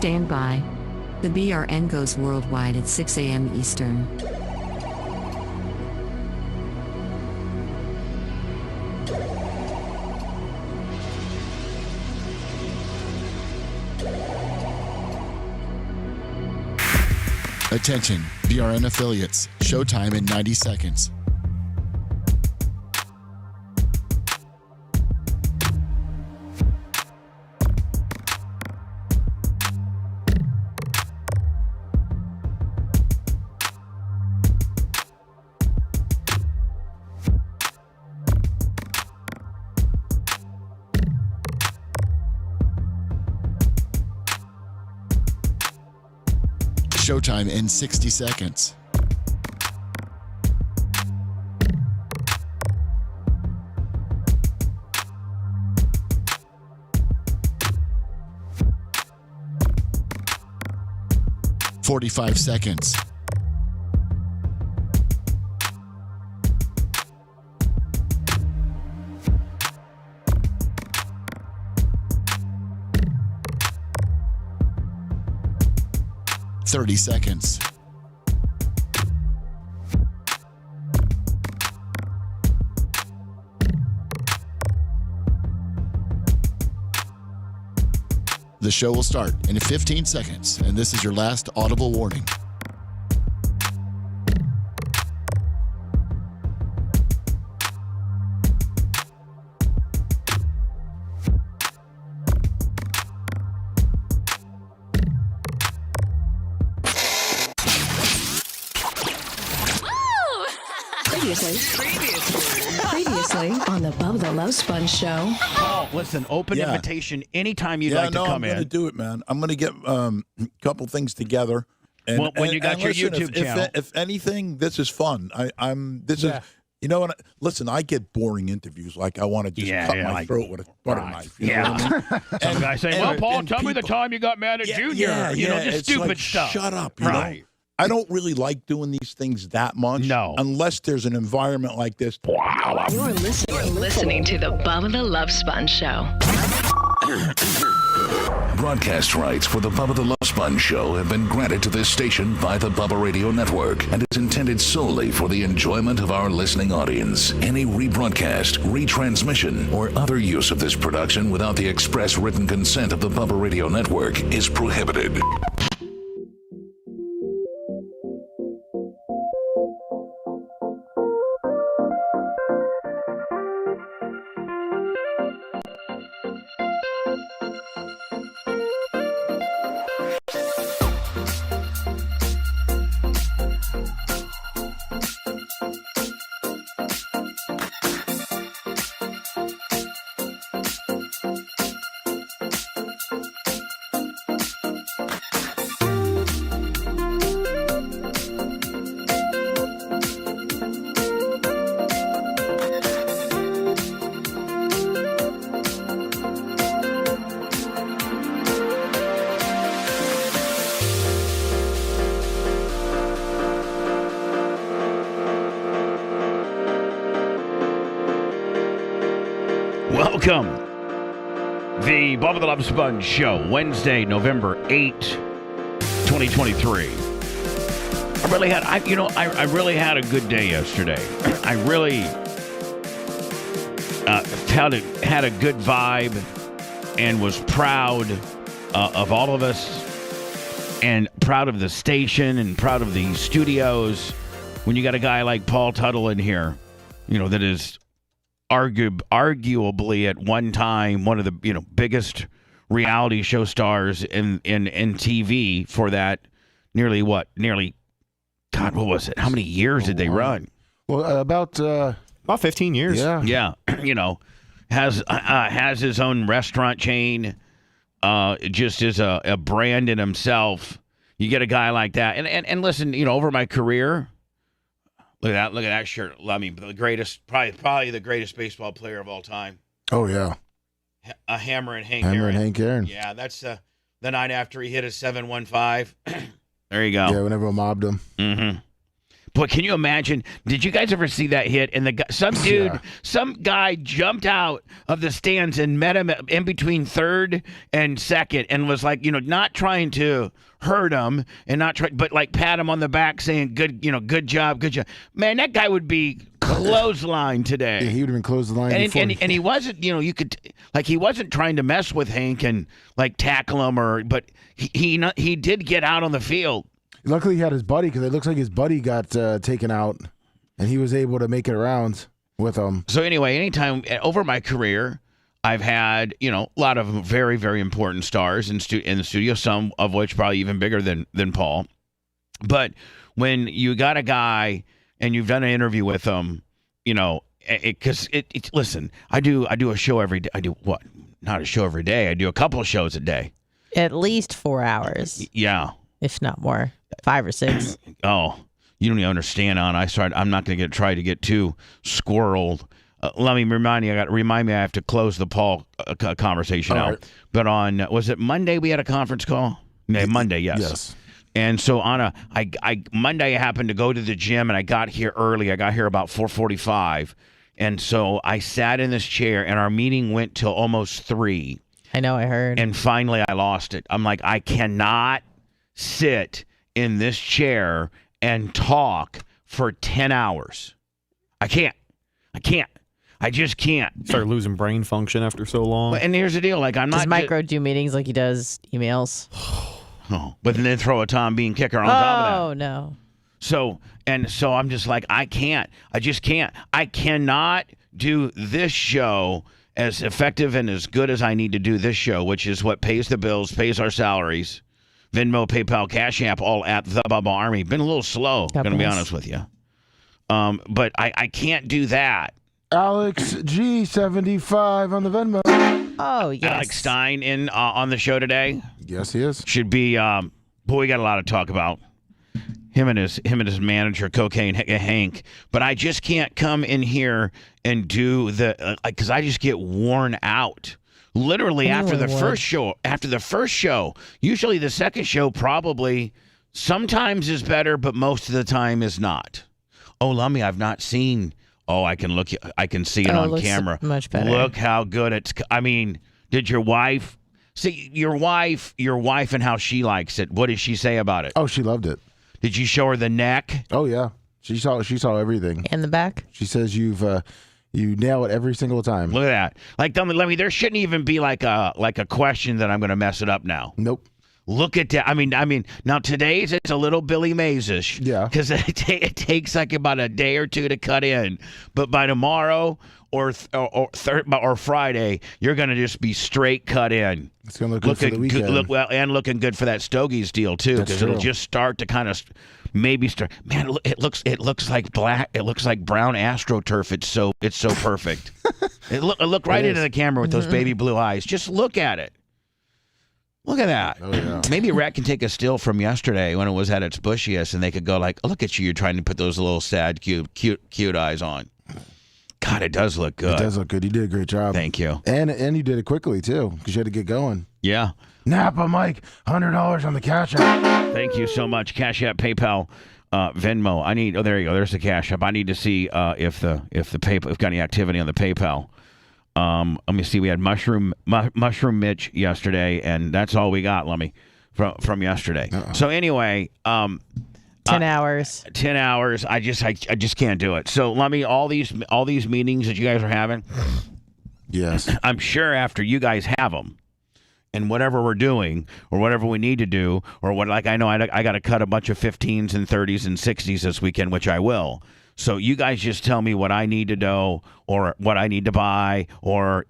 Stand by. The BRN goes worldwide at 6 a.m. Eastern. Attention, BRN affiliates. Showtime in 90 seconds. Showtime in 60 seconds. "45 seconds. "30 seconds. The show will start in 15 seconds, and this is your last audible warning. Previously on the Bubba the Love Sponge show. Oh, listen, open invitation anytime you'd like to come in. I'm going to do it, man. I'm going to get a couple things together. And, when you got your listen, YouTube channel. If anything, this is fun. Is, you know what? Listen, I get boring interviews. Like I want to just cut my throat with a butter knife. You know what I mean? Some guy saying, well, Paul, tell me the time you got mad at Junior. Just it's stupid like, stuff. Shut up. You know? I don't really like doing these things that much. No. Unless there's an environment like this. Wow. You're listening to the Bubba the Love Sponge show. Broadcast rights for the Bubba the Love Sponge show have been granted to this station by the Bubba Radio Network and is intended solely for the enjoyment of our listening audience. Any rebroadcast, retransmission, or other use of this production without the express written consent of the Bubba Radio Network is prohibited. Welcome. The Bubba the Love Sponge show, Wednesday, November 8, 2023. I really had a good day yesterday. I really had a good vibe and was proud of all of us and proud of the station and proud of the studios. When you got a guy like Paul Tuttle in here, that is arguably at one time one of the biggest reality show stars in TV for that nearly what was it? How many years did they run? Well, about 15 years. Yeah. Has his own restaurant chain, just as a brand in himself. You get a guy like that, and listen, over my career. Look at that shirt. I mean, the greatest, probably the greatest baseball player of all time. Oh yeah, a Hammer and Hank Aaron. Yeah, that's the night after he hit a 715. There you go. Yeah, whenever I mobbed him. Mm-hmm. But can you imagine? Did you guys ever see that hit? And some guy jumped out of the stands and met him in between third and second, and was like, not trying to hurt him and but like pat him on the back, saying good job. Man, that guy would be clothesline today. Yeah, he would have been clothesline. And he wasn't, he wasn't trying to mess with Hank and like tackle him but he did get out on the field. Luckily, he had his buddy, because it looks like his buddy got taken out, and he was able to make it around with him. So anyway, anytime over my career, I've had a lot of very, very important stars in the studio. Some of which probably even bigger than Paul. But when you got a guy and you've done an interview with him, because listen, I do a show every day. I do what? Not a show every day. I do a couple of shows a day. At least 4 hours. Yeah. If not more. 5 or 6. Oh, you don't even understand. I'm not going to try to get too squirreled. Let me remind me. I have to close the Paul conversation out. Right. But on was it Monday we had a conference call? No, Monday, yes. Yes. And so Monday I happened to go to the gym, and I got here early. I got here about 4:45, and so I sat in this chair, and our meeting went till almost 3. I know, I heard. And finally, I lost it. I'm like, I cannot sit in this chair and talk for 10 hours. I can't. I just can't. Start losing brain function after so long. And here's the deal. Like, I'm not. Does Micro do meetings like he does emails? Oh, but then throw a Tom Bean kicker on top of that. Oh, no. So I'm just like, I can't. I just can't. I cannot do this show as effective and as good as I need to do this show, which is what pays the bills, pays our salaries. Venmo, PayPal, Cash App, all at the Bubba Army. Been a little slow, going to be honest with you. But I can't do that. Alex G75 on the Venmo. Oh, yes. Alex Stein in on the show today. Yes, he is. Should be. Boy, we got a lot to talk about. Him and his manager, Cocaine Hank. But I just can't come in here and do because I just get worn out. Literally after the first show. Usually the second show probably sometimes is better, but most of the time is not. Oh, Lummy, I've not seen. Oh, I can see it on camera. Much better. Look how good it's. I mean, did your wife see your wife and how she likes it? What did she say about it? Oh, she loved it. Did you show her the neck? Oh yeah, she saw everything. And the back. She says you nail it every single time. Look at that. Like, Lemmy, there shouldn't even be like a question that I'm going to mess it up now. Nope. Look at that. I mean, now today's it's a little Billy Mays-ish. Yeah. Because it takes like about a day or two to cut in. But by tomorrow or Friday, you're going to just be straight cut in. It's going to look good for the weekend. And looking good for that Stogies deal, too. Because it'll just start to kind of maybe start. Man, it looks like black. It looks like brown AstroTurf. It's so perfect. Look right into the camera with those baby blue eyes. Just look at it. Look at that. Oh, yeah. Maybe a rat can take a still from yesterday when it was at its bushiest, and they could go like, oh, look at you. You're trying to put those little sad, cute eyes on. God, it does look good. It does look good. You did a great job. Thank you. And you did it quickly, too, because you had to get going. Yeah. Napa Mike, $100 on the Cash App. Thank you so much. Cash App, PayPal, Venmo. There you go. There's the Cash App. I need to see if got any activity on the PayPal. Let me see. We had Mushroom Mitch yesterday, and that's all we got, Lummy, from yesterday. Uh-oh. So anyway, 10 hours. 10 hours. I just can't do it. So Lummy, all these meetings that you guys are having. Yes. I'm sure after you guys have them, and whatever we're doing or whatever we need to do, or what, like I know I got to cut a bunch of 15s and 30s and 60s this weekend, which I will. So you guys just tell me what I need to do or what I need to buy, or,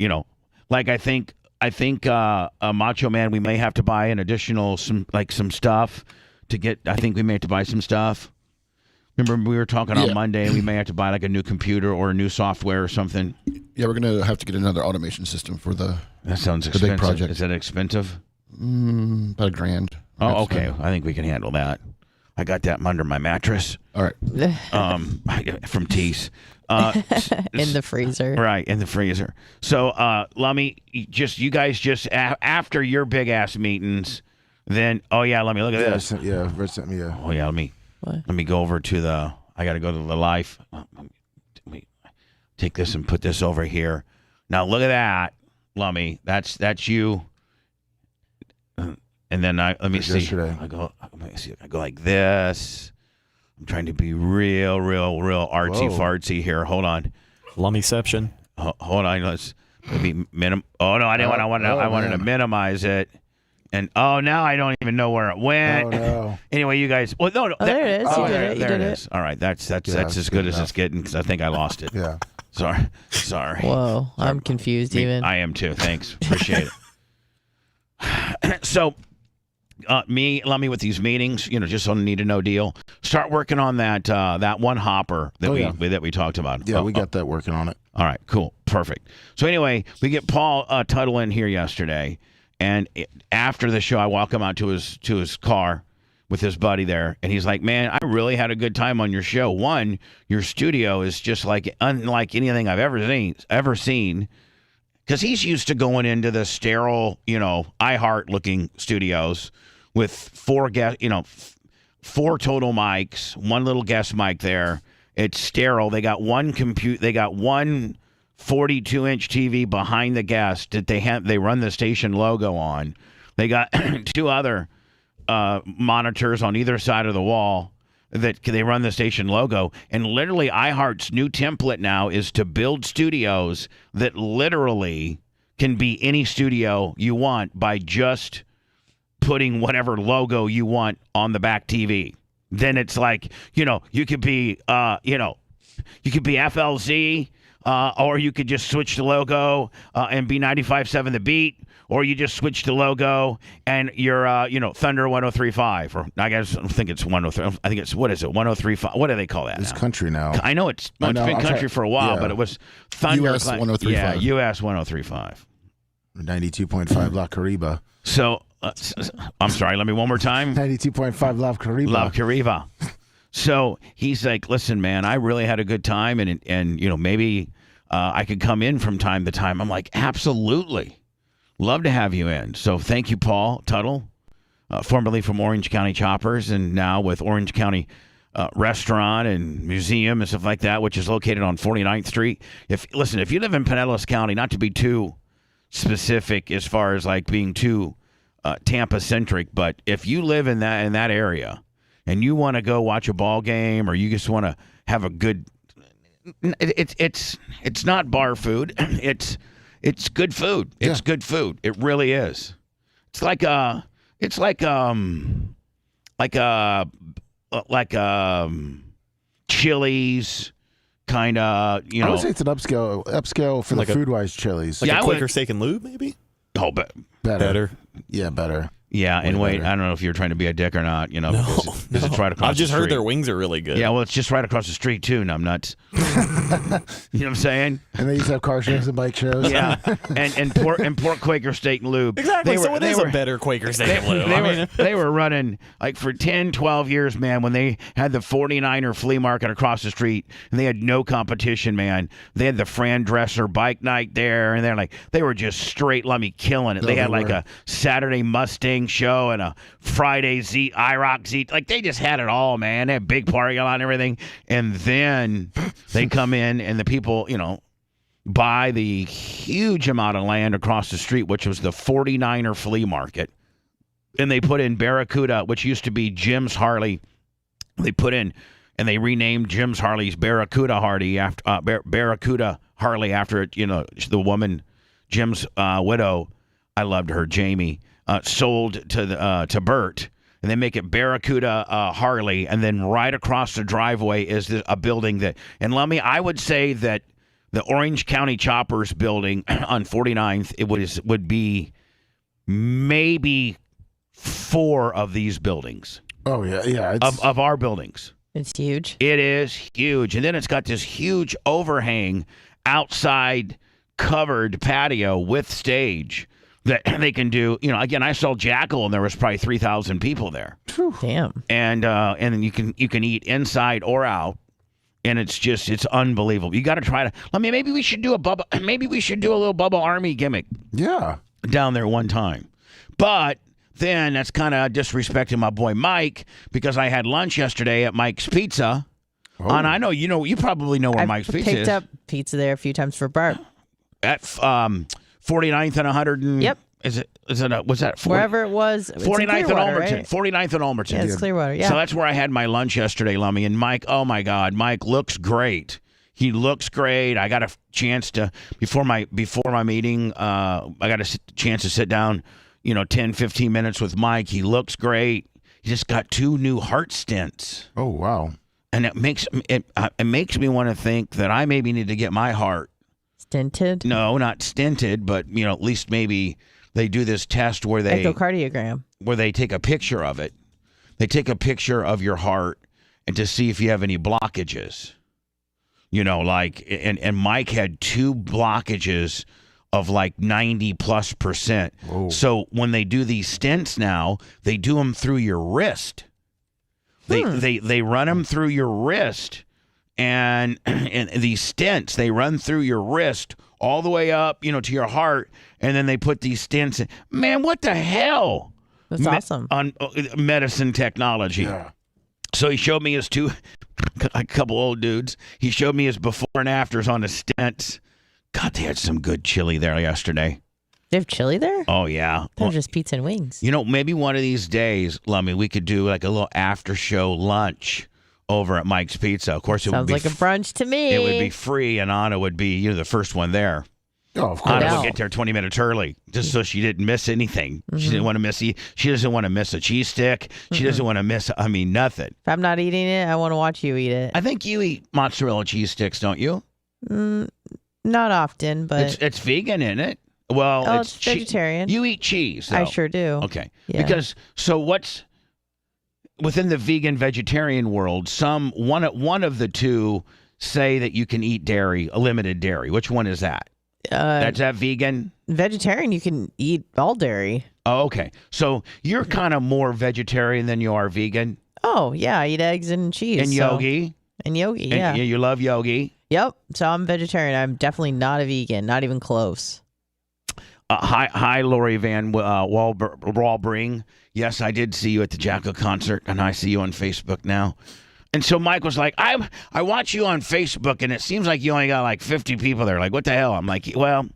like I think Macho Man, we may have to buy an additional some stuff to get. I think we may have to buy some stuff. Remember we were talking on Monday, and we may have to buy like a new computer or a new software or something. Yeah, we're gonna have to get another automation system for the. That sounds expensive. Big project. Is that expensive? About $1,000. Oh, okay. I think we can handle that. I got that under my mattress. All right. From Tees. In the freezer. Right, in the freezer. So, Lummy, you guys after your big ass meetings, then Lummy, look at this. Rich sent me a. Oh yeah, let me go over to the. I got to go to the life. Let me take this and put this over here. Now look at that, Lummy. That's you. And then let me see. I go like this. I'm trying to be real artsy fartsy here. Hold on. Lummyception. Hold on. Let's maybe Oh no, I didn't want. I wanted to minimize it. And now I don't even know where it went. Oh no. Anyway, you guys. Well, no. There it is. You did it. You did it it. is. All right. That's as good as it's getting because I think I lost it. Yeah. Sorry. Whoa, I'm confused even. I am too. Thanks. Appreciate it. So. Let me with these meetings, just on a need to know deal. Start working on that one hopper that we talked about. Yeah, we got that working on it. All right, cool, perfect. So anyway, we get Paul Tuttle in here yesterday, and after the show, I walk him out to his car with his buddy there, and he's like, "Man, I really had a good time on your show. One, your studio is just unlike anything I've ever seen." Because he's used to going into the sterile, iHeart looking studios with four total mics, one little guest mic there. It's sterile. They got one 42-inch TV behind the guest that they run the station logo on. They got two other monitors on either side of the wall that they run the station logo. And literally iHeart's new template now is to build studios that literally can be any studio you want by just putting whatever logo you want on the back TV. Then it's like, you could be FLZ, or you could just switch the logo and be 95.7 The Beat, or you just switch the logo and you're, Thunder 103.5, or I think it's 103. I think it's, what is it, 103.5? What do they call that? It's now? country now. I know it's been country for a while, but it was Thunder. US 103.5. Yeah, US 103.5. 92.5 La Cariba. So, I'm sorry, let me one more time. 92.5 La Cariba. La Cariba. So he's like, listen, man, I really had a good time, and maybe I could come in from time to time. I'm like, absolutely. Love to have you in. So thank you, Paul Tuttle, formerly from Orange County Choppers and now with Orange County Restaurant and Museum and stuff like that, which is located on 49th Street. If you live in Pinellas County, not to be too specific as far as like being too Tampa-centric, but if you live in that area and you want to go watch a ball game or you just want to have a good it's not bar food. It's good food. It's good food. It really is. It's like Chili's kind of, I would say it's an upscale for like the food-wise Chili's. Like a Quaker Steak and Lube, maybe? Oh, but Better. Yeah, better. Yeah, and wait, better. I don't know if you're trying to be a dick or not, No, because it's right across I've just the heard street. their wings are really good. Yeah, well, it's just right across the street, too, and I'm nuts. You know what I'm saying? And they used to have car shows and bike shows. Yeah, and pork Quaker Steak and Lube. Exactly, so it is a better Quaker Steak and Lube. They were running, like, for 10, 12 years, man, when they had the 49er flea market across the street, and they had no competition, man. They had the Fran Dresser bike night there, and they were just straight, killing it. No, they had, they like, were. a Saturday Mustang show and a Friday IROC Z. Like, they just had it all, man. They had big party lot and everything. And then they come in and the people, buy the huge amount of land across the street, which was the 49er flea market. And they put in Barracuda, which used to be Jim's Harley. They put in, and they renamed Jim's Harley's Barracuda Harley after Barracuda Harley after it. The woman, Jim's widow. I loved her, Jamie. Sold to Bert, and they make it Barracuda Harley, and then right across the driveway is a building that. And I would say that the Orange County Choppers building on 49th would be maybe 4 of these buildings. Oh yeah. Of our buildings. It's huge. It is huge, and then it's got this huge overhang outside covered patio with stage. That they can do, again, I saw Jackal and there was probably 3,000 people there. Damn. And then you can eat inside or out, and it's unbelievable. You got to try to. Maybe we should do a little Bubba Army gimmick. Yeah. Down there one time, but then that's kind of disrespecting my boy Mike because I had lunch yesterday at Mike's Pizza. Oh. And I know you probably know where I've Mike's Pizza is. picked up pizza there a few times for Bart. At 49th and 100. Yep. Was that 40? Wherever it was. It's in 49th and Clearwater, Almerton. right? 49th and Almerton. Yeah, it's Clearwater. Yeah. So that's where I had my lunch yesterday, Lummy. And Mike, oh my God, Mike looks great. He looks great. I got a chance to before my meeting. I got a chance to sit down, 10, 15 minutes with Mike. He looks great. He just got 2 new heart stents. Oh, wow. And it makes me want to think that I maybe need to get my heart Stinted? No, not stinted, but at least maybe they do this test where they echocardiogram, where they take a picture of it. They take a picture of your heart and to see if you have any blockages. And Mike had 2 blockages of like 90+%. Whoa. So when they do these stents now, they do them through your wrist. They run them through your wrist, and these stents they run through your wrist all the way up, to your heart, and then they put these stents in. Man, what the hell? That's awesome. On medicine technology. Yeah. So he showed me his 2, a couple old dudes. He showed me his before and afters on the stents. God, they had some good chili there yesterday. They have chili there? Oh, yeah. They're just pizza and wings. Maybe one of these days, Lummy, we could do like a little after-show lunch over at Mike's Pizza. Of course, it Sounds would be like a brunch to me. It would be free, and Anna would be the first one there. Oh, of course. Anna would get there 20 minutes early just so she didn't miss anything. She didn't want to miss. She doesn't want to miss a cheese stick. She doesn't want to miss. Nothing. If I'm not eating it, I want to watch you eat it. I think you eat mozzarella cheese sticks, don't you? Not often, but it's vegan, isn't it? Well, it's vegetarian. You eat cheese, though. I sure do. Okay. Yeah. Because what's within the vegan vegetarian world? One of the 2 say that you can eat dairy, a limited dairy. Which one is that? That's that vegan? Vegetarian, you can eat all dairy. Oh, okay. So you're kind of more vegetarian than you are vegan? Oh, yeah. I eat eggs and cheese. And yogi? And yogi, yeah. And you love yogi? Yep. So I'm vegetarian. I'm definitely not a vegan. Not even close. Hi, Lori Van Walbring. Yes, I did see you at the Jacko concert, and I see you on Facebook now. And so Mike was like, I watch you on Facebook, and it seems like you only got like 50 people there. Like, what the hell? I'm like, well,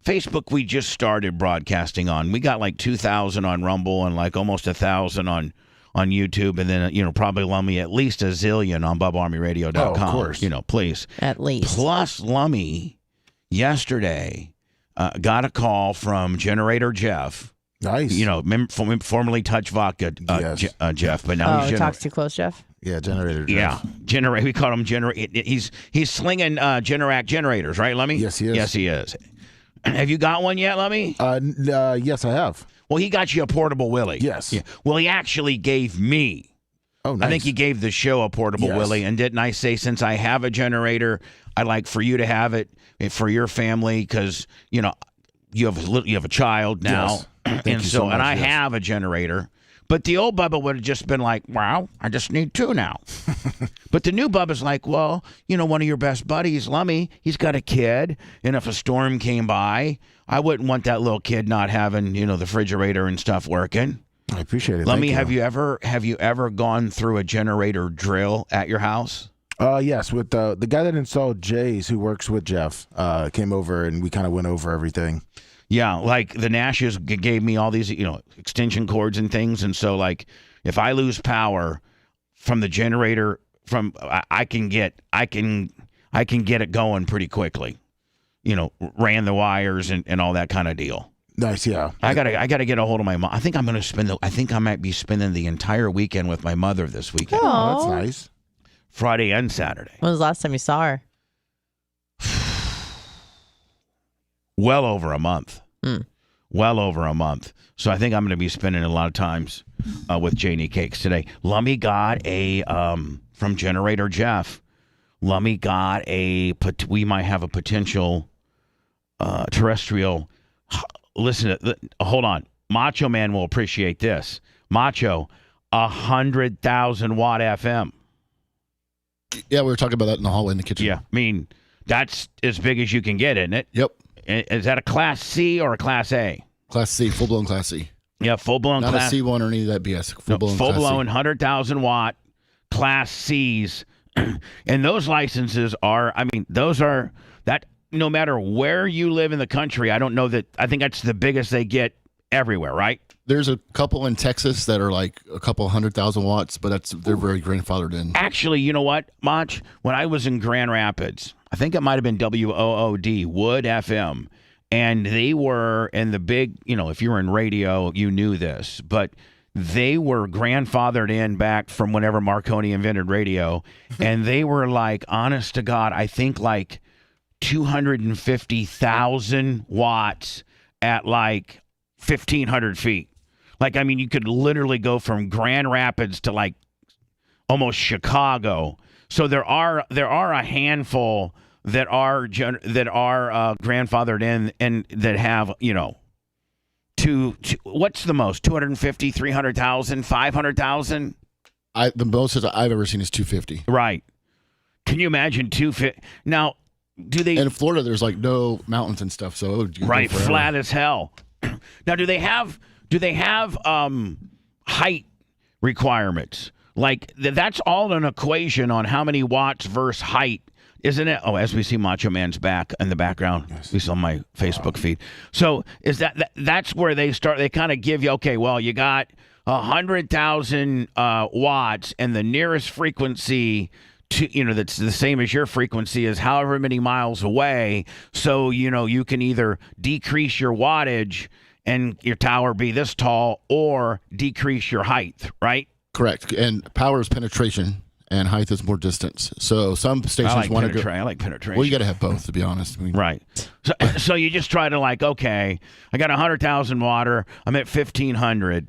Facebook we just started broadcasting on. We got like 2,000 on Rumble and like almost 1,000 on YouTube, and then, probably Lummy at least a zillion on BubbaArmyRadio.com. Oh, of course. Please. At least. Plus, Lummy yesterday got a call from Generator Jeff. Nice. Formerly Touch Vodka Yes. Jeff, but now he's talks too close, Jeff? Yeah, generator. Yeah, we call him Generator. He's slinging Generac generators, right, Lummy? Yes, he is. Yes, he is. Have you got one yet, Lummy? Yes, I have. Well, he got you a portable Willie. Yes. Yeah. Well, he actually gave me. Oh, nice. I think he gave the show a portable Willie, and didn't I say since I have a generator, I'd like for you to have it for your family because you have a child now, yes. and I have a generator. But the old Bubba would have just been like, wow, I just need 2 now. But the new Bubba's like, well, one of your best buddies, Lummy, he's got a kid. And if a storm came by, I wouldn't want that little kid not having, the refrigerator and stuff working. I appreciate it. Lummy, have you ever gone through a generator drill at your house? Yes, with the guy that installed Jay's, who works with Jeff, came over and we kind of went over everything. Yeah, like the Nashes gave me all these, extension cords and things, and so like if I lose power from the generator, I can get it going pretty quickly. Ran the wires and all that kind of deal. Nice, yeah. I gotta get a hold of my mom. I think I might be spending the entire weekend with my mother this weekend. Oh, that's nice. Friday and Saturday. When was the last time you saw her? Well over a month. Well over a month. So I think I'm going to be spending a lot of times with Janie Cakes today. Lummy got from Generator Jeff. Lummy got we might have a potential terrestrial. Listen, hold on. Macho Man will appreciate this. Macho, 100,000 watt FM. Yeah, we were talking about that in the hallway in the kitchen. Yeah, that's as big as you can get, isn't it? Yep. Is that a Class C or a Class A? Class C, full-blown Class C. Yeah, full-blown Not Class a C1 or any of that BS. Full-blown Class C. 100,000 watt Class C's And those licenses are, I mean, those are that no matter where you live in the country, I don't know that, I think that's the biggest they get everywhere, right? There's a couple in Texas that are like a couple 100,000 watts, but they're very grandfathered in. Actually, you know what, Mach? When I was in Grand Rapids, I think it might have been WOOD, Wood FM, and they were in the big, if you were in radio, you knew this, but they were grandfathered in back from whenever Marconi invented radio, and they were like, honest to God, I think like 250,000 watts at like 1,500 feet. Like, I mean, you could literally go from Grand Rapids to like almost Chicago. So there are a handful that are grandfathered in and that have, what's the most? 250, 300,000, 500,000? The most I've ever seen is 250. Right. Can you imagine 250? Now, do they? And in Florida, there's like no mountains and stuff, so it would right, go forever. Flat as hell. Now, do they have height requirements? Like that's all an equation on how many watts versus height, isn't it? Oh, as we see Macho Man's back in the background, yes. We saw my Facebook feed. So is that's where they start? They kind of give you, okay, well, you got 100,000 watts, and the nearest frequency to, that's the same as your frequency is however many miles away. So, you can either decrease your wattage and your tower be this tall or decrease your height, right? Correct. And power is penetration and height is more distance. So some stations want to go. I like penetration. Well, you got to have both, to be honest. I mean, right. So you just try to like, okay, I got 100,000 water. I'm at 1,500.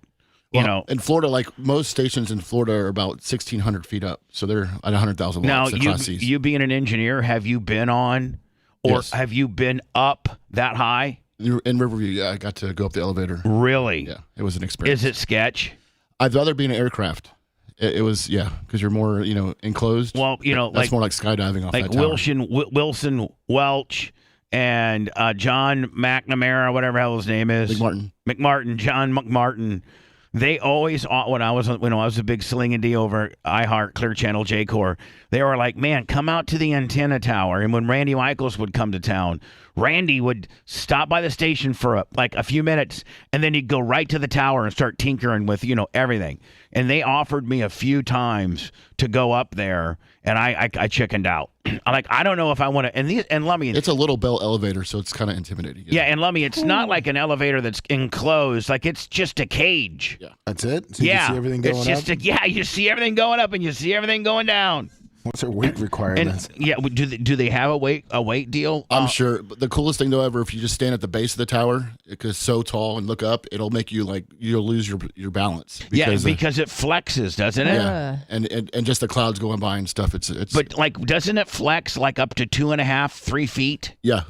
In Florida, like most stations in Florida are about 1,600 feet up, so they're at 100,000 watts. Now, you being an engineer, have you been on, or yes. Have you been up that high? In Riverview, yeah, I got to go up the elevator. Really? Yeah, it was an experience. Is it sketch? I'd rather be in an aircraft. It was, yeah, because you're more, enclosed. Well, that's more like skydiving off like that tower. Wilson Welch and John McNamara, whatever the hell his name is, John McMartin. They always, when I was a big Sling and D over iHeart, Clear Channel, J-Core, they were like, man, come out to the antenna tower. And when Randy Michaels would come to town, Randy would stop by the station for a few minutes, and then he'd go right to the tower and start tinkering with, everything. And they offered me a few times to go up there, and I chickened out. I don't know if I want to. And Lummy, it's a little bell elevator, so it's kind of intimidating. Yeah, and Lummy, it's not like an elevator that's enclosed. Like it's just a cage. Yeah, that's it. So you can see everything going up. You see everything going up, and you see everything going down. What's their weight requirements? Do they have a weight deal? I'm sure. But the coolest thing though ever, if you just stand at the base of the tower, because it's so tall, and look up, it'll make you you'll lose your balance. Because it flexes, doesn't it? Yeah, and just the clouds going by and stuff. It's. But doesn't it flex like up to 2.5, 3 feet? Yeah.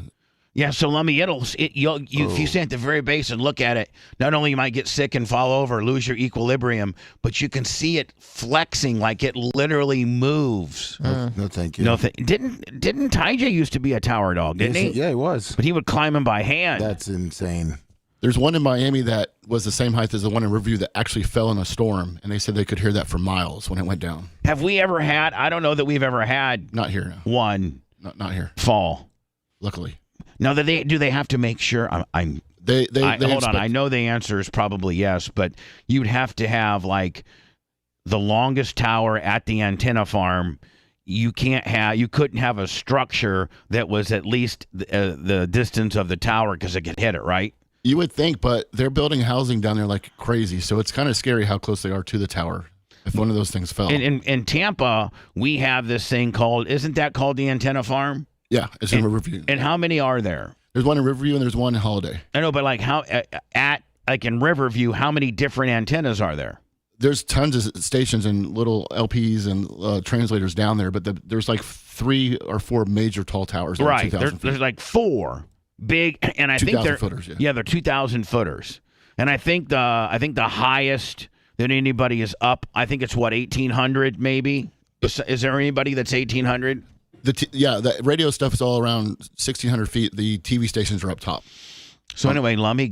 Yeah, so Lummy, if you stand at the very base and look at it, not only you might get sick and fall over, lose your equilibrium, but you can see it flexing like it literally moves. No, thank you. Didn't Ty J used to be a tower dog, didn't he? Yeah, he was. But he would climb him by hand. That's insane. There's one in Miami that was the same height as the one in Riverview that actually fell in a storm, and they said they could hear that for miles when it went down. Have we ever had? I don't know that we've ever had. Not here. No. One. Not here. Fall. Luckily. Now, do they have to make sure? They hold on. I know the answer is probably yes, but you'd have to have like the longest tower at the antenna farm. You couldn't have a structure that was at least the distance of the tower because it could hit it, right? You would think, but they're building housing down there like crazy, so it's kind of scary how close they are to the tower. If one of those things fell. In Tampa, we have this thing isn't that called the antenna farm? Yeah, it's in Riverview. And how many are there? There's one in Riverview and there's one in Holiday. I know, but in Riverview, how many different antennas are there? There's tons of stations and little LPs and translators down there, but there's like 3 or 4 major tall towers. Right, there's like 4 big, and I think they're 2,000 footers. Yeah, they're 2,000 footers, and I think the highest that anybody is up, I think it's 1,800 maybe. Is there anybody that's 1,800? The radio stuff is all around 1,600 feet. The TV stations are up top. So anyway, Lummy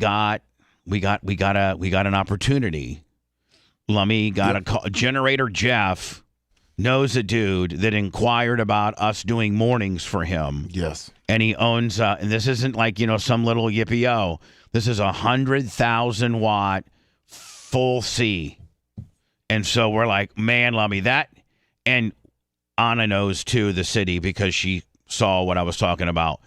we got an opportunity. Lummy got a call. Generator Jeff knows a dude that inquired about us doing mornings for him. Yes. And he owns, and this isn't like, some little yippee-o. This is 100,000 watt full C. And so we're like, man, Lummy, that. And Anna knows, too, the city because she saw what I was talking about.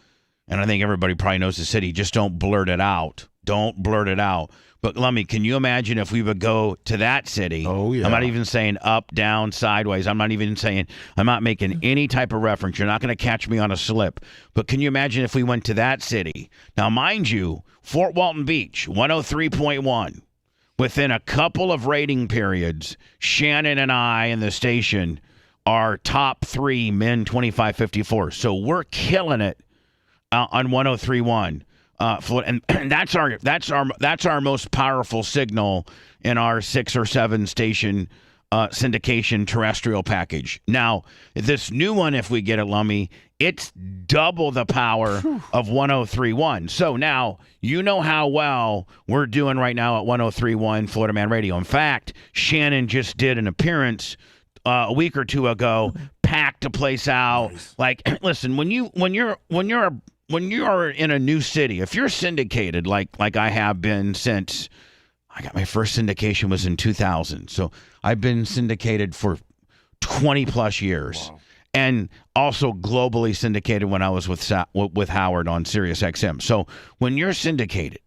And I think everybody probably knows the city. Just don't blurt it out. Don't blurt it out. But, Lummy, can you imagine if we would go to that city? Oh, yeah. I'm not even saying up, down, sideways. I'm not making any type of reference. You're not going to catch me on a slip. But can you imagine if we went to that city? Now, mind you, Fort Walton Beach, 103.1. Within a couple of rating periods, Shannon and I and the station are top 3 men 25-54. So we're killing it on 103.1. And that's our most powerful signal in our 6 or 7 station syndication terrestrial package. Now, this new one, if we get it, Lummy, it's double the power of 103.1. So now you know how well we're doing right now at 103.1 Florida Man Radio. In fact, Shannon just did an appearance a week or two ago, packed the place out. Nice. Like, listen, when you're in a new city, if you're syndicated like I have been since I got my first syndication was in 2000. So I've been syndicated for 20 plus years. Wow. And also globally syndicated when I was with Howard on Sirius XM. So when you're syndicated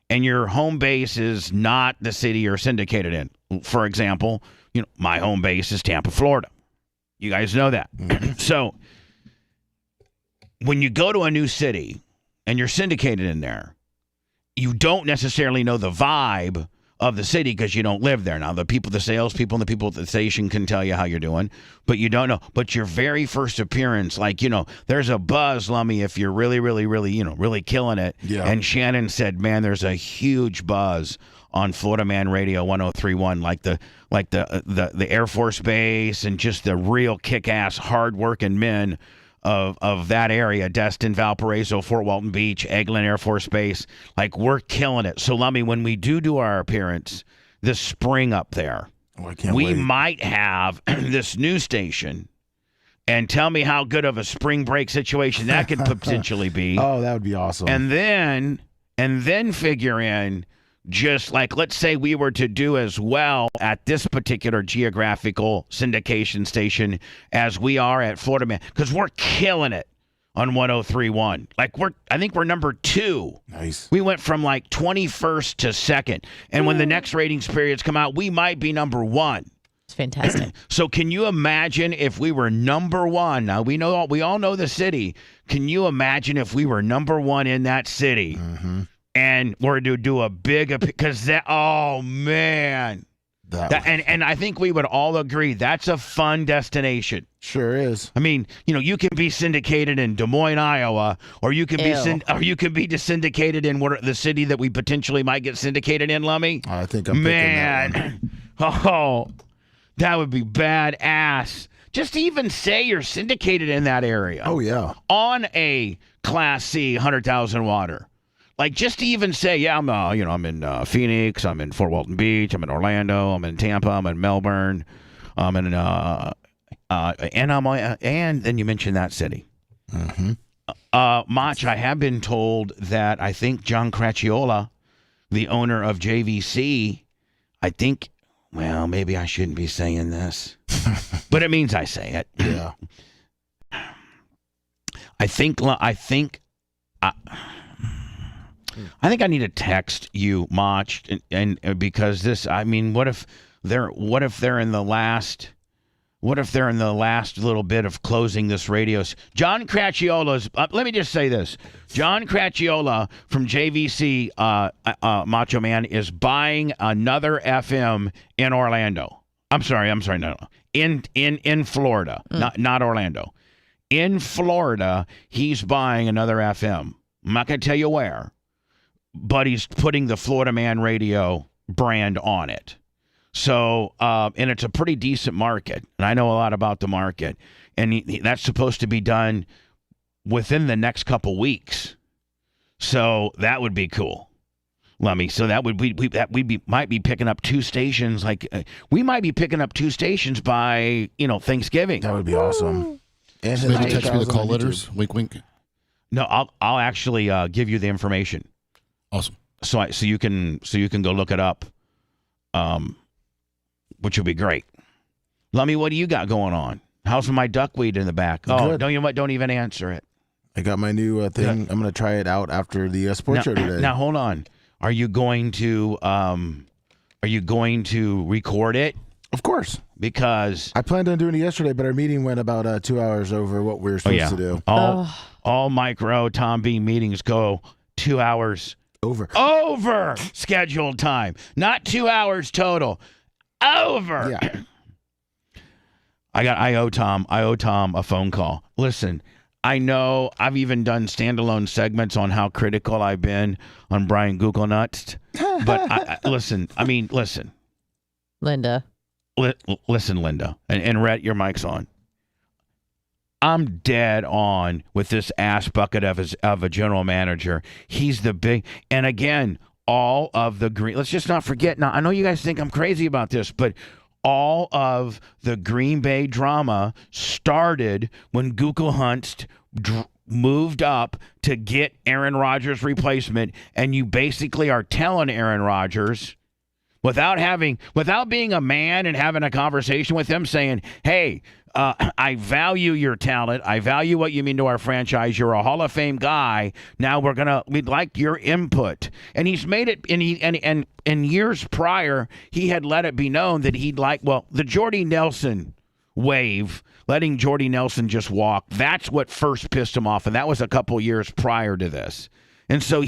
and your home base is not the city you're syndicated in, for example, my home base is Tampa, Florida. You guys know that. So when you go to a new city and you're syndicated in there, you don't necessarily know the vibe of the city because you don't live there. Now, the salespeople and the people at the station can tell you how you're doing, but you don't know. But your very first appearance, there's a buzz, Lummy, if you're really, really, really, really killing it. Yeah. And Shannon said, man, there's a huge buzz on Florida Man Radio 103.1, like the Air Force Base and just the real kick-ass, hard-working men of that area, Destin, Valparaiso, Fort Walton Beach, Eglin Air Force Base. Like, we're killing it. So, Lummy, when we do our appearance this spring up there, we might have this new station. And tell me how good of a spring break situation that could potentially be. Oh, that would be awesome. And then figure in just like, let's say we were to do as well at this particular geographical syndication station as we are at Florida Man, because we're killing it on 103.1. Like, I think we're number 2. Nice. We went from like 21st to 2nd. And when the next ratings periods come out, we might be number 1. It's fantastic. So can you imagine if we were number 1? Now, we all know the city. Can you imagine if we were number 1 in that city? Mm-hmm. And we're to do a big, because that, oh man, and I think we would all agree that's a fun destination. Sure is. I mean, you can be syndicated in Des Moines, Iowa, or you can be syndicated in the city that we potentially might get syndicated in, Lummy. I think I'm picking that one. Oh, that would be badass. Just to even say you're syndicated in that area. Oh yeah. On a Class C 100,000 water. Like, just to even say, yeah, I'm in Phoenix, I'm in Fort Walton Beach, I'm in Orlando, I'm in Tampa, I'm in Melbourne, I'm in and then you mentioned that city. Mm-hmm. Mach, I have been told that I think John Cracciola, the owner of JVC, well, maybe I shouldn't be saying this, but it means I say it. Yeah. I think I need to text you, Mach, and because this, I mean, what if they're in the last little bit of closing this radio? John Cracciola's, let me just say this. John Cracciola from JVC, Macho Man, is buying another FM in Orlando. I'm sorry, no. In Florida, not Orlando. In Florida, he's buying another FM. I'm not going to tell you where, but he's putting the Florida Man Radio brand on it. So, and it's a pretty decent market, and I know a lot about the market, and that's supposed to be done within the next couple weeks. So that would be cool. Lummy. So that would might be picking up 2 stations. Like we might be picking up 2 stations by Thanksgiving. That would be awesome. And So maybe text me the call letters. Wink, wink. No, I'll actually give you the information. Awesome. So you can go look it up, which will be great. Lummy, what do you got going on? How's my duckweed in the back? Oh, Good. Don't even answer it. I got my new thing. I'm going to try it out after the sports show today. Now hold on. Are you going to record it? Of course. Because I planned on doing it yesterday, but our meeting went about 2 hours over what we were supposed to do. All micro Tom B meetings go 2 hours over scheduled time, not 2 hours total. Over. Yeah. I owe Tom a phone call. Listen, I know I've even done standalone segments on how critical I've been on Brian Google Nuts, but listen. Linda. Listen, Linda, and Rhett, your mic's on. I'm dead on with this ass bucket of a general manager. He's the big, and again, all of the green. Let's just not forget. Now, I know you guys think I'm crazy about this, but all of the Green Bay drama started when Google Hunts moved up to get Aaron Rodgers' replacement, and you basically are telling Aaron Rodgers, without being a man and having a conversation with him, saying, "Hey, I value your talent. I value what you mean to our franchise. You're a Hall of Fame guy. Now we'd like your input." And he's made it. And years prior, he had let it be known that he'd like the Jordy Nelson wave, letting Jordy Nelson just walk. That's what first pissed him off, and that was a couple years prior to this. And so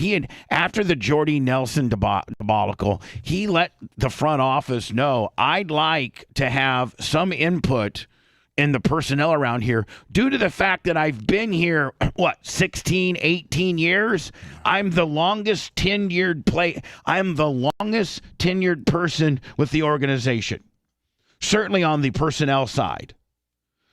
after the Jordy Nelson debacle, he let the front office know, I'd like to have some input in the personnel around here due to the fact that I've been here, 16, 18 years? I'm the longest tenured person with the organization, certainly on the personnel side.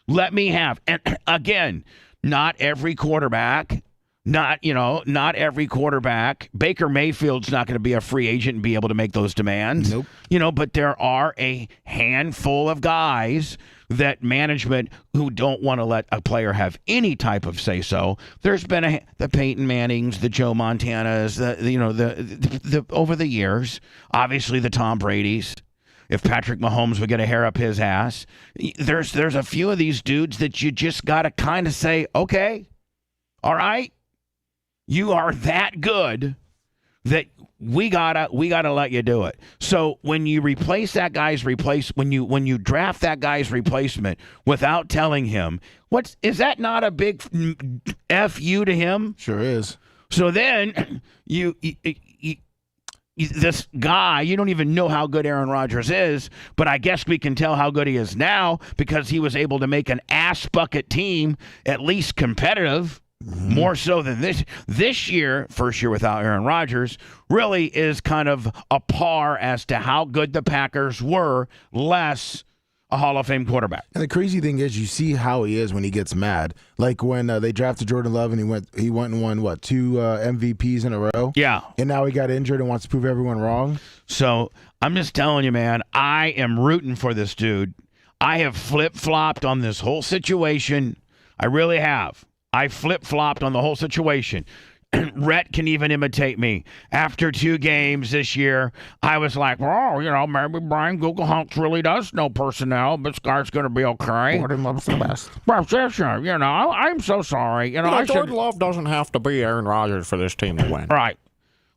Let me have, and again, not every quarterback. Not every quarterback. Baker Mayfield's not going to be a free agent and be able to make those demands. Nope. But there are a handful of guys that management who don't want to let a player have any type of say-so. There's been the Peyton Mannings, the Joe Montanas, the over the years, obviously the Tom Bradys. If Patrick Mahomes would get a hair up his ass, there's a few of these dudes that you just got to kind of say, okay, all right. You are that good that we gotta let you do it. So when you replace that guy's when you draft that guy's replacement without telling him, is that not a big F you to him? Sure is. So then this guy, you don't even know how good Aaron Rodgers is, but I guess we can tell how good he is now because he was able to make an ass bucket team at least competitive. More so than this year, first year without Aaron Rodgers, really is kind of a par as to how good the Packers were, less a Hall of Fame quarterback. And the crazy thing is, you see how he is when he gets mad. Like when they drafted Jordan Love and he went and won 2 MVPs in a row. Yeah. And now he got injured and wants to prove everyone wrong. So I'm just telling you, man, I am rooting for this dude. I have flip-flopped on this whole situation. I really have. I flip-flopped on the whole situation. Rhett can even imitate me. After 2 games this year, I was like, maybe Brian Google Hunts really does know personnel. This guy's going to be okay. Jordan Love's the best. I'm so sorry. Jordan Love doesn't have to be Aaron Rodgers for this team to win. Right.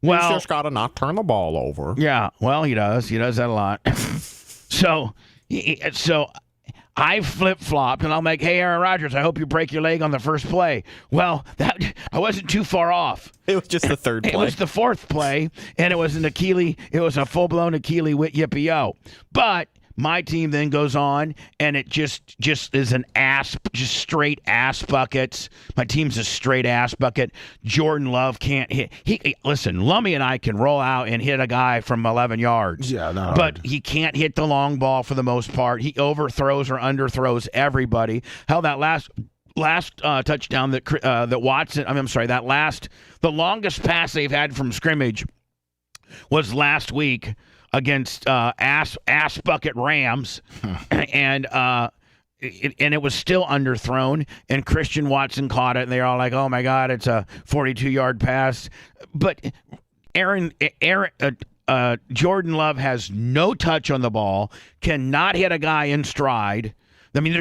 Well, he's just got to not turn the ball over. Yeah, well, he does. He does that a lot. So I flip-flopped, and I'm like, hey, Aaron Rodgers, I hope you break your leg on the first play. Well, I wasn't too far off. It was just the third play. It was the 4th play, and it was a full-blown Achilles yippee-yo. But my team then goes on, and it just is just straight ass buckets. My team's a straight ass bucket. Jordan Love can't hit. Listen, Lummy and I can roll out and hit a guy from 11 yards. Yeah, not but hard. he can't hit the long ball for the most part. He overthrows or underthrows everybody. Hell, that last touchdown that Watson. The longest pass they've had from scrimmage. was last week against ass bucket Rams, and it was still underthrown, and Christian Watson caught it, and they're all like, "Oh my God, it's a 42-yard pass." But Jordan Love has no touch on the ball, cannot hit a guy in stride. I mean,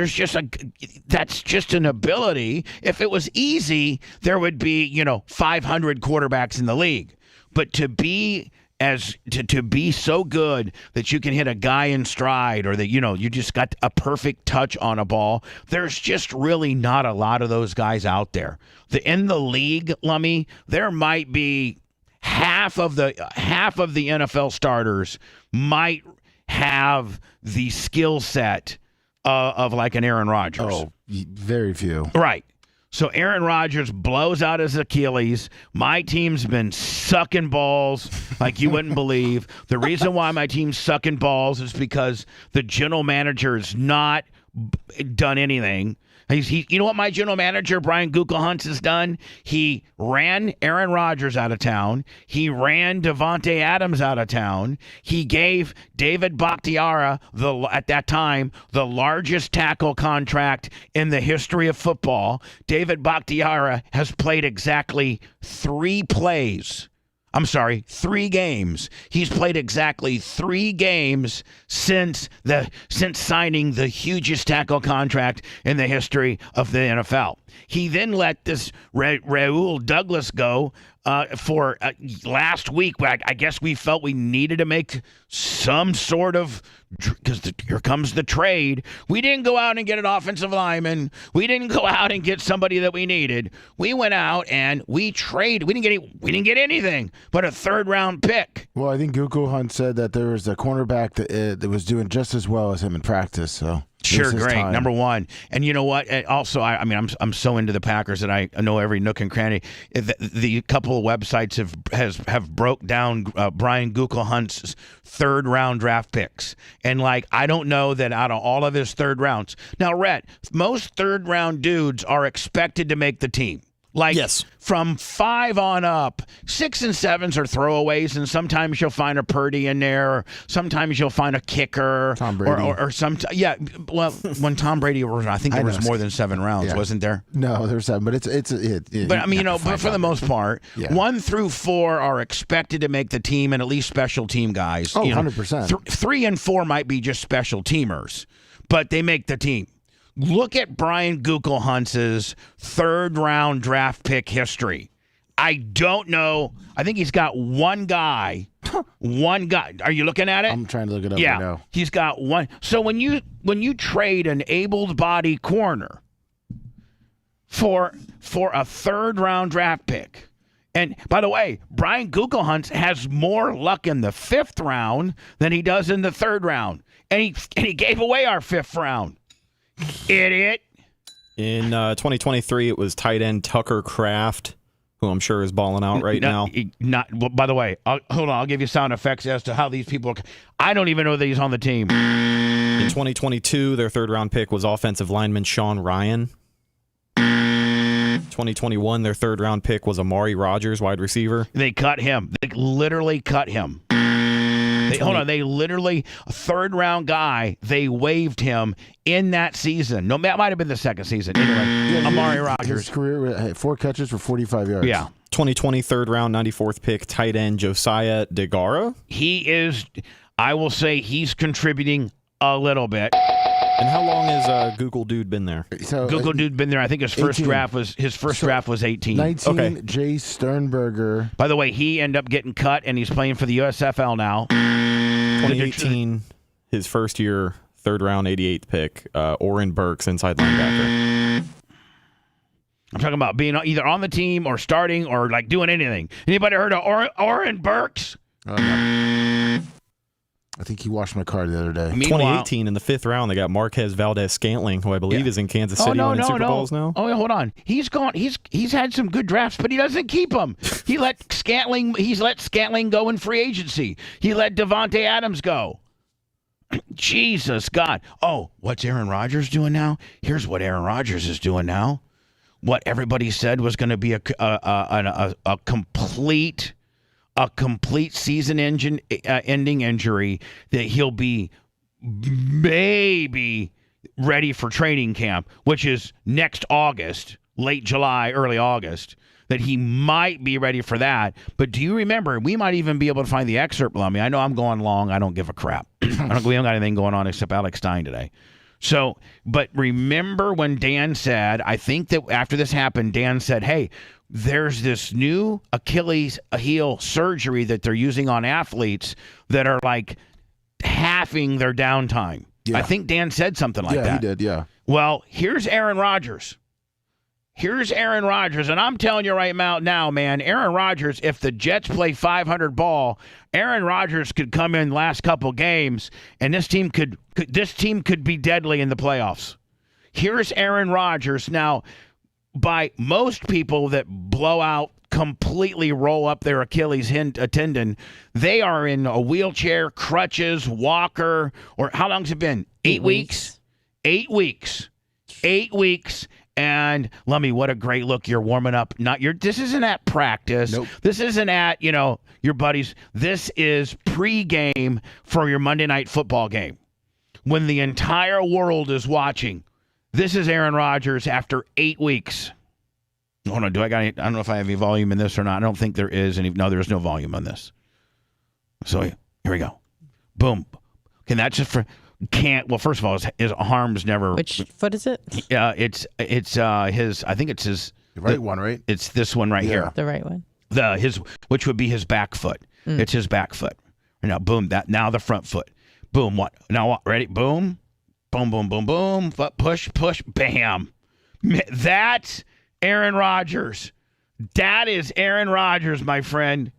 that's just an ability. If it was easy, there would be 500 quarterbacks in the league. But to be so good that you can hit a guy in stride, or that you just got a perfect touch on a ball, there's just really not a lot of those guys out there. In the league, Lummy, there might be half of the NFL starters might have the skill set of like an Aaron Rodgers. Oh, very few. Right. So Aaron Rodgers blows out his Achilles. My team's been sucking balls like you wouldn't believe. The reason why my team's sucking balls is because the general manager has not done anything. You know what my general manager, Brian Gutekunst, has done? He ran Aaron Rodgers out of town. He ran Devontae Adams out of town. He gave David Bakhtiari, at that time, the largest tackle contract in the history of football. David Bakhtiari has played exactly 3 games. He's played exactly 3 games since signing the hugest tackle contract in the history of the NFL. He then let this Raul Douglas go for last week. I guess we felt we needed to make some sort of, because here comes the trade. We didn't go out and get an offensive lineman. We didn't go out and get somebody that we needed. We went out and we traded. We didn't get anything but a 3rd-round pick. Well, I think Gutekunst said that there was a cornerback that was doing just as well as him in practice. So sure, great. Time. Number one. And you know what? Also, I'm so into the Packers that I know every nook and cranny. The couple of websites have broke down Brian Gutekunst's 3rd-round draft picks. And I don't know that out of all of his 3rd rounds. Now, Rhett, most 3rd-round dudes are expected to make the team. Yes. From 5 on up, 6 and 7s are throwaways, and sometimes you'll find a Purdy in there, or sometimes you'll find a kicker, Tom Brady, or some. Yeah, well, when Tom Brady was, I think there was more than 7 rounds, wasn't there? No, there's 7, but it's. But I mean, but for the most part, 1 through 4 are expected to make the team, and at least special team guys. Oh, 100%. 3 and 4 might be just special teamers, but they make the team. Look at Brian Gutekunst's 3rd-round draft pick history. I don't know. I think he's got one guy. Are you looking at it? I'm trying to look it up right now. He's got one. So when you trade an able-bodied corner for a 3rd-round draft pick, and by the way, Brian Gutekunst has more luck in the 5th round than he does in the 3rd round, and he gave away our 5th round. Idiot. In 2023, it was tight end Tucker Kraft, who I'm sure is balling out right now. By the way, hold on. I'll give you sound effects as to how these people. I don't even know that he's on the team. In 2022, their 3rd-round pick was offensive lineman Sean Ryan. 2021, their 3rd-round pick was Amari Rodgers, wide receiver. They cut him. They literally cut him. They literally, a 3rd-round guy, they waived him in that season. No, that might have been the 2nd season. Anyway, Amari Rodgers. His career, 4 catches for 45 yards. Yeah. 2020 3rd-round, 94th pick, tight end Josiah DeGara. He is, I will say, he's contributing a little bit. And how long has Google Dude been there? Google Dude been there. I think his first draft was 18. 19. Okay. Jay Sternberger. By the way, he ended up getting cut, and he's playing for the USFL now. 2018, his first year, 3rd-round, 88th pick, Oren Burks, inside linebacker. I'm talking about being either on the team or starting or doing anything. Anybody heard of Oren Burks? No. I think he washed my car the other day. 2018, in the 5th round, they got Marquez Valdez-Scantling, who I believe is in Kansas City winning Super Bowls now. Oh, hold on. He's gone. He's had some good drafts, but he doesn't keep them. He's let Scantling go in free agency. He let Devontae Adams go. Jesus God. Oh, what's Aaron Rodgers doing now? Here's what Aaron Rodgers is doing now. What everybody said was going to be a complete a complete season ending injury that he'll be maybe ready for training camp, which is next August, late July, early August, that he might be ready for that. But do you remember, we might even be able to find the excerpt, Lummy. I know I'm going long. I don't give a crap. We haven't got anything going on except Alex Stein today. So, but remember when Dan said, I think that after this happened, Dan said, hey, there's this new Achilles heel surgery that they're using on athletes that are like halving their downtime. Yeah. I think Dan said something like that. Yeah, he did, yeah. Well, here's Aaron Rodgers. And I'm telling you right now, man, Aaron Rodgers, if the Jets play 500 ball, Aaron Rodgers could come in last couple games, and this team could be deadly in the playoffs. Here's Aaron Rodgers. Now, by most people that blow out, completely roll up their Achilles tendon, they are in a wheelchair, crutches, walker, or how long's it been? 8 weeks? 8 weeks. 8 weeks. And Lummy, what a great look. You're warming up. This isn't at practice. Nope. This isn't at, your buddies. This is pregame for your Monday Night Football game. When the entire world is watching. This is Aaron Rodgers after 8 weeks. Hold on, I don't know if I have any volume in this or not. I don't think there is any. No, there's no volume on this. So here we go. Boom. Can that just well, first of all, his arms never. Which foot is it? Yeah, it's his. I think it's his. The right one, right? It's this one right here. The right one. Which would be his back foot. It's his back foot. Now, boom. Now the front foot. Boom. What? Now what? Ready? Boom. Boom. Boom. Boom. Boom. Push. Bam. That's Aaron Rodgers. That is Aaron Rodgers, my friend.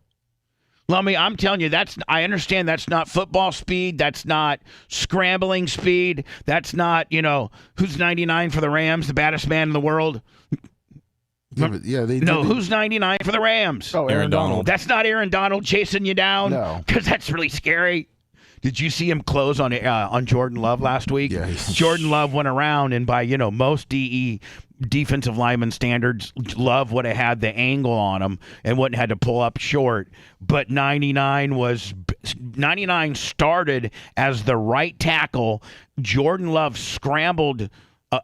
Lummy, I'm telling you, I understand that's not football speed. That's not scrambling speed. That's not, who's 99 for the Rams, the baddest man in the world? Who's 99 for the Rams? Oh, Aaron Donald. That's not Aaron Donald chasing you down. No. Because that's really scary. Did you see him close on Jordan Love last week? Yeah. Jordan Love went around, and by most defensive lineman standards, Love would have had the angle on him and wouldn't have had to pull up short. But 99 started as the right tackle. Jordan Love scrambled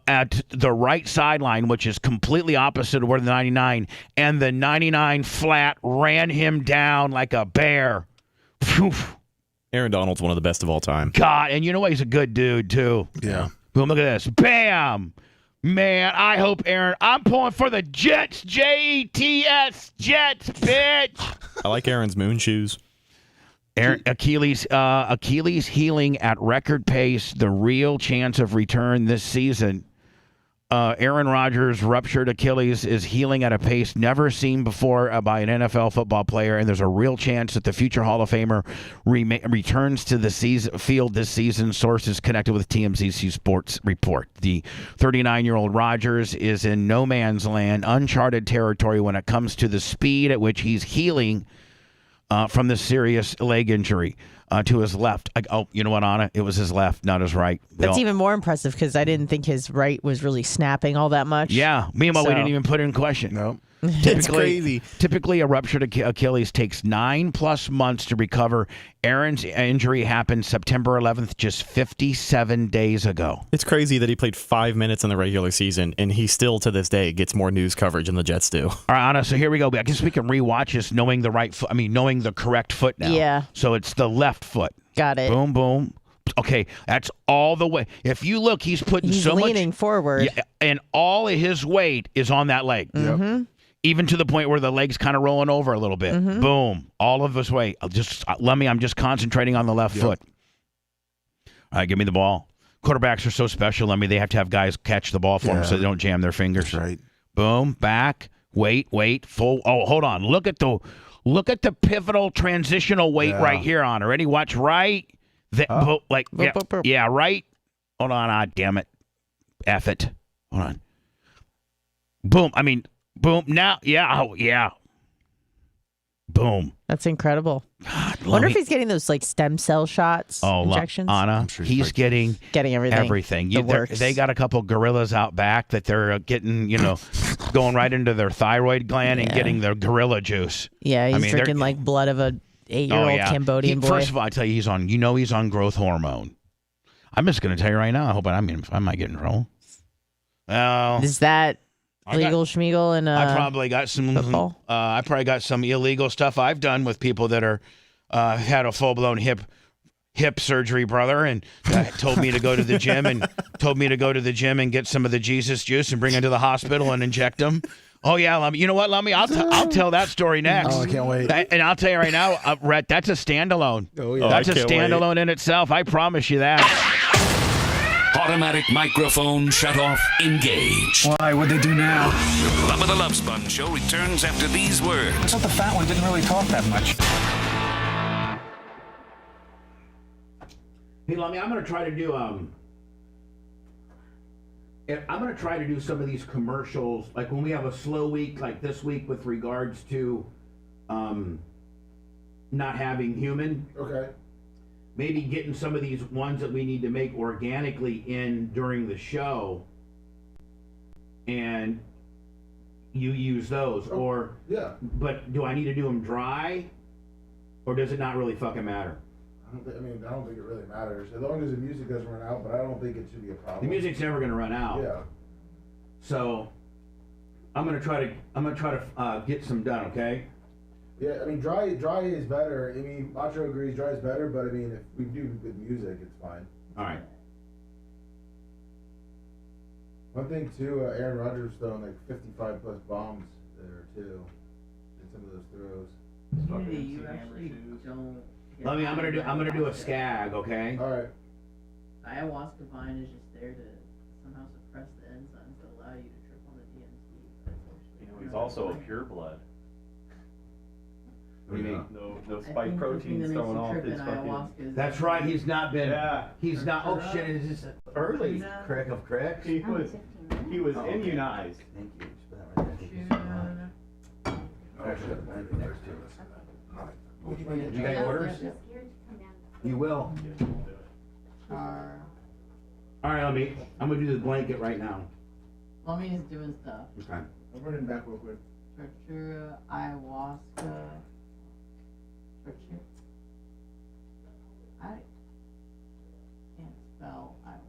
at the right sideline, which is completely opposite of where the 99, and the 99 flat ran him down like a bear. Phew. Aaron Donald's one of the best of all time. God, and you know what? He's a good dude, too. Yeah. Boom, look at this. Bam! Man, I hope Aaron... I'm pulling for the Jets. Jets, Jets, bitch! I like Aaron's moon shoes. Achilles healing at record pace. The real chance of return this season. Aaron Rodgers' ruptured Achilles is healing at a pace never seen before by an NFL football player, and there's a real chance that the future Hall of Famer returns to the field this season, sources connected with TMZ Sports report. The 39-year-old Rodgers is in no man's land, uncharted territory when it comes to the speed at which he's healing from this serious leg injury. To his left. You know what, Anna? It was his left, not his right. That's even more impressive because I didn't think his right was really snapping all that much. Yeah. Meanwhile, we didn't even put it in question. No. It's crazy. Typically, a ruptured Achilles takes 9+ months to recover. Aaron's injury happened September 11th, just 57 days ago. It's crazy that he played 5 minutes in the regular season, and he still, to this day, gets more news coverage than the Jets do. All right, Anna, so here we go. I guess we can rewatch this knowing the right foot. knowing the correct foot now. Yeah. So it's the left foot. Got it. Boom, boom. Okay, that's all the way. If you look, he's putting so much... He's leaning forward. Yeah, and all of his weight is on that leg. Mm-hmm. Even to the point where the leg's kind of rolling over a little bit. Mm-hmm. Boom. All of his weight. I'm just concentrating on the left foot. All right, give me the ball. Quarterbacks are so special. They have to have guys catch the ball for them so they don't jam their fingers. That's right. Boom, back, wait, full. Oh, hold on. Look at the pivotal transitional weight right here on her. Ready? Watch right. Right. Hold on. Damn it. F it. Hold on. Boom. Boom. Now. Yeah. Oh, yeah. Boom. That's incredible. God, Wonder if he's getting those like stem cell shots, injections. Anna, sure he's getting everything. They got a couple gorillas out back that they're getting, going right into their thyroid gland and getting their gorilla juice. Yeah, he's drinking like blood of a 8-year-old Cambodian boy. First of all, I tell you, he's on growth hormone. I'm just going to tell you right now. I hope I might get in trouble. Well, is that legal schmiegel and I probably got some football? I probably got some illegal stuff I've done with people that are had a full-blown hip surgery, brother, and told me to go to the gym and get some of the Jesus juice and bring it to the hospital and inject them. Oh yeah, Lummy. You know what, Lummy? I'll tell that story next. Oh, I can't wait. And I'll tell you right now, Rhett, that's a standalone. Oh yeah, that's a standalone in itself. I promise you that. Automatic microphone shut off. Engage. Why? What'd they do now? Bubba the Love Sponge Show returns after these words. I thought the fat one didn't really talk that much. Hey, Lummy, I'm gonna try to do some of these commercials, like when we have a slow week, like this week, with regards to not having human. Okay. Maybe getting some of these ones that we need to make organically in during the show, and you use those. Or Yeah. But do I need to do them dry, or does it not really fucking matter? I don't think it really matters as long as the music doesn't run out. But I don't think it should be a problem. The music's never going to run out. Yeah. So I'm gonna try to get some done. Okay. Yeah, dry is better. Macho agrees dry is better, but if we do with music, it's fine. All right. One thing too, Aaron Rodgers throwing like 55 plus bombs there too, in some of those throws. You actually don't. Lummy, I'm gonna do a skag. Okay. All right. Ayahuasca vine is just there to somehow suppress the enzymes that allow you to trip on the DMT. He's also a pure blood. What do you mean? No spike proteins thrown off his fucking. That's right. He's not been. Yeah. He's not. Oh shit! Is this early crick of cricks? He was immunized. Thank you. Just put that right there. You got orders? You will. All right, I'm gonna do the blanket right now. Lummy is doing stuff. Okay. I'm running back real quick. Tortura, ayahuasca. I can't spell ayahuasca.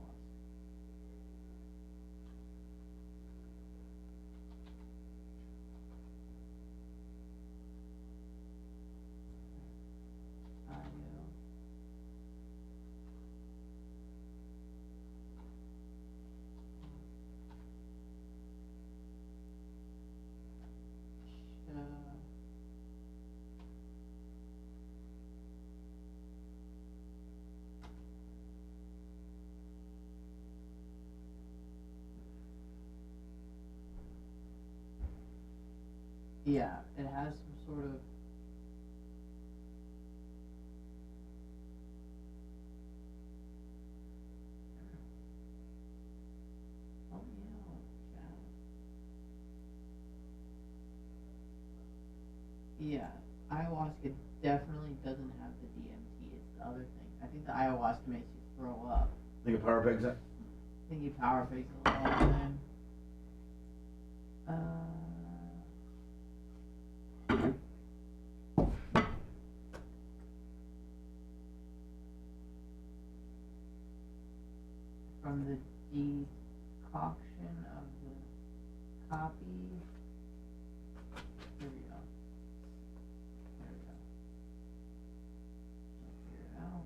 Yeah, it has some sort of yeah, ayahuasca definitely doesn't have the DMT. It's the other thing. I think the ayahuasca makes you throw up. Think of power pigs that? I think you power pigs a lot of the time. From the decoction of the copy. Here we go. There we go. Figure it out.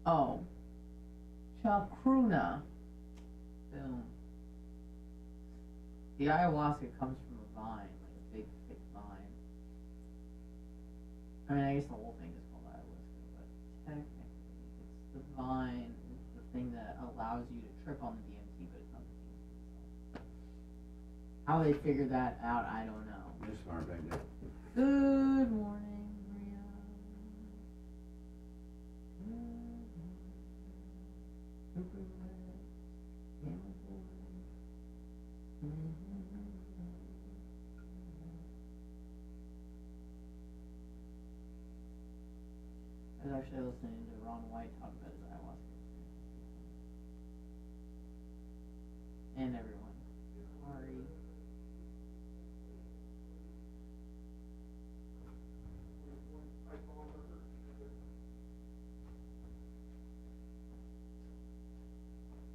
Oh. Chacruna. Boom. The ayahuasca comes from a vine, like a big, thick vine. I guess the whole thing is called ayahuasca, but technically, it's the vine is the thing that allows you to trip on the DMT, but it's not the DMT itself. How they figure that out, I don't know. This far back there. Good morning, Maria. was actually listening to Ron White talk about his ayahuasca. And everyone. Sorry.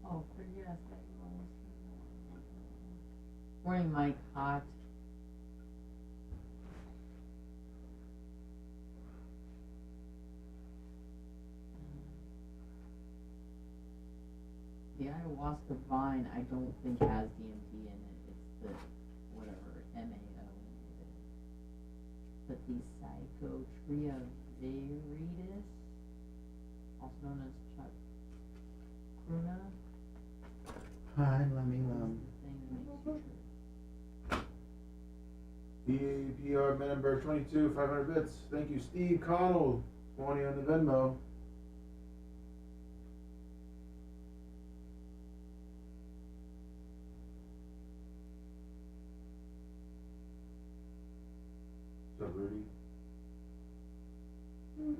Oh, yes. Morning, Mike. Hot. The ayahuasca vine, I don't think has DMT in it. It's the whatever MAO. But the Psychotria viridis, also known as chacruna. Hi, let me EAPR Menenberg 22, 500 bits. Thank you, Steve Connell. 20 on the Venmo. What's up, Rudy? I'm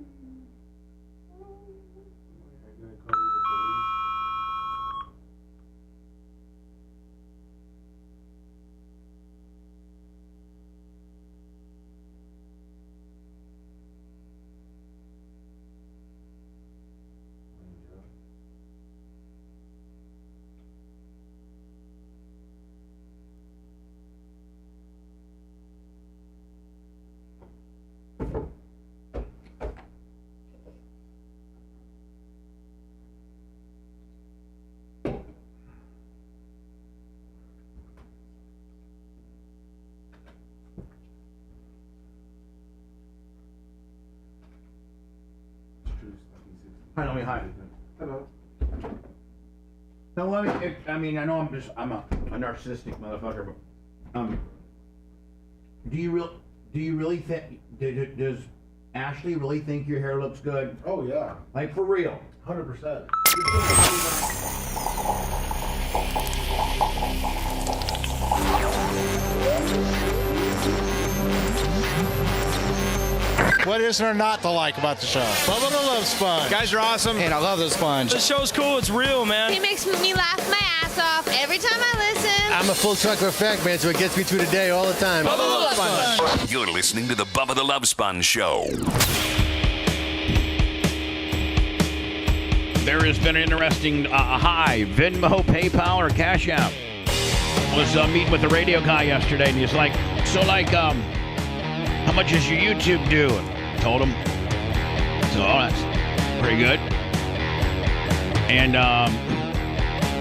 gonna call you the police. Hi, let me hi. Hello. No, I mean, I know I'm a narcissistic motherfucker, but do you really think does Ashley really think your hair looks good? Oh yeah, Like for real? 100%. What is there not to like about the show? Bubba the Love Sponge. Guys are awesome. And I love the sponge. The show's cool. It's real, man. He makes me laugh my ass off every time I listen. I'm a full truck effect, man, so it gets me through the day all the time. Bubba the Love Sponge. You're listening to the Bubba the Love Sponge Show. There has been an interesting Venmo, PayPal, or Cash App. I was meeting with the radio guy yesterday, and he's like, how much does your YouTube do? And I told him. So that's pretty good. And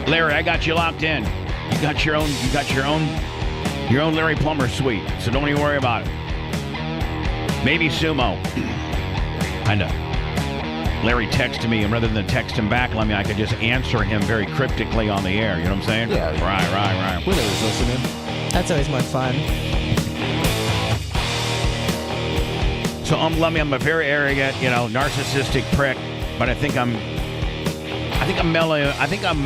Larry, I got you locked in. You got your own Larry Plummer suite. So don't even worry about it. Maybe Sumo. I know. Larry texted me, and rather than text him back, I could just answer him very cryptically on the air. You know what I'm saying? Yeah. Right. Whoever's listening. That's always more fun. So I'm a very arrogant, narcissistic prick, but I think I'm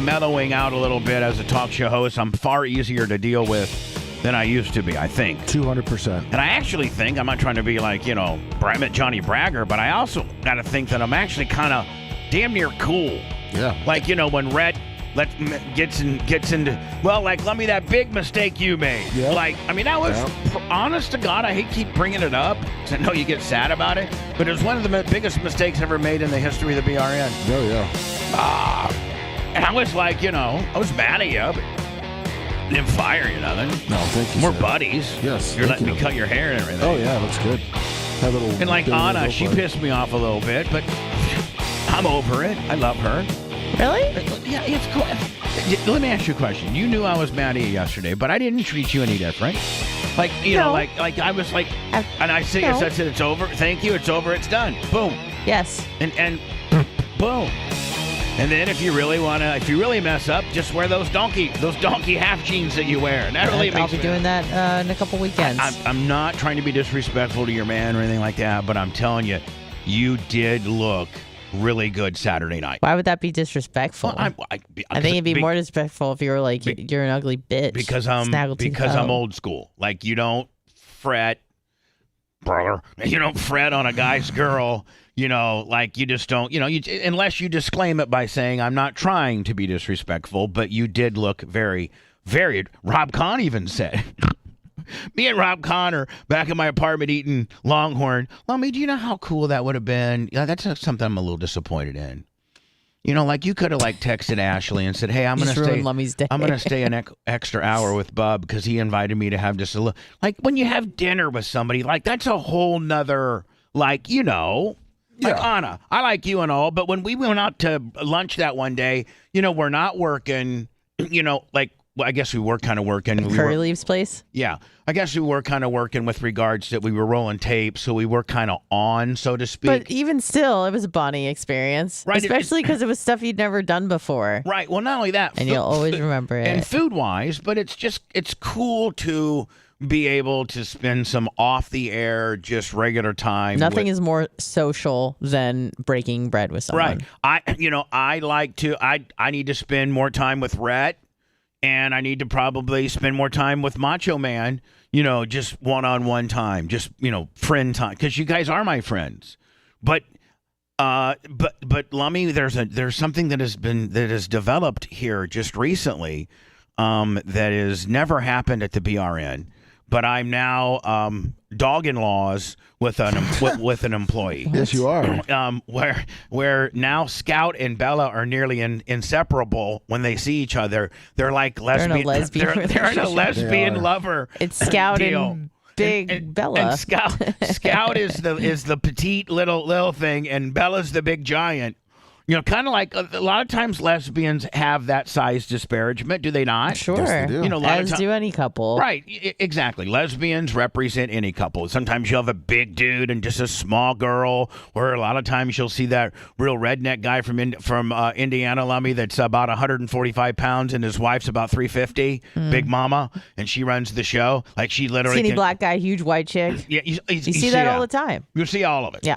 mellowing out a little bit as a talk show host. I'm far easier to deal with than I used to be, I think. 200%. And I actually think, I'm not trying to be like, Johnny Bragger, but I also got to think that I'm actually kind of damn near cool. Yeah. Like, when Rhett gets into, let me that big mistake you made. Yep. That was, honest to God, I hate keep bringing it up, because I know you get sad about it, but it was one of the biggest mistakes ever made in the history of the BRN. Oh, yeah. And I was like, I was mad at you, but didn't fire you, nothing. No, thank you, We're sir. buddies. Yes. You're letting me cut your hair and everything. Oh, yeah, looks good. That little and Anna, she pissed me off a little bit, but I'm over it. I love her. Really? Yeah, it's cool. Let me ask you a question. You knew I was mad at you yesterday, but I didn't treat you any different. Like, No. like I was like, and I said, it's over. Thank you. It's over. It's done. Boom. Yes. And boom. And then if you really mess up, just wear those donkey half jeans that you wear. And that really I'll makes be me doing that in a couple weekends. I'm not trying to be disrespectful to your man or anything like that, but I'm telling you, you did look really good Saturday night. Why would that be disrespectful? Well, I think it'd be more disrespectful if you were like, you're an ugly bitch. Because I'm old school. Like, you don't fret brother. You don't fret on a guy's girl. Like you just don't, unless you disclaim it by saying, I'm not trying to be disrespectful, but you did look very, very, Rob Kahn even said, me and Rob Kahn are back in my apartment eating Longhorn. Lummy, do you know how cool that would have been? Yeah, that's something I'm a little disappointed in. Like you could have texted Ashley and said, hey, I'm going to stay an extra hour with Bub because he invited me to have just a little, when you have dinner with somebody, that's a whole nother, Anna, I like you and all, but when we went out to lunch that one day, we're not working, I guess we were kind of working. Curry Leaves place? Yeah. I guess we were kind of working with regards that we were rolling tape, so we were kind of on, so to speak. But even still, it was a bonding experience, right? Especially because it was stuff you'd never done before. Right. Well, not only that. And you'll always remember it. And food-wise, but it's cool to be able to spend some off-the-air, just regular time. Nothing is more social than breaking bread with someone. Right. I need to spend more time with Rhett, and I need to probably spend more time with Macho Man, just one-on-one time, just, friend time, because you guys are my friends. But Lummy, there's something that has developed here just recently that has never happened at the BRN. But I'm now dog-in-laws with an employee. Yes, you are. Where now Scout and Bella are nearly inseparable when they see each other. They're like lesbian. They're in a lesbian lover. It's Scout deal. and Big Bella. And Scout is the petite little thing, and Bella's the big giant. Kind of like a lot of times lesbians have that size disparagement, do they not? Sure. Yes, they do. As do any couple. Right, exactly. Lesbians represent any couple. Sometimes you'll have a big dude and just a small girl, or a lot of times you'll see that real redneck guy from Indiana, Lummy, that's about 145 pounds and his wife's about 350, Big Mama, and she runs the show. Like she literally Skinny black guy, huge white chick. Yeah, you see that all the time. You see all of it. Yeah.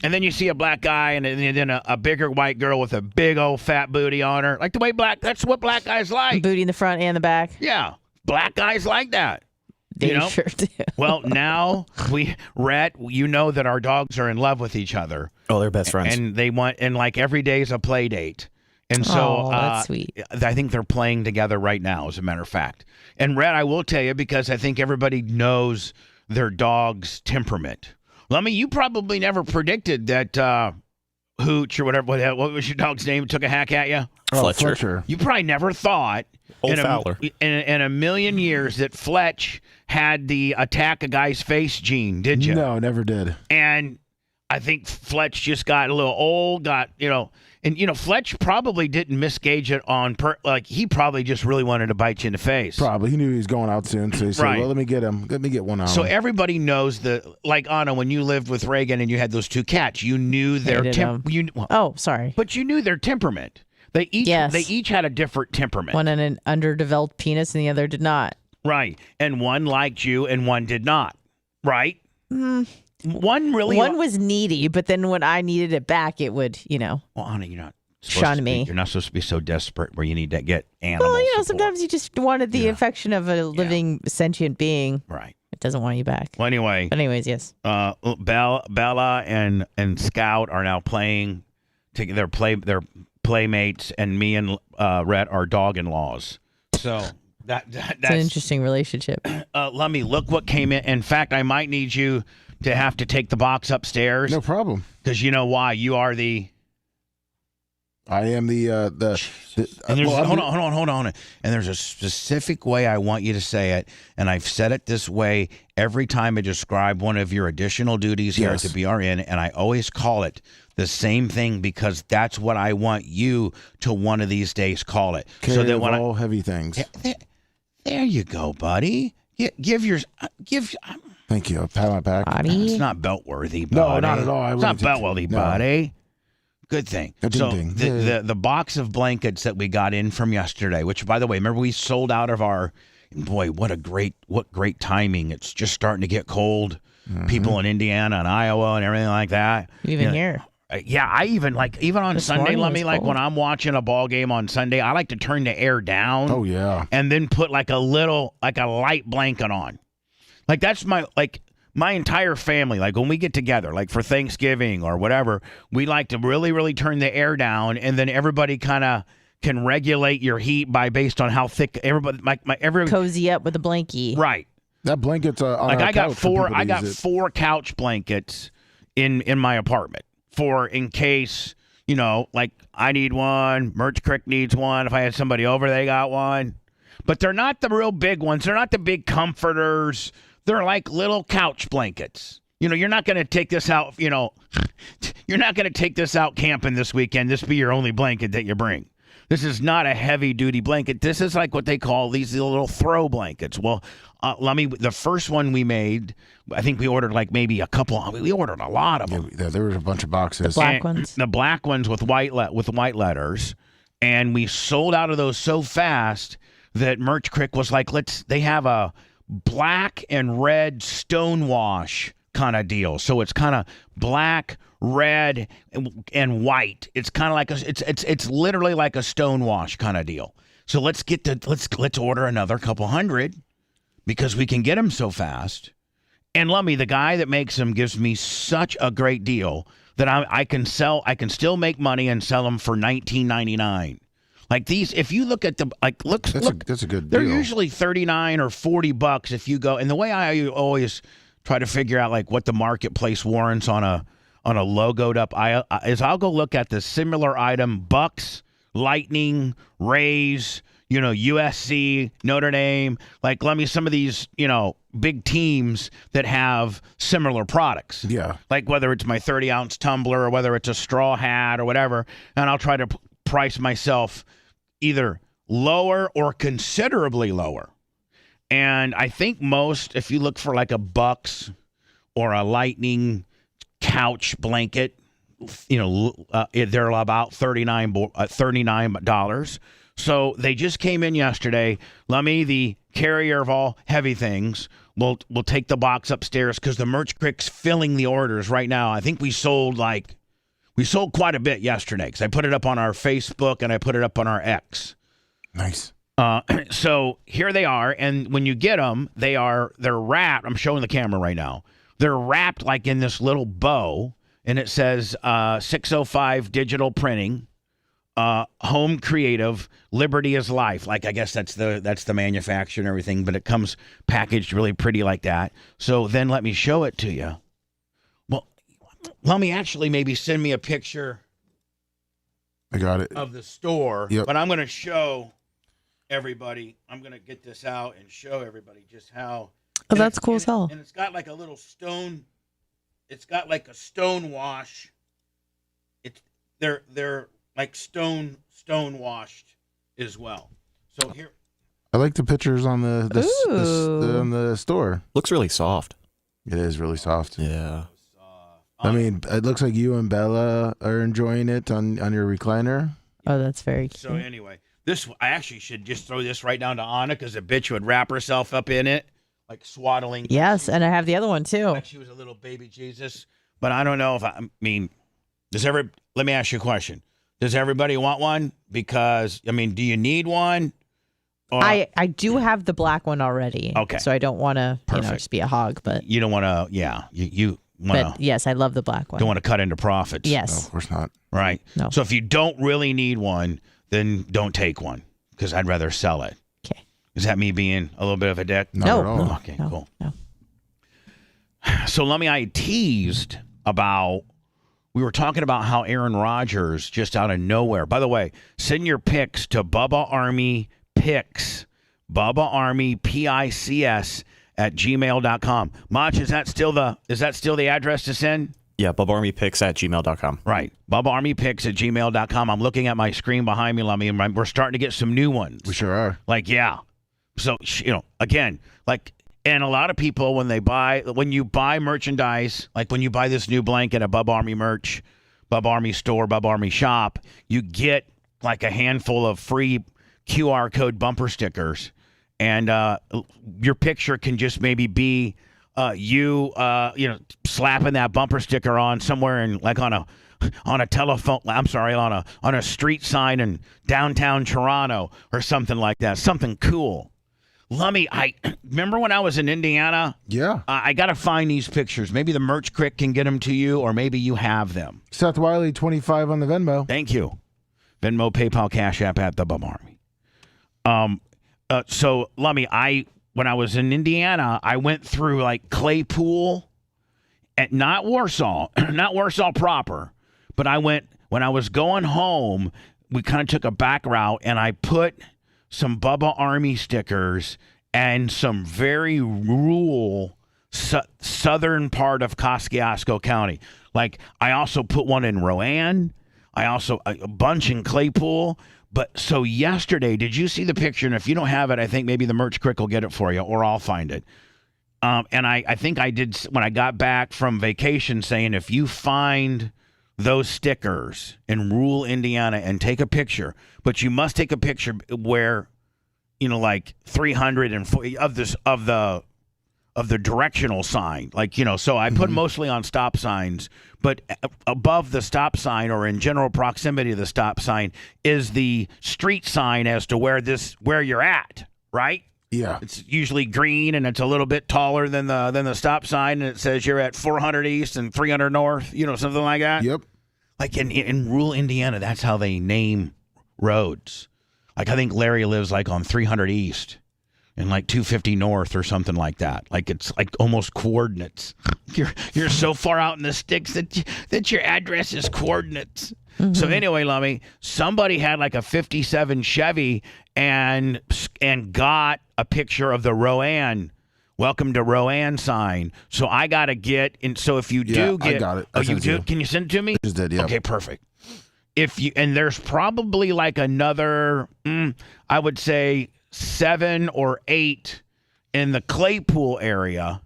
And then you see a black guy and then a bigger white girl with a big old fat booty on her. Like the way that's what black guys like. Booty in the front and the back. Yeah. Black guys like that. They sure do. Well, now Rhett, that our dogs are in love with each other. Oh, they're best friends. And every day is a play date. And so that's sweet. I think they're playing together right now, as a matter of fact. And Rhett, I will tell you, because I think everybody knows their dog's temperament. Lummy, you probably never predicted that Hooch or whatever, what was your dog's name, took a hack at you? Fletcher. You probably never thought Fowler. In a million years that Fletch had the attack a guy's face gene, did you? No, never did. And I think Fletch just got a little old, and Fletch probably didn't misgauge it he probably just really wanted to bite you in the face. Probably. He knew he was going out soon, so he said, well, let me get him. Let me get one on So him. everybody knows Anna, when you lived with Reagan and you had those two cats, you knew their sorry. But you knew their temperament. They each had a different temperament. One had an underdeveloped penis and the other did not. Right. And one liked you and one did not. Right? One was needy, but then when I needed it back, it would, Well, Anna, you're not shun me. You're not supposed to be so desperate where you need to get animals. Well, sometimes you just wanted the affection of a living sentient being. Right. It doesn't want you back. Well, anyway. But anyways, yes. Bella and Scout are now playing. They're playmates, and me and Rhett are dog-in-laws. So that's an interesting relationship. Let me look what came in. In fact, I might need you to have to take the box upstairs. No problem. Because you know why? You are the... I am the and there's, hold on. And there's a specific way I want you to say it, and I've said it this way every time I describe one of your additional duties here at the BRN, and I always call it the same thing because that's what I want you to one of these days call it. So that when all heavy things. There you go, buddy. Give. Thank you. I'll pat my back. It's not belt worthy, buddy. No, not at all. It's not belt worthy, buddy. Good thing. So the box of blankets that we got in from yesterday, which, by the way, remember we sold out of our. Boy, what great timing! It's just starting to get cold. Mm-hmm. People in Indiana and Iowa and everything like that. Even here. Yeah, I even on this Sunday, let me when I'm watching a ball game on Sunday, I like to turn the air down. Oh yeah. And then put a light blanket on. Like that's my my entire family, like when we get together, like for Thanksgiving or whatever, we like to really, really turn the air down, and then everybody kind of can regulate your heat based on how thick everybody, cozy up with a blankie. Right. That blanket's on like our I got couch for four. people to I got use it. 4 couch blankets in my apartment for in case like I need one. Merch Crick needs one. If I had somebody over, they got one. But they're not the real big ones. They're not the big comforters. They're like little couch blankets. You're not going to take this out. You're not going to take this out camping this weekend. This be your only blanket that you bring. This is not a heavy-duty blanket. This is like what they call these little throw blankets. Well, the first one we made, I think we ordered like maybe a couple. We ordered a lot of them. Yeah, there was a bunch of boxes. The black ones. The black ones with white letters, and we sold out of those so fast that Merch Crick was like, they have a black and red stonewash kind of deal. So it's kind of black, red, and white. It's kind of like it's literally like a stonewash kind of deal. So let's order another couple hundred because we can get them so fast. And Lummy, the guy that makes them, gives me such a great deal that I can still make money and sell them for $19.99. Like these, if you look at that's a good deal. They're usually $39 or $40 if you go. And the way I always try to figure out like what the marketplace warrants on a logoed up is I'll go look at the similar item Bucks, Lightning, Rays, USC, Notre Dame, like let me some of these, big teams that have similar products. Yeah. Like whether it's my 30-ounce tumbler or whether it's a straw hat or whatever, and I'll try to price myself either lower or considerably lower. And I think if you look for like a Bucks or a Lightning couch blanket, they're about $39. So they just came in yesterday. Lummy, the carrier of all heavy things, will take the box upstairs because the Merch Crick's filling the orders right now. I think we sold quite a bit yesterday because I put it up on our Facebook and I put it up on our X. Nice. So here they are, and when you get them, they're wrapped. I'm showing the camera right now. They're wrapped like in this little bow, and it says 605 digital printing, home creative, liberty is life. Like I guess that's the manufacturer and everything, but it comes packaged really pretty like that. So then let me show it to you. Well, let me actually maybe send me a picture. I got it. Of the store, yep. But I'm going to show everybody. I'm going to get this out and show everybody just how. Oh, that's cool as hell. And it's got like a little stone. It's got like a stone wash. They're like stone washed as well. So here. I like the pictures on the store. Looks really soft. It is really soft. Yeah. I mean, it looks like you and Bella are enjoying it on your recliner. Oh, that's very cute. So anyway, I actually should just throw this right down to Anna because the bitch would wrap herself up in it, like swaddling. Yes, and I have the other one too. Like she was a little baby Jesus. But I don't know if let me ask you a question. Does everybody want one? Because, do you need one? Or, I do have the black one already. Okay. So I don't want to, just be a hog, but. You don't want to, you But yes, I love the black one. Don't want to cut into profits. Yes. No, of course not. Right. No. So if you don't really need one, then don't take one because I'd rather sell it. Okay. Is that me being a little bit of a dick? Not at all. Okay, cool. No. So I teased about, we were talking about how Aaron Rodgers just out of nowhere. By the way, send your pics to Bubba Army Pics, Bubba Army PICS @gmail.com. Mach, is that still the address to send? Yeah, BubbaArmyPics@gmail.com. Right. BubbaArmyPics@gmail.com. I'm looking at my screen behind me, Lummy, and we're starting to get some new ones. We sure are. Like, yeah. So, again, like, and a lot of people, when you buy merchandise, like when you buy this new blanket at Bubba Army merch, Bubba Army store, Bubba Army shop, you get like a handful of free QR code bumper stickers. And your picture can just maybe be you slapping that bumper sticker on somewhere in like on a telephone. I'm sorry, on a street sign in downtown Toronto or something like that. Something cool. Lummy, I remember when I was in Indiana. Yeah. I got to find these pictures. Maybe the Merch Crick can get them to you, or maybe you have them. Seth Wiley, 25 on the Venmo. Thank you. Venmo, PayPal, Cash App at the Bubba Army. So Lummy, when I was in Indiana, I went through like Claypool, at not Warsaw, not Warsaw proper, but I went when I was going home. We kind of took a back route, and I put some Bubba Army stickers and some very rural southern part of Kosciuszko County. Like I also put one in Rowan. I also a bunch in Claypool. But so yesterday, did you see the picture? And if you don't have it, I think maybe the Merch Crick will get it for you, or I'll find it. And I think I did when I got back from vacation, saying if you find those stickers in rural Indiana and take a picture, but you must take a picture where, like 340 of the directional sign, so I put mostly on stop signs, but above the stop sign or in general proximity to the stop sign is the street sign as to where you're at, right? Yeah. It's usually green and it's a little bit taller than the stop sign, and it says you're at 400 East and 300 North, something like that. Yep. Like in rural Indiana, that's how they name roads. Like I think Larry lives like on 300 East and like 250 North or something like that. Like it's like almost coordinates. You're so far out in the sticks that your address is coordinates. Mm-hmm. So anyway, Lummy, somebody had like a 57 Chevy and got a picture of the Rowan. Welcome to Rowan sign. So I got to get, and so if you do get, I got it. Oh, you do? Can you send it to me? I just did, yeah. Okay, perfect. And there's probably like another, I would say 7 or 8 in the Claypool area.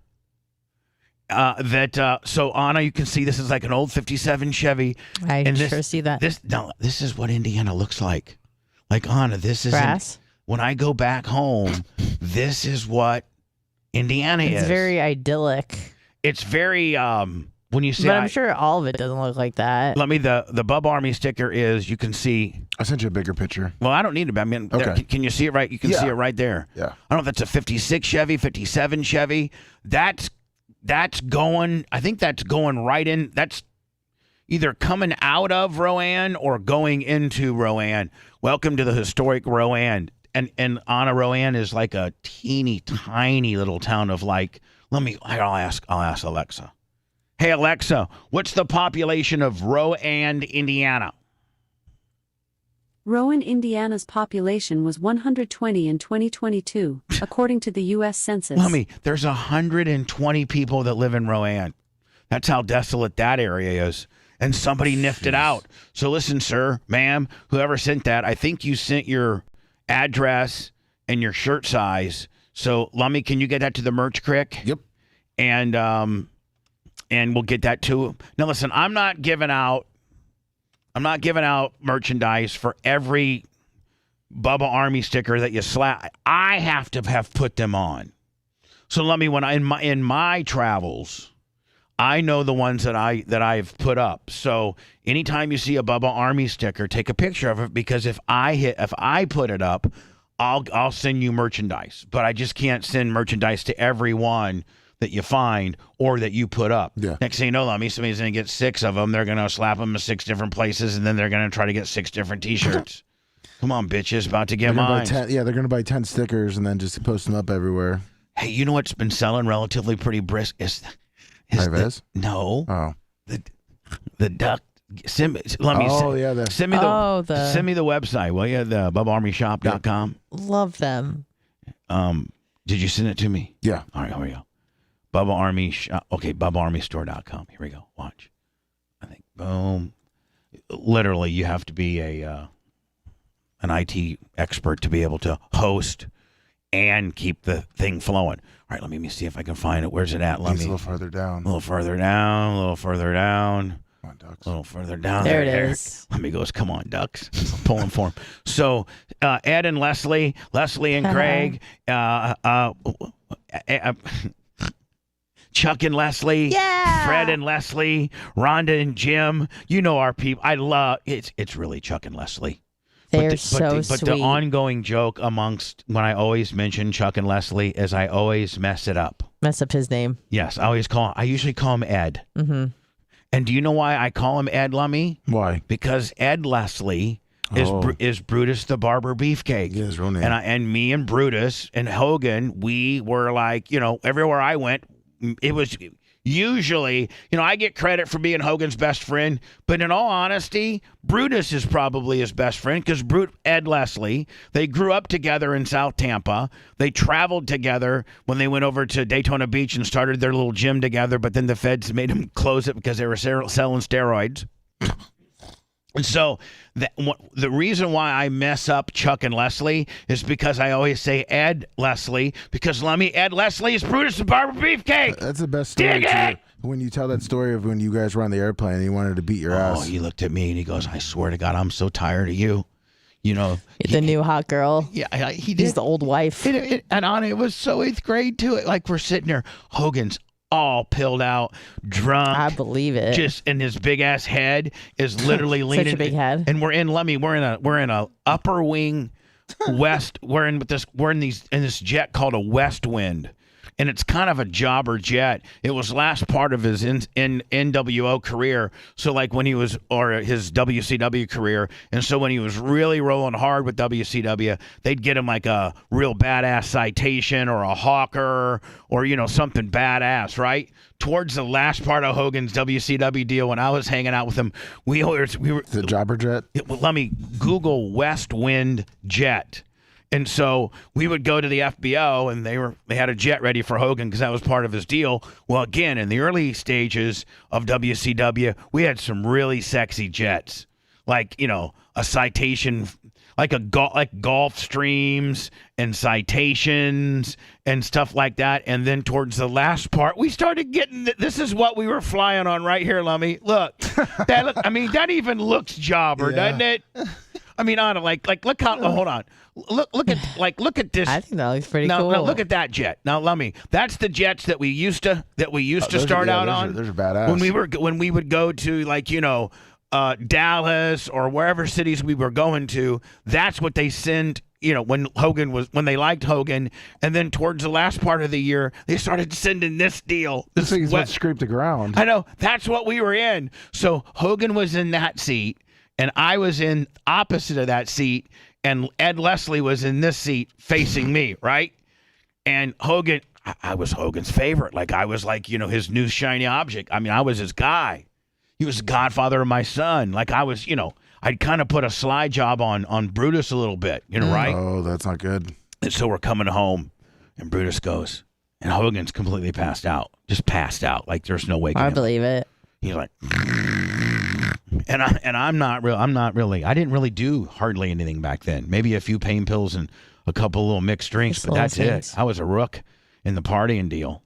So Anna, you can see this is like an old 57 Chevy. I sure see that. This is what Indiana looks like. Like Anna, this is grass. When I go back home, this is what Indiana is. It's very idyllic. It's very when you say, but I'm sure all of it doesn't look like that. Let me the Bubba Army sticker is, you can see. I sent you a bigger picture. Well, I don't need it. I mean, okay. Can you see it right? You can see it right there. Yeah. I don't know if that's a 56 Chevy, 57 Chevy. That's going. I think that's going right in. That's either coming out of Rowan or going into Rowan. Welcome to the historic Rowan. And Anna, Rowan is like a teeny tiny little town of like. I'll ask Alexa. Hey Alexa, what's the population of Rowan, Indiana? Rowan, Indiana's population was 120 in 2022, according to the U.S. Census. There's 120 people that live in Rowan. That's how desolate that area is. And somebody niffed it out. So listen, sir, ma'am, whoever sent that, I think you sent your address and your shirt size. So, Lummy, can you get that to the Merch Crick? Yep. And we'll get that to him. Now, listen, I'm not giving out merchandise for every Bubba Army sticker that you slap. I have to have put them on. So, Lummy, when in my travels, I know the ones that I've put up. So anytime you see a Bubba Army sticker, take a picture of it, because if I put it up, I'll send you merchandise. But I just can't send merchandise to everyone that you find or that you put up. Yeah. Next thing you know, somebody's going to get 6 of them. They're going to slap them in 6 different places, and then they're going to try to get 6 different T-shirts. Come on, bitches, about to get mine. They're going to buy 10 stickers and then just post them up everywhere. Hey, you know what's been selling relatively pretty brisk is no. Oh. The duck. Send me the website, will you? The BubbaArmyShop.com. Love them. Did you send it to me? Yeah. All right, here we go. Bubba Army Shop. Okay, BubbaArmyStore.com. Here we go. Watch. I think boom. Literally, you have to be an IT expert to be able to host and keep the thing flowing. All right, let me see if I can find it. Where's it at? A little further down. A little further down. A little further down. Come on, ducks. A little further down. There it is. Let me goes, come on, ducks. Pulling for him. So Ed and Leslie and Greg, Chuck and Leslie, Fred and Leslie, Rhonda and Jim. You know our people. I love it's really Chuck and Leslie. They're But the ongoing joke amongst when I always mention Chuck and Leslie is I always mess it up. Mess up his name. Yes, I usually call him Ed. Mm-hmm. And do you know why I call him Ed Lummy? Why? Because Ed Leslie is Brutus the Barber Beefcake. Yeah, his real name. And me and Brutus and Hogan, we were like, everywhere I went, it was usually, I get credit for being Hogan's best friend, but in all honesty, Brutus is probably his best friend because Ed Leslie, they grew up together in South Tampa. They traveled together when they went over to Daytona Beach and started their little gym together, but then the feds made them close it because they were selling steroids. And so the reason why I mess up Chuck and Leslie is because I always say Ed Leslie because Ed Leslie is Brutus the Barber Beefcake. That's the best story. Dig it! When you tell that story of when you guys were on the airplane and he wanted to beat your ass. Oh, he looked at me and he goes, I swear to God, I'm so tired of you. The new hot girl. Yeah, he did. He's the old wife. And Anna, it was so 8th grade too. Like we're sitting there, Hogan's all pilled out, drunk. I believe it. Just in his big ass head is literally leaning. Such a big head. And we're in a upper wing west. We're in this jet called a West Wind. And it's kind of a jobber jet. It was last part of his NWO career. So like when he was, or his WCW career. And so when he was really rolling hard with WCW, they'd get him like a real badass Citation or a Hawker or, something badass, right? Towards the last part of Hogan's WCW deal, when I was hanging out with him, we were the jobber jet. Let me Google West Wind jet. And so we would go to the FBO, and they had a jet ready for Hogan because that was part of his deal. Well, again, in the early stages of WCW, we had some really sexy jets, like a Citation, like Gulfstreams and Citations and stuff like that. And then towards the last part, we started getting this is what we were flying on right here, Lummy. Look, that even looks jobber, doesn't it? I mean, Anna, like look how. Oh, hold on. Look at this. I think that looks pretty cool. Now look at that jet. Now let me. That's the jets that we used to start out on. Those are badass. When we would go to Dallas or wherever cities we were going to. That's what they send. When they liked Hogan, and then towards the last part of the year, they started sending this deal. This thing's what scraped the ground. I know. That's what we were in. So Hogan was in that seat, and I was in opposite of that seat. And Ed Leslie was in this seat facing me, right? And Hogan, I was Hogan's favorite. Like, I was like, his new shiny object. I mean, I was his guy. He was the godfather of my son. Like, I was, I'd kind of put a slide job on Brutus a little bit, right? Oh, that's not good. And so we're coming home, and Brutus goes, and Hogan's completely passed out. Just passed out. Like, there's no way. I believe it. He's like... And I'm not really. I didn't really do hardly anything back then. Maybe a few pain pills and a couple little mixed drinks, but that's it. I was a rook in the partying deal.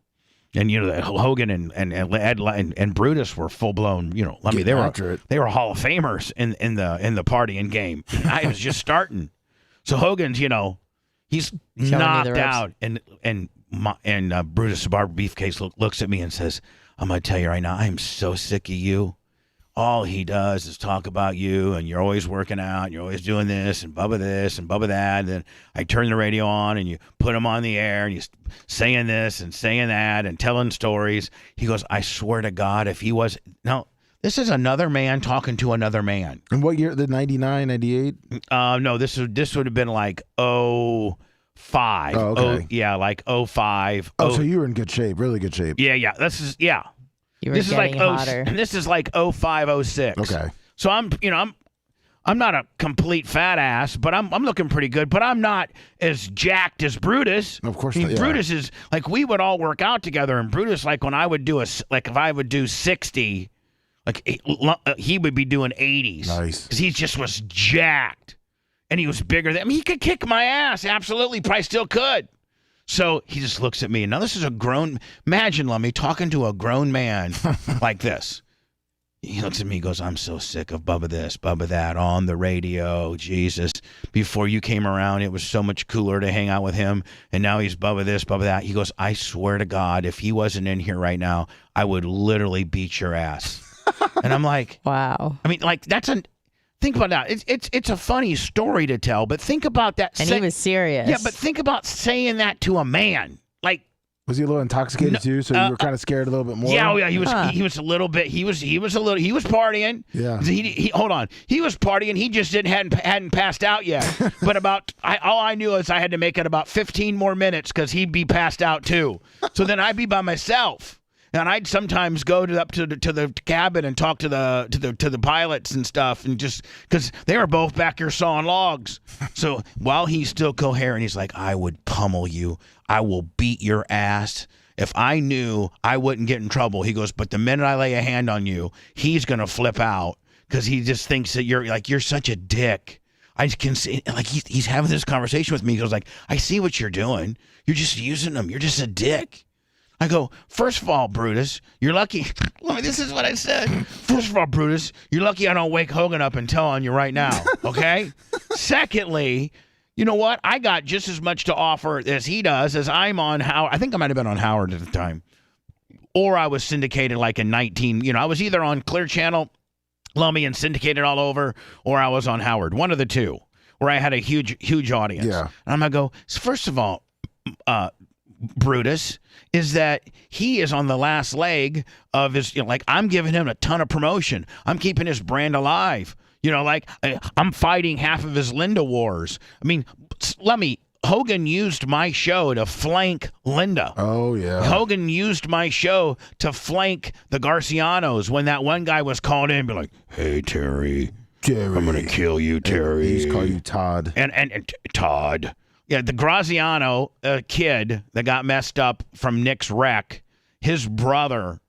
And Hogan and Ed and Brutus were full blown. I mean, they were Hall of Famers in the partying game. I was just starting. So Hogan's, he's knocked out, and Brutus the Barber Beefcake looks at me and says, "I'm gonna tell you right now, I am so sick of you. All he does is talk about you, and you're always working out, and you're always doing this and Bubba that. And then I turn the radio on, and you put him on the air, and you're saying this and saying that and telling stories." He goes, "I swear to God, if he was..." Now, this is another man talking to another man. And what year? The 99, 98? No, this would have been like 05. Oh, okay. Yeah, like 05. So you were in good shape, really good shape. Yeah. Yeah. This is like hotter. This is like 05, 06. Okay. So I'm not a complete fat ass, but I'm looking pretty good. But I'm not as jacked as Brutus. Of course not. Yeah. Brutus is like, we would all work out together, and Brutus, like when I would do if I would do 60, like he would be doing 80s. Nice. Because he just was jacked, and he was bigger than. I mean, he could kick my ass. Absolutely, probably still could. So he just looks at me. And now this is imagine, Lummy, talking to a grown man like this. He looks at me and goes, "I'm so sick of Bubba this, Bubba that on the radio. Jesus, before you came around, it was so much cooler to hang out with him. And now he's Bubba this, Bubba that." He goes, "I swear to God, if he wasn't in here right now, I would literally beat your ass." And I'm like, wow. I mean, like, Think about that. It's a funny story to tell, but think about that. And he was serious. Yeah, but think about saying that to a man. Like, was he a little intoxicated too? So you were kind of scared a little bit more. Yeah, he was. He was a little bit. He was partying. Yeah. He hold on. He was partying. He just hadn't passed out yet. But all I knew is I had to make it about 15 more minutes because he'd be passed out too. So then I'd be by myself. And I'd sometimes go up to the cabin and talk to the pilots and stuff, and just because they were both back here sawing logs. So while he's still coherent, he's like, "I would pummel you. I will beat your ass. If I knew I wouldn't get in trouble," he goes, "but the minute I lay a hand on you, he's gonna flip out because he just thinks that you're such a dick." I can see, like, he's having this conversation with me. He goes like, "I see what you're doing. You're just using them. You're just a dick." I go, "First of all, Brutus, you're lucky." This is what I said. "First of all, Brutus, you're lucky I don't wake Hogan up and tell on you right now, okay? Secondly, you know what? I got just as much to offer as he does, as I'm on Howard. I think I might have been on Howard at the time. Or I was syndicated like in 19. I was either on Clear Channel, Lummy, and syndicated all over, or I was on Howard. One of the two, where I had a huge audience. Yeah. And I'm going to go, first of all, Brutus, is that he is on the last leg of his, I'm giving him a ton of promotion. I'm keeping his brand alive. I'm fighting half of his Linda wars. I mean, Hogan used my show to flank Linda. Oh, yeah. Hogan used my show to flank the Garcianos when that one guy was called in and be like, "Hey, Terry, I'm going to kill you, Terry." He's called you Todd. And Todd. Yeah, the Graziano kid that got messed up from Nick's wreck, his brother,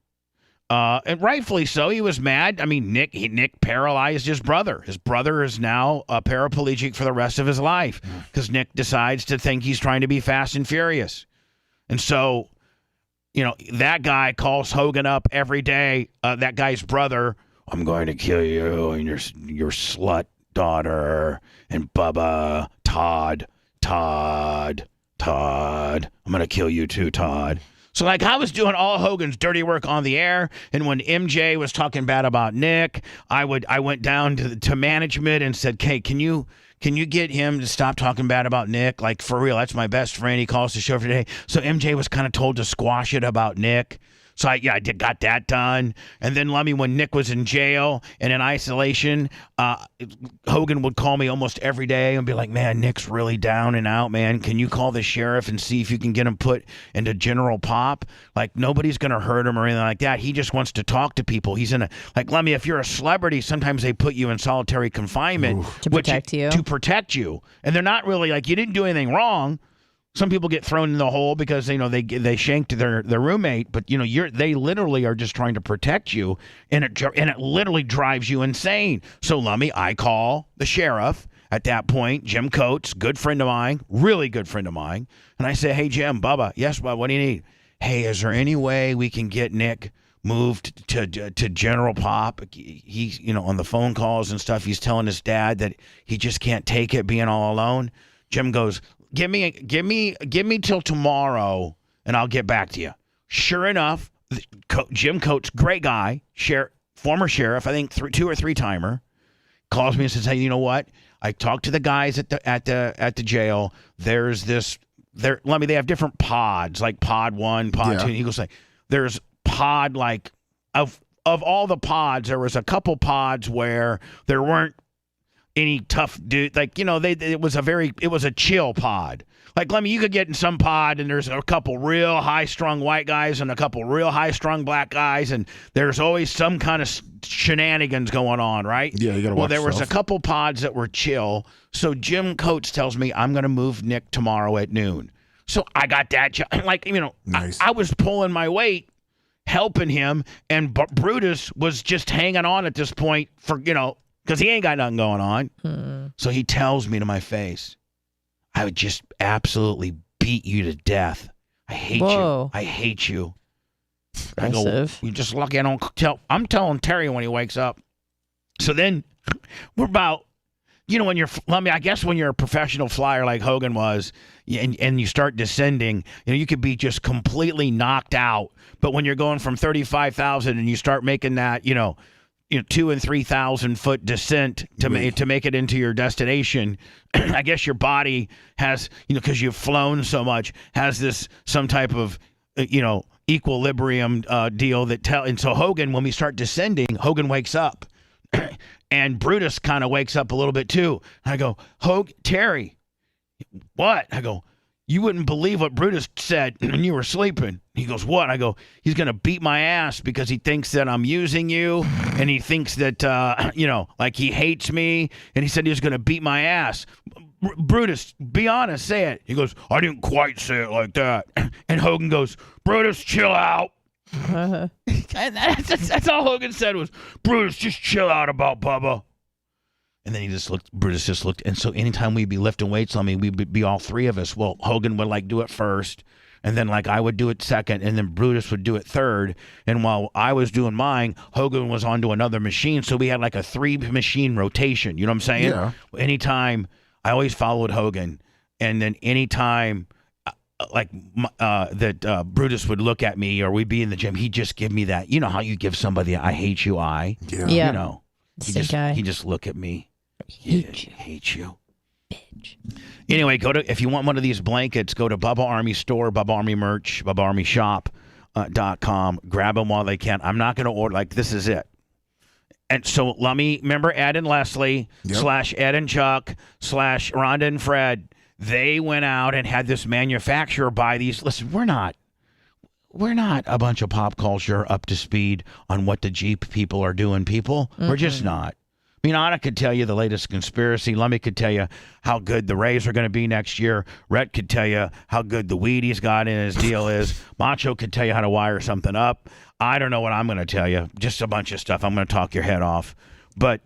and rightfully so, he was mad. I mean, Nick paralyzed his brother. His brother is now a paraplegic for the rest of his life because Nick decides to think he's trying to be Fast and Furious. And so, that guy calls Hogan up every day, that guy's brother, "I'm going to kill you and your slut daughter and Bubba, Todd, I'm going to kill you too, Todd." So, I was doing all Hogan's dirty work on the air, and when MJ was talking bad about Nick, I went down to management and said, "Hey, can you get him to stop talking bad about Nick? Like, for real, that's my best friend. He calls the show for today." So MJ was kind of told to squash it about Nick. So I got that done. And then when Nick was in jail and in isolation, Hogan would call me almost every day and be like, "Man, Nick's really down and out, man. Can you call the sheriff and see if you can get him put into general pop? Like, nobody's going to hurt him or anything like that. He just wants to talk to people. He's in Lemmy, if you're a celebrity, sometimes they put you in solitary confinement. To protect you. To protect you. And they're not really you didn't do anything wrong. Some people get thrown in the hole because they shanked their roommate, but they literally are just trying to protect you, and it literally drives you insane. So Lummy, I call the sheriff at that point, Jim Coates, good friend of mine, really good friend of mine, and I say, "Hey Jim, Bubba, yes, Bubba, what do you need? Hey, is there any way we can get Nick moved to General Pop? He's on the phone calls and stuff. He's telling his dad that he just can't take it being all alone." Jim goes, Give me till tomorrow, and I'll get back to you. Sure enough, Jim Coates, great guy, former sheriff, I think 2 or 3 timer, calls me and says, "Hey, you know what? I talked to the guys at the jail. There's this. They have different pods, like pod 1, pod 2." And he goes "There's pod of all the pods, there was a couple pods where there weren't any tough dude, it was a chill pod. Lemmy, you could get in some pod and there's a couple real high-strung white guys and a couple real high-strung black guys, and there's always some kind of shenanigans going on, right?" Yeah, you gotta watch there was yourself. a couple pods that were chill. So Jim Coates tells me I'm going to move Nick tomorrow at noon. So I got that job. Nice. I was pulling my weight, helping him, and Brutus was just hanging on at this point for, because he ain't got nothing going on. So he tells me to my face, "I would just absolutely beat you to death. I hate you. I hate you." I go, "You're just lucky I don't tell." I'm telling Terry when he wakes up. So then we're about, when you're, I guess when you're a professional flyer like Hogan was, and you start descending, you could be just completely knocked out. But when you're going from 35,000 and you start making that, 2,000 and 3,000 foot descent to make it into your destination. I guess your body has, because you've flown so much, has some type of, equilibrium deal and so Hogan, when we start descending, Hogan wakes up and Brutus kind of wakes up a little bit too. I go, Terry, what? I go, you wouldn't believe what Brutus said when you were sleeping. He goes, what? I go, he's going to beat my ass because he thinks that I'm using you and he thinks that, like he hates me. And he said he was going to beat my ass. Brutus, be honest, say it. He goes, I didn't quite say it like that. And Hogan goes, Brutus, chill out. And that's all Hogan said was, Brutus, just chill out about Bubba. And then Brutus just looked. And so anytime we'd be lifting weights on me, we'd be all three of us. Well, Hogan would do it first. And then I would do it second. And then Brutus would do it third. And while I was doing mine, Hogan was onto another machine. So we had a 3-machine rotation. You know what I'm saying? Yeah. Anytime, I always followed Hogan. And then anytime that Brutus would look at me or we'd be in the gym, he'd just give me that. You know how you give somebody I hate you eye? Yeah. He just look at me. Hate you. Bitch. Anyway, if you want one of these blankets, go to Bubba Army Store, Bubba Army Merch, Bubba Army Shop.com. Grab them while they can. I'm not going to order, this is it. And so remember Ed and Leslie / Ed and Chuck / Rhonda and Fred. They went out and had this manufacturer buy these. Listen, we're not a bunch of pop culture up to speed on what the Jeep people are doing, people. Mm-hmm. We're just not. I mean, Anna could tell you the latest conspiracy. Lummy could tell you how good the Rays are going to be next year. Rhett could tell you how good the weed he's got in his deal is. Macho could tell you how to wire something up. I don't know what I'm going to tell you. Just a bunch of stuff. I'm going to talk your head off. But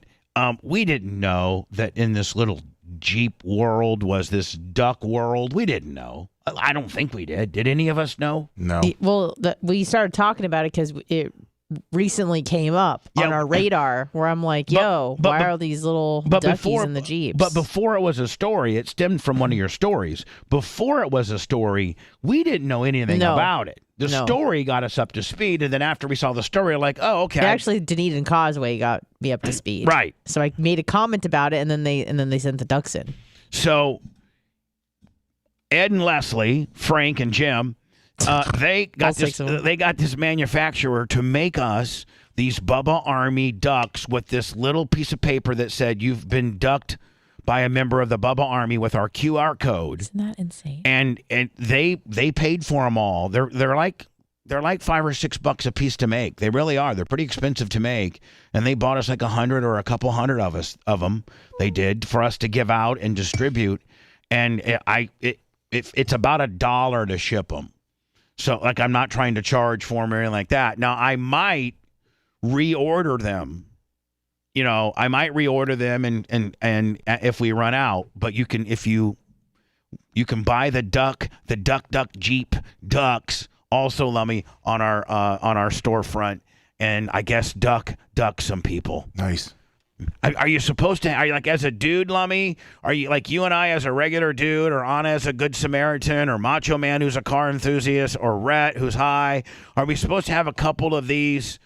we didn't know that in this little Jeep world was this duck world. We didn't know. I don't think we did. Did any of us know? No. Well, we started talking about it because it recently came up on our radar where I'm like, why are these little duckies in the Jeeps? But before it was a story, it stemmed from one of your stories. Before it was a story, we didn't know anything about it. The story got us up to speed, and then after we saw the story, like, oh, okay. Actually, Dunedin Causeway got me up to speed. Right. So I made a comment about it, and then they sent the ducks in. So Ed and Leslie, Frank and Jim, they got this manufacturer to make us these Bubba Army ducks with this little piece of paper that said you've been ducked by a member of the Bubba Army with our QR code. Isn't that insane? And they paid for them all. They're like $5 or $6 a piece to make. They really are. They're pretty expensive to make. And they bought us 100 or a couple hundred of them. They did for us to give out and distribute. And it's about $1 to ship them. So, I'm not trying to charge for them or anything like that. Now, I might reorder them. I might reorder them and if we run out. But you can buy the duck Jeep ducks also, Lummy, on our storefront, and I guess duck some people. Nice. Are you supposed to? Are you as a dude, Lummy? Are you you and I as a regular dude, or Anna as a good Samaritan, or Macho Man who's a car enthusiast, or Rhett who's high? Are we supposed to have a couple of these,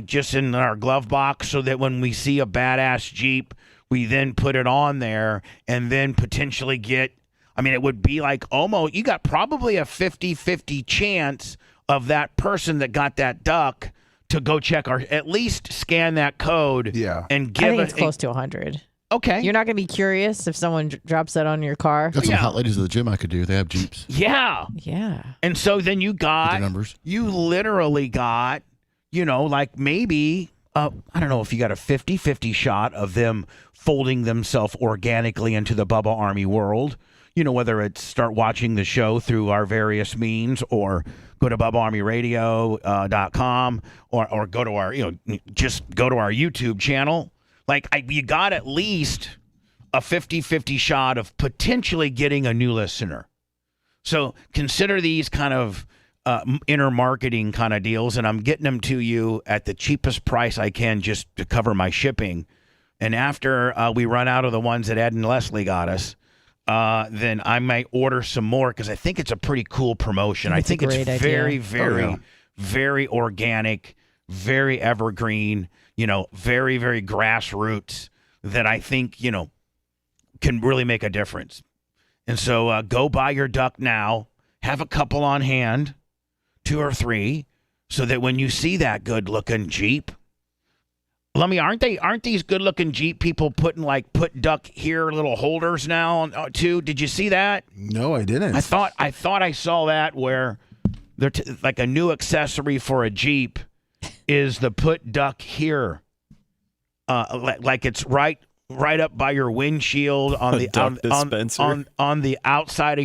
just in our glove box, so that when we see a badass Jeep, we then put it on there and then potentially get? I mean, it would be almost you got probably a 50-50 chance of that person that got that duck to go check at least scan that code. Yeah. And give I think it's close to 100. Okay. You're not going to be curious if someone drops that on your car? That's some hot ladies at the gym I could do. They have Jeeps. Yeah. Yeah. And so then you literally got, maybe, I don't know if you got a 50-50 shot of them folding themselves organically into the Bubba Army world. Whether it's start watching the show through our various means or go to BubbaArmyRadio.com or go to our, just go to our YouTube channel. You got at least a 50-50 shot of potentially getting a new listener. So consider these kind of inner marketing kind of deals, and I'm getting them to you at the cheapest price I can just to cover my shipping. And after we run out of the ones that Ed and Leslie got us, then I might order some more because I think it's a pretty cool promotion. I think it's very, very organic, very evergreen, very, very grassroots that I think, can really make a difference. And so go buy your duck now. Have a couple on hand, 2 or 3, so that when you see that good-looking Jeep, Lummy, aren't these good-looking Jeep people put duck here little holders now too? Did you see that? No, I didn't. I thought I saw that where they're like a new accessory for a Jeep is the put duck here, like it's right up by your windshield on the on the outside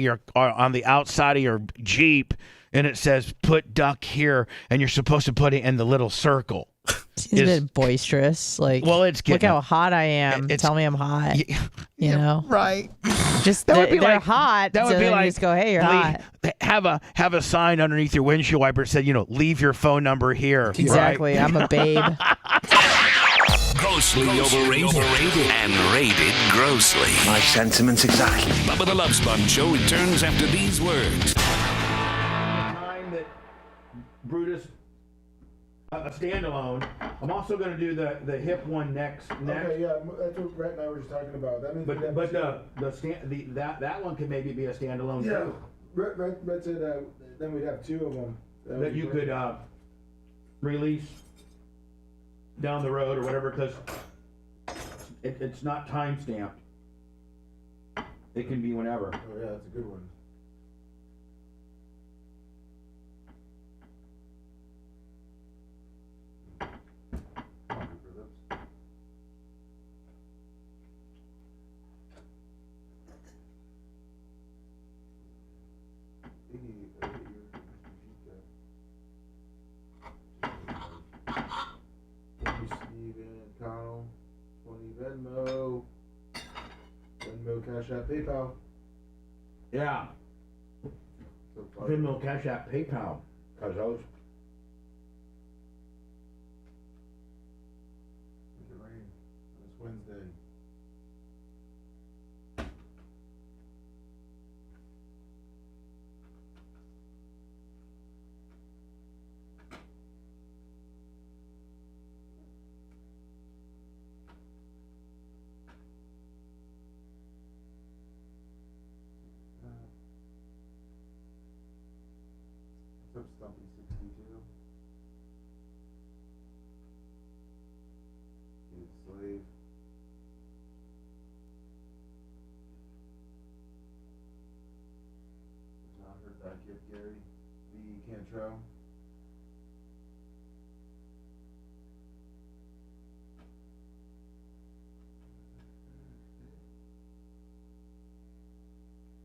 of your Jeep, and it says put duck here, and you're supposed to put it in the little circle. He's a bit boisterous. Look how hot I am. Tell me I'm hot. You know, right? Just they're hot. That would be like, just go, hey, you're hot. Have a sign underneath your windshield wiper that said, leave your phone number here. Exactly. Right? I'm a babe. Grossly overrated and rated grossly. My sentiments exactly. Bubba the Love Sponge Show returns after these words. Time that Brutus a standalone. I'm also going to do the hip one next. Okay, yeah, that's what Brett and I were just talking about. That means that one could maybe be a standalone too. Brett said then we'd have 2 of them that you could release down the road or whatever, because it's not time stamped. It can be whenever. Oh yeah, that's a good one. Connell, 20 Venmo, Cash App, PayPal. Yeah. Venmo, Cash App, PayPal. Cause those. Make it rain on this Wednesday. What's up, Stumpy 62? He's a slave. Does not hurt that gift, Gary. V. Cantrell.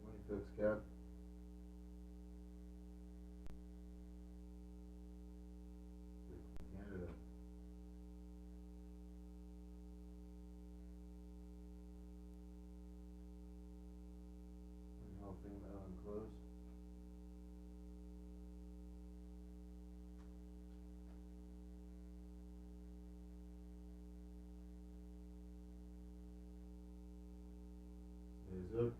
Money Fix Cap. Canada. Helping Ellen close. Is up.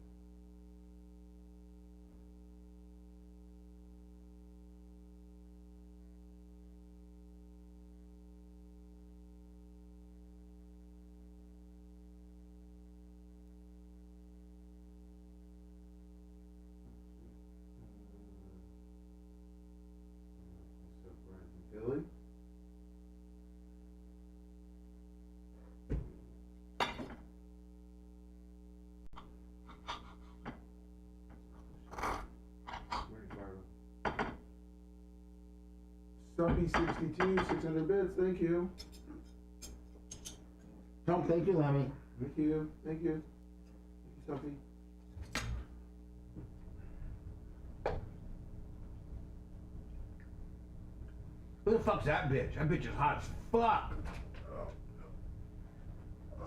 Philly. Stumpy 62, 600 bits, thank you. Tom, thank you, Lemmy. Thank you, thank you. Thank you, Stumpy. Who the fuck's that bitch? That bitch is hot as fuck.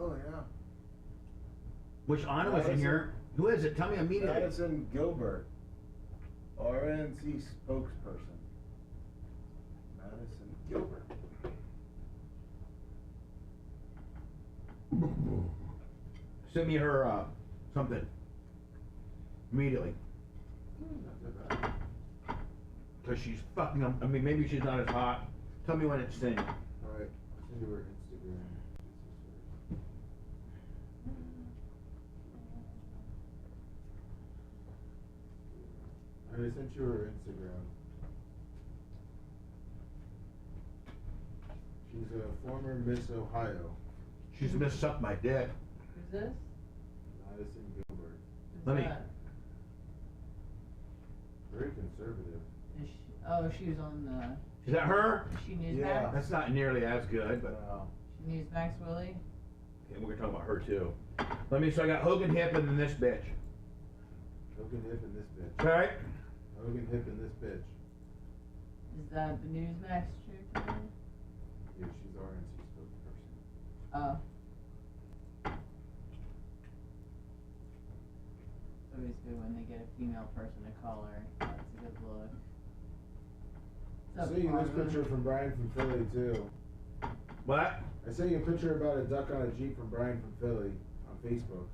Oh yeah. Which Anna was in here? Who is it? Tell me immediately. Madison Gilbert, RNC spokesperson. Madison Gilbert. Send me her something immediately. Because she's fucking. I mean, maybe she's not as hot. Tell me when it's synced. All right. I'll send you her Instagram. I sent you her Instagram. She's a former Miss Ohio. She's Miss Suck My Dick. Who's this? Madison Gilbert. Let me. Very conservative. She was on the. Is that her? Is she Newsmax? Yeah. That's not nearly as good, but. She Newsmax Willie? Okay, we're gonna talk about her too. So I got Hogan Hip and then this bitch. Hogan Hip and this bitch. Okay. Hogan Hip and this bitch. Is that the Newsmax chick? Yeah, she's RNC spokesperson. Oh. It's always good when they get a female person to call her. That's a good look. I sent you this picture from Brian from Philly too. What? I sent you a picture about a duck on a Jeep from Brian from Philly on Facebook.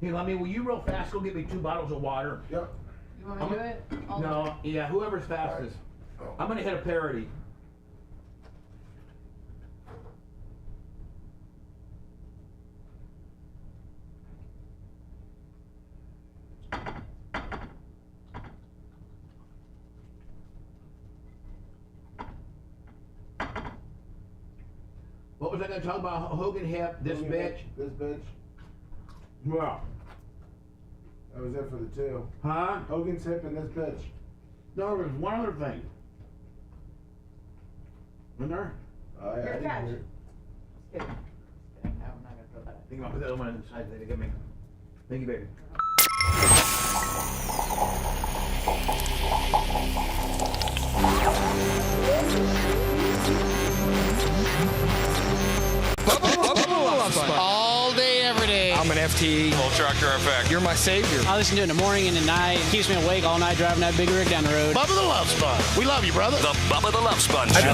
Hey, will you real fast go get me 2 bottles of water? Yep. You want me to do it? No, yeah, whoever's fastest. I'm gonna hit a parody. What was I gonna talk about? Hogan Hip, this Hogan bitch? Hip, this bitch. Well. That was it for the 2. Huh? Hogan's Hip and this bitch. No, there's one other thing. Isn't there? Yeah, I didn't hear it. Just kidding. I'm not gonna throw that. I think I'll put that one on the side there to get me. Thank you, baby. Bubba the Love Sponge. All day, every day. I'm an FT. Full tractor effect. You're my savior. I listen to it in the morning and at night. It keeps me awake all night driving that big rig down the road. Bubba the Love Sponge. We love you, brother. The Bubba the Love Sponge Show.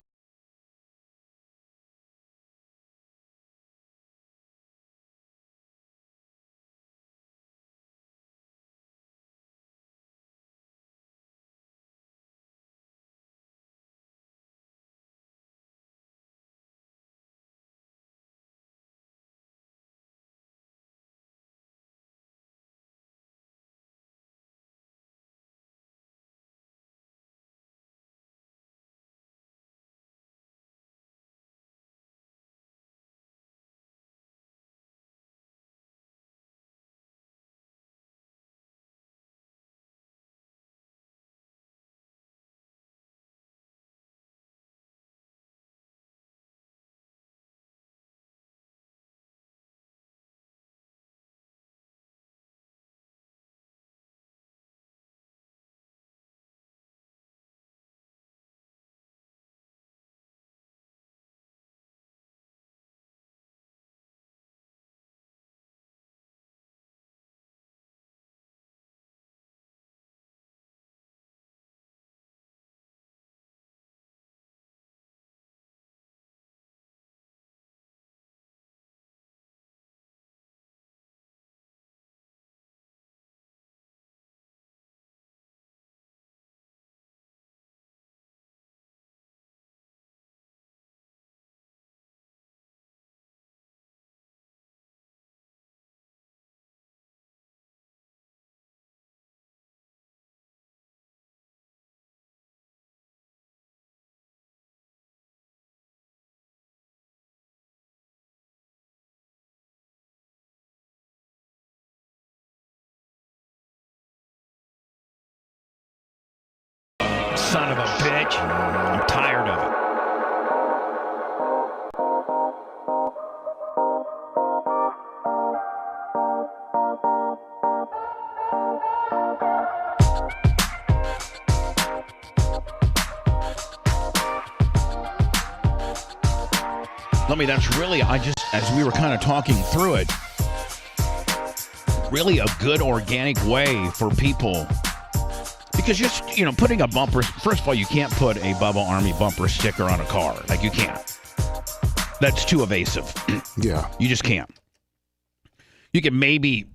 Son of a bitch. I'm tired of it. That's really, as we were kind of talking through it, really a good organic way for people. Because just, putting a bumper, first of all, you can't put a Bubba Army bumper sticker on a car. Like, you can't. That's too evasive. Yeah. You just can't. You can maybe,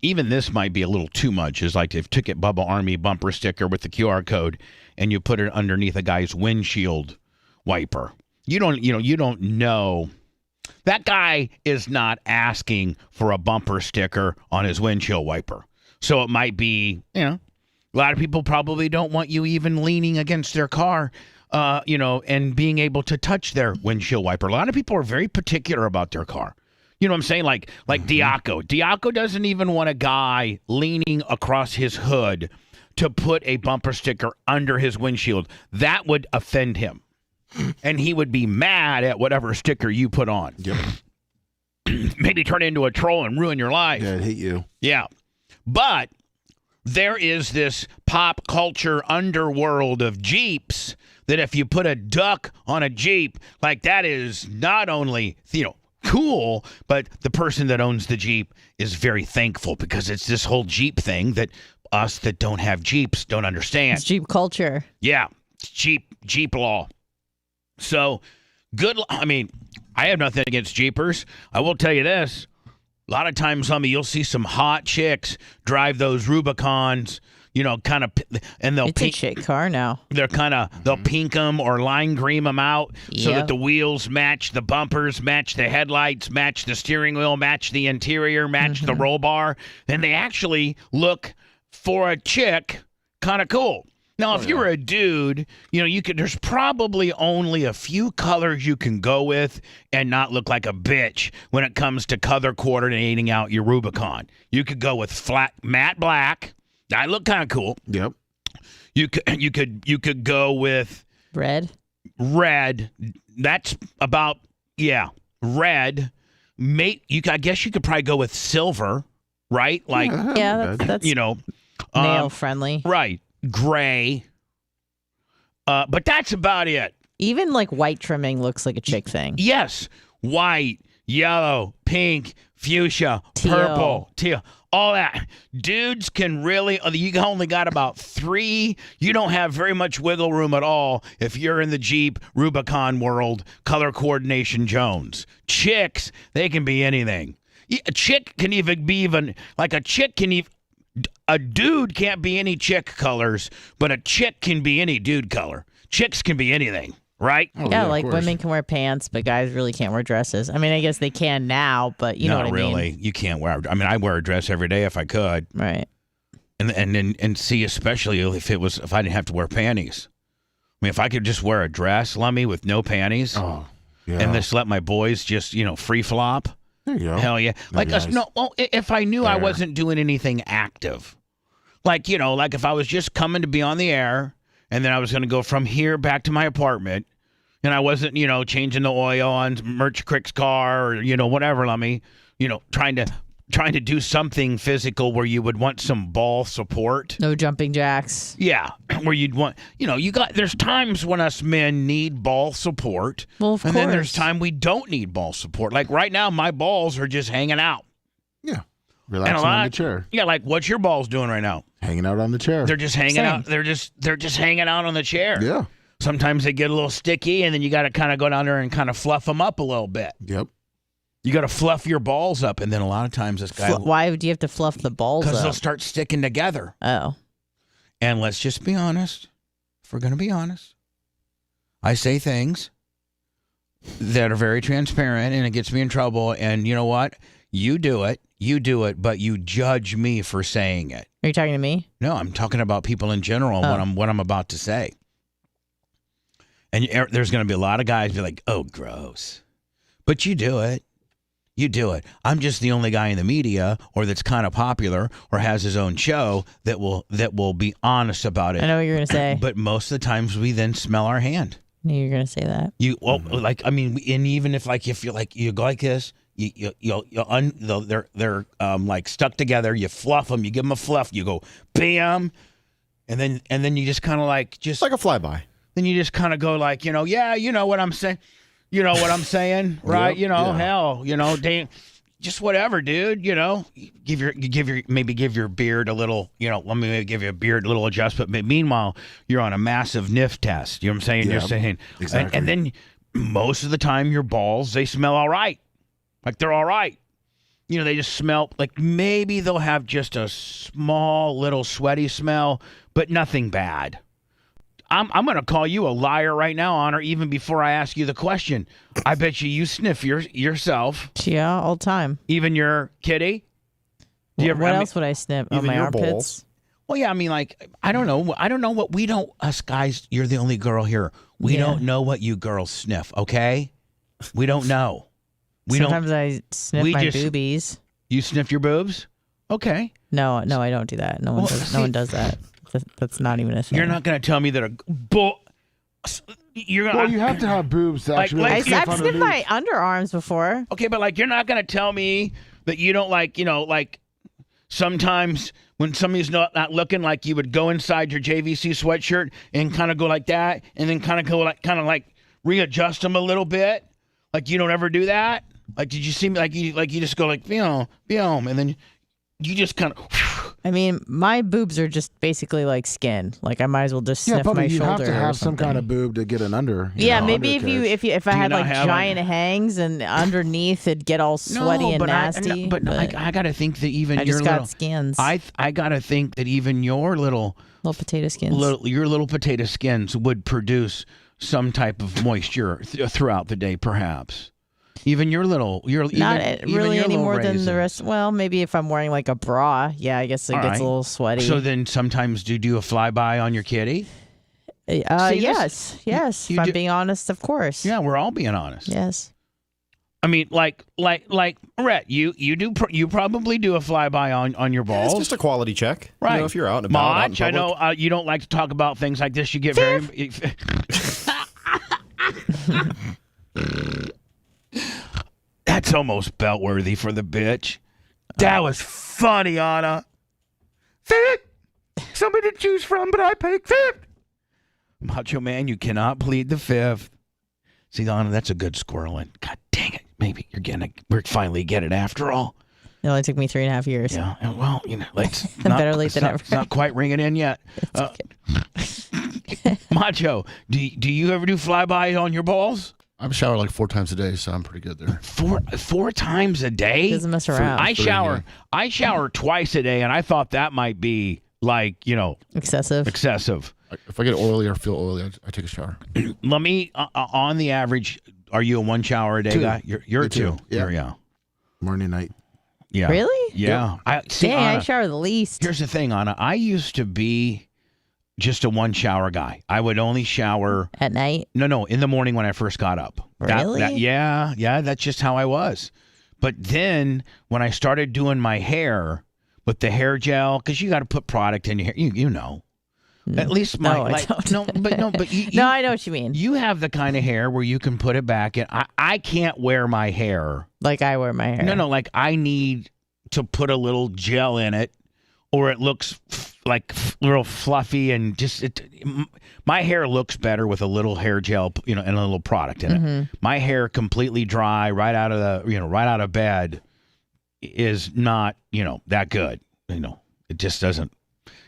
even this might be a little too much, is like if you took a Bubba Army bumper sticker with the QR code and you put it underneath a guy's windshield wiper. You don't know. That guy is not asking for a bumper sticker on his windshield wiper. So it might be, a lot of people probably don't want you even leaning against their car, and being able to touch their windshield wiper. A lot of people are very particular about their car. You know what I'm saying? Like Diaco. Diaco doesn't even want a guy leaning across his hood to put a bumper sticker under his windshield. That would offend him. And he would be mad at whatever sticker you put on. Yep. Maybe turn into a troll and ruin your life. Yeah, I'd hate you. Yeah. But there is this pop culture underworld of Jeeps that if you put a duck on a Jeep, like that is not only, cool, but the person that owns the Jeep is very thankful because it's this whole Jeep thing that us that don't have Jeeps don't understand. It's Jeep culture. Yeah. It's Jeep law. So, good. I have nothing against Jeepers. I will tell you this. A lot of times, you'll see some hot chicks drive those Rubicons, kind of, and they'll It's a chick car now. They'll pink them or lime green them out so that the wheels match the bumpers, match the headlights, match the steering wheel, match the interior, match the roll bar. And they actually look, for a chick, kind of cool. Now, if you're a dude, there's probably only a few colors you can go with and not look like a bitch when it comes to color coordinating out your Rubicon. You could go with flat matte black. That look kind of cool. Yep. You could go with red. That's about red. I guess you could probably go with silver, right? Like that's male friendly. Right. Gray, but that's about it. Even like white trimming looks like a chick thing. Yes, white, yellow, pink, fuchsia, purple, teal, all that. Dudes can really, you only got about 3. You don't have very much wiggle room at all if you're in the Jeep Rubicon world, color coordination Jones. Chicks, they can be anything. A chick can even be a dude can't be any chick colors, but a chick can be any dude color. Chicks can be anything, right? Oh, yeah, like women can wear pants, but guys really can't wear dresses. I guess they can now, but you know what I mean. Not really. You can't wear. I wear a dress every day if I could. Right. And see, especially if I didn't have to wear panties. If I could just wear a dress, Lummy, with no panties, and just let my boys just free flop. There you go. Hell yeah. If I knew I wasn't doing anything active. Like if I was just coming to be on the air and then I was going to go from here back to my apartment and I wasn't, changing the oil on Merch Crick's car or, whatever, let me, trying to do something physical where you would want some ball support. No jumping jacks. Yeah. Where you'd want, there's times when us men need ball support. Well, of course. And then there's time we don't need ball support. Like right now, my balls are just hanging out. Yeah. Relaxing on the chair. Yeah. Like what's your balls doing right now? Hanging out on the chair. They're just hanging out. They're just hanging out on the chair. Yeah. Sometimes they get a little sticky and then you got to kind of go down there and kind of fluff them up a little bit. Yep. You got to fluff your balls up, and then a lot of times this guy. Why do you have to fluff the balls up? Because they'll start sticking together. Oh. And let's just be honest. If we're going to be honest, I say things that are very transparent, and it gets me in trouble. And you know what? You do it, but you judge me for saying it. Are you talking to me? No, I'm talking about people in general. And what I'm about to say. And there's going to be a lot of guys be like, "Oh, gross," but you do it. You do it. I'm just the only guy in the media or that's kind of popular or has his own show that will be honest about it. I know what you're going to say. But most of the times we then smell our hand. I knew you were going to say that. And even if you go like this, they're like stuck together. You fluff them. You give them a fluff. You go bam, and then you just kind of like like a flyby. Then you just kind of go like, yeah, you know what I'm saying. You know what I'm saying, right? Yep, hell, just whatever, dude. Give your beard a little, let me maybe give you a beard a little adjustment. But meanwhile, you're on a massive NIF test. You know what I'm saying? Yeah, You're saying, exactly. and then most of the time your balls, they smell all right. Like they're all right. They just smell like maybe they'll have just a small little sweaty smell, but nothing bad. I'm going to call you a liar right now, Honor, even before I ask you the question. I bet you sniff yourself. Yeah, all the time. Even your kitty? What else would I sniff? On my armpits? Balls? Well, yeah, I mean, like, I don't know what we don't, us guys, you're the only girl here. We don't know what you girls sniff, okay? We don't know. Sometimes I sniff my boobies. You sniff your boobs? Okay. No, I don't do that. No one does that. That's not even a thing. You're not going to tell me that you have to have boobs to actually. I've sniffed my underarms before. Okay, but like you're not going to tell me that you don't like sometimes when somebody's not looking, like you would go inside your JVC sweatshirt and kind of go like that, and then kind of like readjust them a little bit. Like you don't ever do that. Like did you see me? Like you just go like and then you just kind of. I mean, my boobs are just basically like skin. Like I might as well just sniff my shoulder. You have to have some kind of boob to get an under. Maybe if I had like giant hangs and underneath it'd get all sweaty and nasty. But I gotta think that even I just got skins. I gotta think that even your little potato skins, your little potato skins would produce some type of moisture throughout the day, perhaps. Even not really any more than the rest. Well, maybe if I'm wearing like a bra, yeah, I guess it gets a little sweaty. So then sometimes do you do a flyby on your kitty? Yes. If I'm being honest, of course. Yeah, we're all being honest. Yes. I mean, like Rhett, you probably do a flyby on your balls. It's just a quality check, right? If you're out and about. Mach, I know you don't like to talk about things like this. You get very. That's almost belt worthy for the bitch. That was funny, Anna. Fifth. Somebody to choose from, but I pick fifth. Macho Man, you cannot plead the fifth. See, Anna, that's a good squirreling. God dang it. Maybe we're finally get it after all. It only took me 3.5 years. Yeah. Well, it's better late than never. It's not quite ringing in yet. Macho, do you ever do flybys on your balls? I shower like 4 times a day, so I'm pretty good there. Four times a day? Doesn't mess around. I shower twice a day, and I thought that might be like, excessive. If I get oily or feel oily, I take a shower. Let me, on the average, are you a 1 shower a day guy? You're 2. Yeah. Morning, night. Yeah. Really? Yeah. Yep. I shower the least. Here's the thing, Anna. I used to be just a 1 shower guy. I would only shower at night. No, in the morning when I first got up. Really? Yeah. That's just how I was. But then when I started doing my hair with the hair gel, because you got to put product in your hair, you know. At least my I don't. but you, no, I know what you mean. You have the kind of hair where you can put it back in. I can't wear my hair like I wear my hair. No, like I need to put a little gel in it, or it looks like real fluffy and just my hair looks better with a little hair gel, and a little product in it. My hair completely dry right out of bed is not that good. It just doesn't.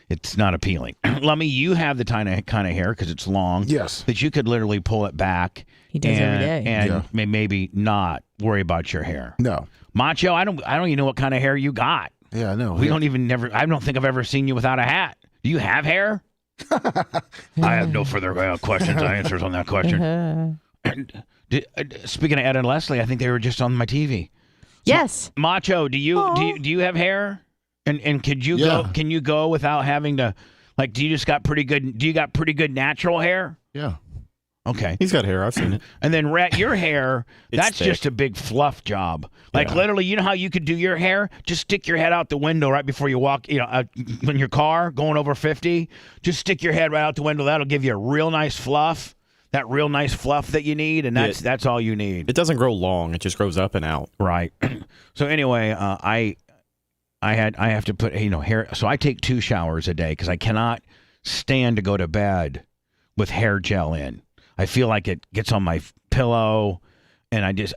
It's not appealing. Lummy, you have the kind of hair because it's long. Yes. That you could literally pull it back. He does every day. And maybe not worry about your hair. No. Macho, I don't even know what kind of hair you got. Yeah, I know. I don't think I've ever seen you without a hat. Do you have hair? I have no further questions or answers on that question. Speaking of Ed and Leslie, I think they were just on my TV. Yes. Macho, do you have hair? And could you go? Can you go without having to? Like, do you got pretty good natural hair? Yeah. Okay. He's got hair. I've seen it. And then Rhett, your hair, that's thick. just a big fluff job. Like literally, you know how you could do your hair? Just stick your head out the window right before you walk. In your car going over 50, just stick your head right out the window. That'll give you a real nice fluff. that real nice fluff that you need, and that's all you need. It doesn't grow long; it just grows up and out. Right. So anyway, I have to put hair. So I take 2 showers a day because I cannot stand to go to bed with hair gel in. I feel like it gets on my pillow, and I just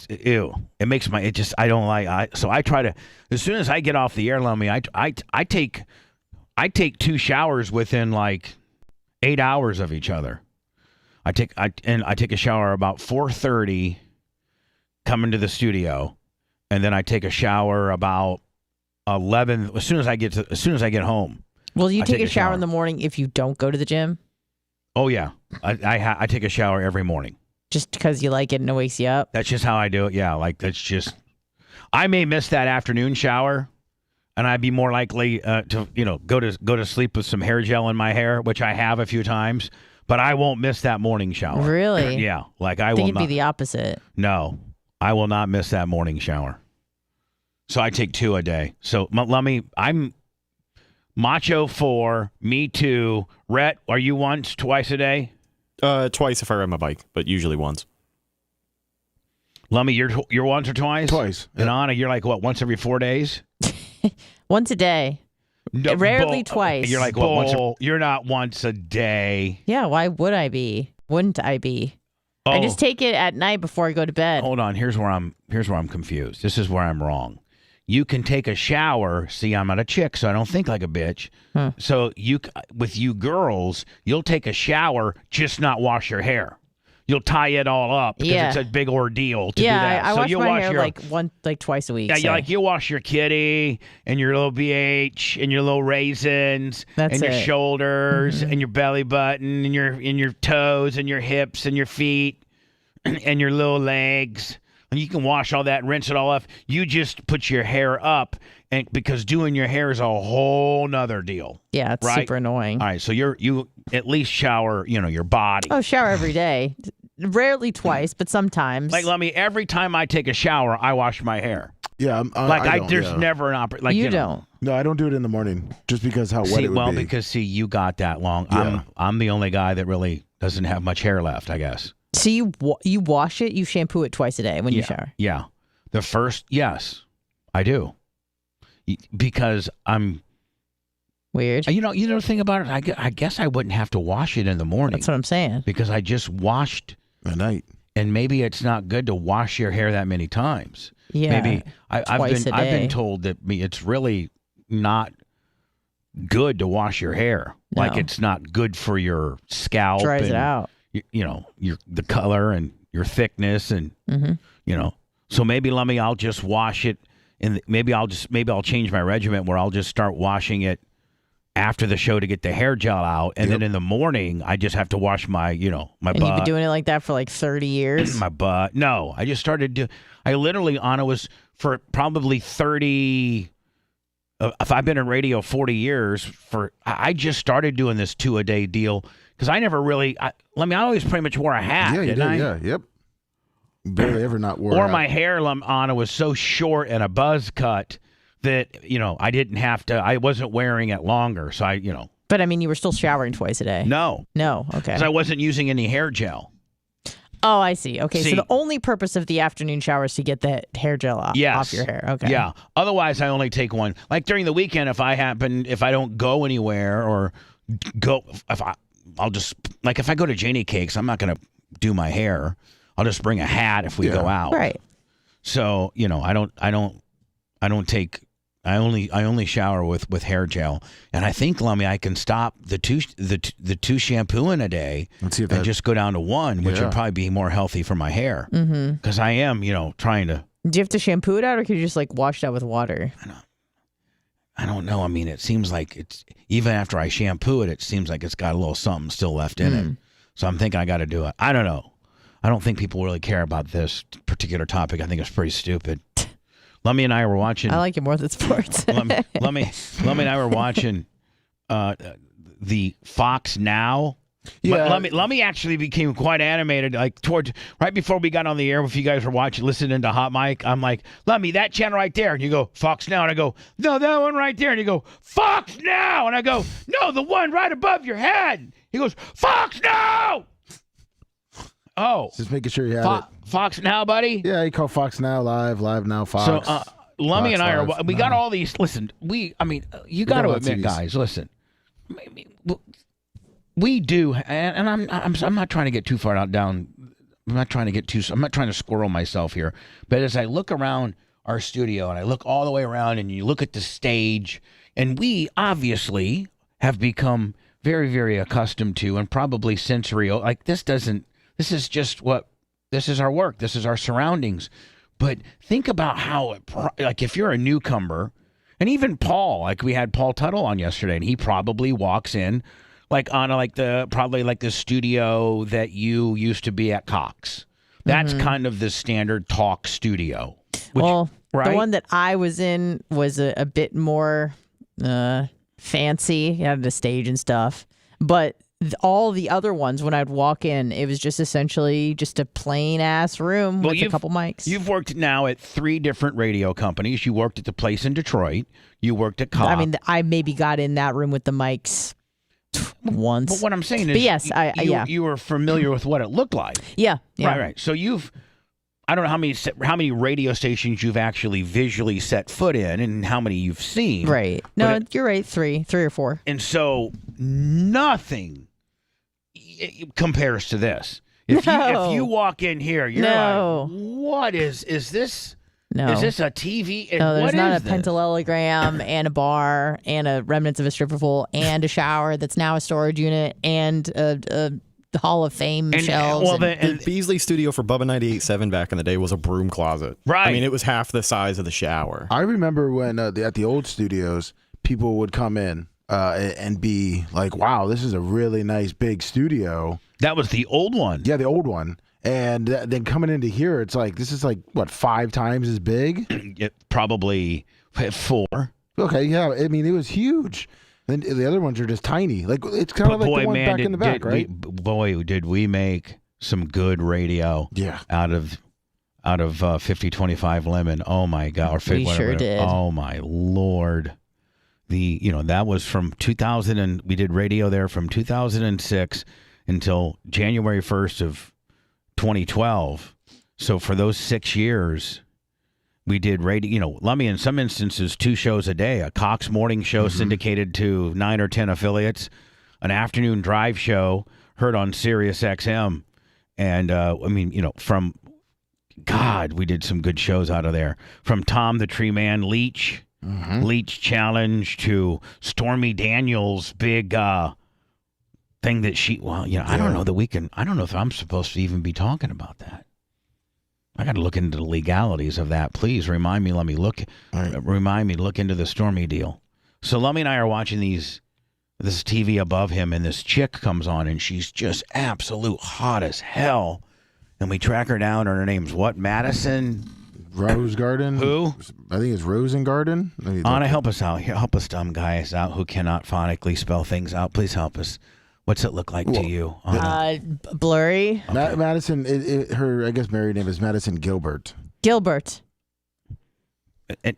ew. It makes I don't like. So I try to, as soon as I get off the air, I take 2 showers within like 8 hours of each other. I take a shower about 4:30 coming to the studio, and then I take a shower about 11 as soon as I get home. Will you take a shower in the morning if you don't go to the gym? Oh yeah. I take a shower every morning. Just because you like it and it wakes you up? That's just how I do it. Yeah, like that's just I may miss that afternoon shower, and I'd be more likely to go to sleep with some hair gel in my hair, which I have a few times. But I won't miss that morning shower. Really? Yeah. Like I think will it'd be the opposite. No, I will not miss that morning shower. So I take 2 a day. So I'm Macho 4, me 2. Rhett, are you once, twice a day? Twice if I ride my bike, but usually once. Lummy, you're once or twice? Twice. And Anna, you're like what? Once every 4 days? Once a day. No, rarely twice. You're like what? You're not once a day. Yeah, why would I be? Wouldn't I be? I just take it at night before I go to bed. Hold on. Here's where I'm confused. This is where I'm wrong. You can take a shower. See, I'm not a chick, so I don't think like a bitch. So with you girls, you'll take a shower, just not wash your hair. You'll tie it all up because it's a big ordeal to do that. I so wash you my wash hair twice a week. Yeah, you wash your kitty and your little BH and your little raisins and your shoulders and your belly button and your toes and your hips and your feet and your little legs. And you can wash all that and rinse it all off. You just put your hair up, and because doing your hair is a whole nother deal. Yeah, it's super annoying. All right, so you at least shower, your body. Oh, shower every day. Rarely twice, but sometimes. Like, let me. Every time I take a shower, I wash my hair. Yeah, there's never an opportunity. Like, you don't. No, I don't do it in the morning, just because how wet it would be. Because you got that long. Yeah. I'm the only guy that really doesn't have much hair left, I guess. So you wash it, you shampoo it twice a day when you shower? Yeah. Yes, I do. Because I'm... Weird. The thing about it, I guess I wouldn't have to wash it in the morning. That's what I'm saying. Because I just washed... At night. And maybe it's not good to wash your hair that many times. Yeah, maybe I've been told that it's really not good to wash your hair. No. Like it's not good for your scalp. Dries it out. The color and your thickness and so maybe I'll just wash it, and maybe I'll change my regimen where I'll just start washing it after the show to get the hair gel out, and then in the morning I just have to wash my my butt. And you've been doing it like that for like 30 years. My butt. No, I just started I literally, Anna, was for probably 30. If I've been in radio 40 years, I just started doing this 2 a day deal. Because I never really, I always pretty much wore a hat. Yeah, you did. Yeah, yep. Barely ever not wore. Or my hair, Anna, was so short and a buzz cut that I didn't have to. I wasn't wearing it longer, so But I mean, you were still showering twice a day. No. Okay. Because I wasn't using any hair gel. Oh, I see. Okay, so the only purpose of the afternoon shower is to get the hair gel off your hair. Okay. Yeah. Otherwise, I only take one. Like during the weekend, if I don't go anywhere or go, I'll just, like if I go to Janie Cakes, I'm not going to do my hair. I'll just bring a hat if we go out. Right. So, I only shower with hair gel. And I think, Lummy, I can stop the two shampooing a day and just go down to one, which would probably be more healthy for my hair. Because I am, trying to. Do you have to shampoo it out, or can you just like wash it out with water? I don't know. I mean, it seems like it's, even after I shampoo it, it seems like it's got a little something still left in it. So I'm thinking I got to do it. I don't know. I don't think people really care about this particular topic. I think it's pretty stupid. Lummy and I were watching. I like it more than sports. Lummy and I were watching the Fox Now Yeah. But Lummy actually became quite animated, like right before we got on the air. If you guys were listening to Hot Mic, I'm like, Lummy, that channel right there. And you go, Fox Now. And I go, no, that one right there. And you go, Fox Now. And I go, no, the one right above your head. He goes, Fox Now. Oh. Just making sure you have it. Fox Now, buddy? Yeah, you call Fox Now Live Now Fox. So, Lummy and I we got all these. Listen, you got to admit, guys, listen. We do, and I'm not trying to get too far down. I'm not trying to squirrel myself here. But as I look around our studio and I look all the way around and you look at the stage, and we obviously have become very, very accustomed to and probably sensory. Like this is our work. This is our surroundings. But think about how, if you're a newcomer, and even Paul, like we had Paul Tuttle on yesterday, and he probably walks in on the studio that you used to be at Cox. That's kind of the standard talk studio. The one that I was in was a bit more fancy. It had a stage and stuff. But all the other ones, when I'd walk in, it was just essentially just a plain ass room with a couple mics. You've worked now at 3 different radio companies. You worked at the place in Detroit. You worked at Cox. I mean, I maybe got in that room with the mics once. But what I'm saying is, yes, you were familiar with what it looked like. Yeah. Right. So I don't know how many radio stations you've actually visually set foot in, and how many you've seen. Right. No, you're right. 3 or 4. And so nothing compares to this. If you walk in here, you're like, what is this? No. Is this a TV? No, there's not a pentallelogram and a bar and a remnants of a stripper pole and a shower that's now a storage unit and a Hall of Fame shelves. Well, the Beasley studio for Bubba 98.7 back in the day was a broom closet. Right. I mean, it was half the size of the shower. I remember when at the old studios, people would come in and be like, wow, this is a really nice big studio. That was the old one. Yeah, the old one. And then coming into here, it's like, this is like, what, 5 times as big? Probably 4. Okay, yeah. I mean, it was huge. Then the other ones are just tiny. Like, it's kind of like the one back in the back, right? Did we make some good radio out of 5025 Lemon. Oh, my God. Or we sure did. Oh, my Lord. That was from 2000, and we did radio there from 2006 until January 1st of 2012. So for those 6 years, we did radio, Lummy, in some instances, 2 shows a day, a Cox morning show syndicated to 9 or 10 affiliates, an afternoon drive show heard on Sirius XM. And from God, we did some good shows out of there. From Tom the Tree Man, Leach Challenge, to Stormy Daniels' big thing that I don't know that we can. I don't know if I'm supposed to even be talking about that. I got to look into the legalities of that. Please remind me. Let me look. Remind me to look into the Stormy deal. So Lummy and I are watching this TV above him, and this chick comes on, and she's just absolute hot as hell. And we track her down, and her name's what? Madison Rose Garden. Who? I think it's Rosengarten. Anna, help us out here. Help us dumb guys out who cannot phonetically spell things out. Please help us. What's it look like to you? Blurry. Okay. Madison, her, I guess, married name is Madison Gilbert. Gilbert.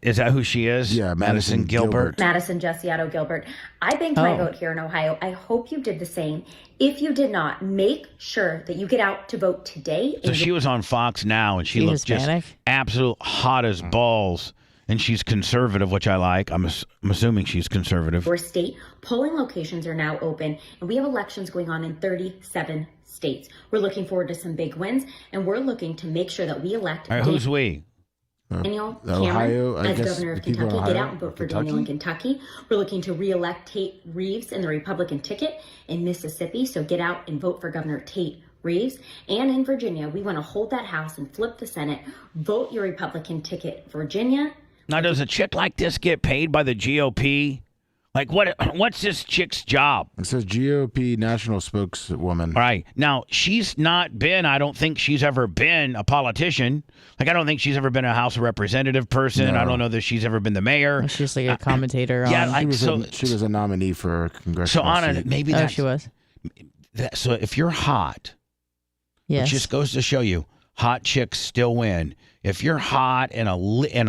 Is that who she is? Yeah, Madison Gilbert. Madison Jessiato Gilbert. I banked my vote here in Ohio. I hope you did the same. If you did not, make sure that you get out to vote today. So she was on Fox Now, and she looked Hispanic? Just absolute hot as balls. And she's conservative, which I like. I'm assuming she's conservative. Your state polling locations are now open, and we have elections going on in 37 states. We're looking forward to some big wins, and we're looking to make sure that we elect who's we? Daniel Ohio, Cameron as governor of Kentucky. Get out and vote for Daniel in Kentucky. We're looking to re-elect Tate Reeves in the Republican ticket in Mississippi, so get out and vote for Governor Tate Reeves. And in Virginia, we want to hold that House and flip the Senate. Vote your Republican ticket, Virginia. Now, does a chick like this get paid by the GOP? Like, what's this chick's job? It says GOP national spokeswoman. Right. Now, she's not been, I don't think she's ever been a politician. Like, I don't think she's ever been a House of Representative person. No. I don't know that she's ever been the mayor. She's like a commentator. Yeah, she was a nominee for a congressional seat. So, Anna, maybe she was. So if you're hot, yes. it just goes to show you, hot chicks still win. If you're hot and a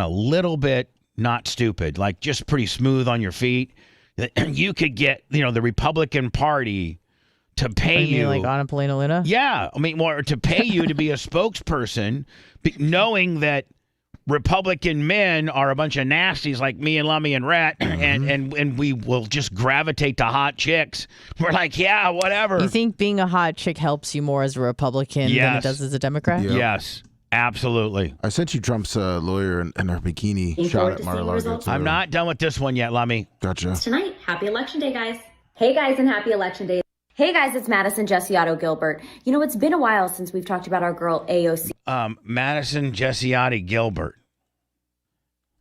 little bit not stupid, like just pretty smooth on your feet, you could get, the Republican Party to pay you. Like Anna Polina Luna? Yeah. I mean, or to pay you to be a spokesperson, knowing that Republican men are a bunch of nasties like me and Lummy and Rhett, and we will just gravitate to hot chicks. We're like, yeah, whatever. You think being a hot chick helps you more as a Republican than it does as a Democrat? Yep. Yes. Absolutely. I sent you Trump's lawyer and her bikini shot at Mar-a-Lago. I'm not done with this one yet, Lummy. Gotcha. Tonight, happy election day, guys. Hey, guys, and happy election day. Hey, guys, it's Madison Jessiato Gilbert. It's been a while since we've talked about our girl AOC. Madison Jessiati Gilbert.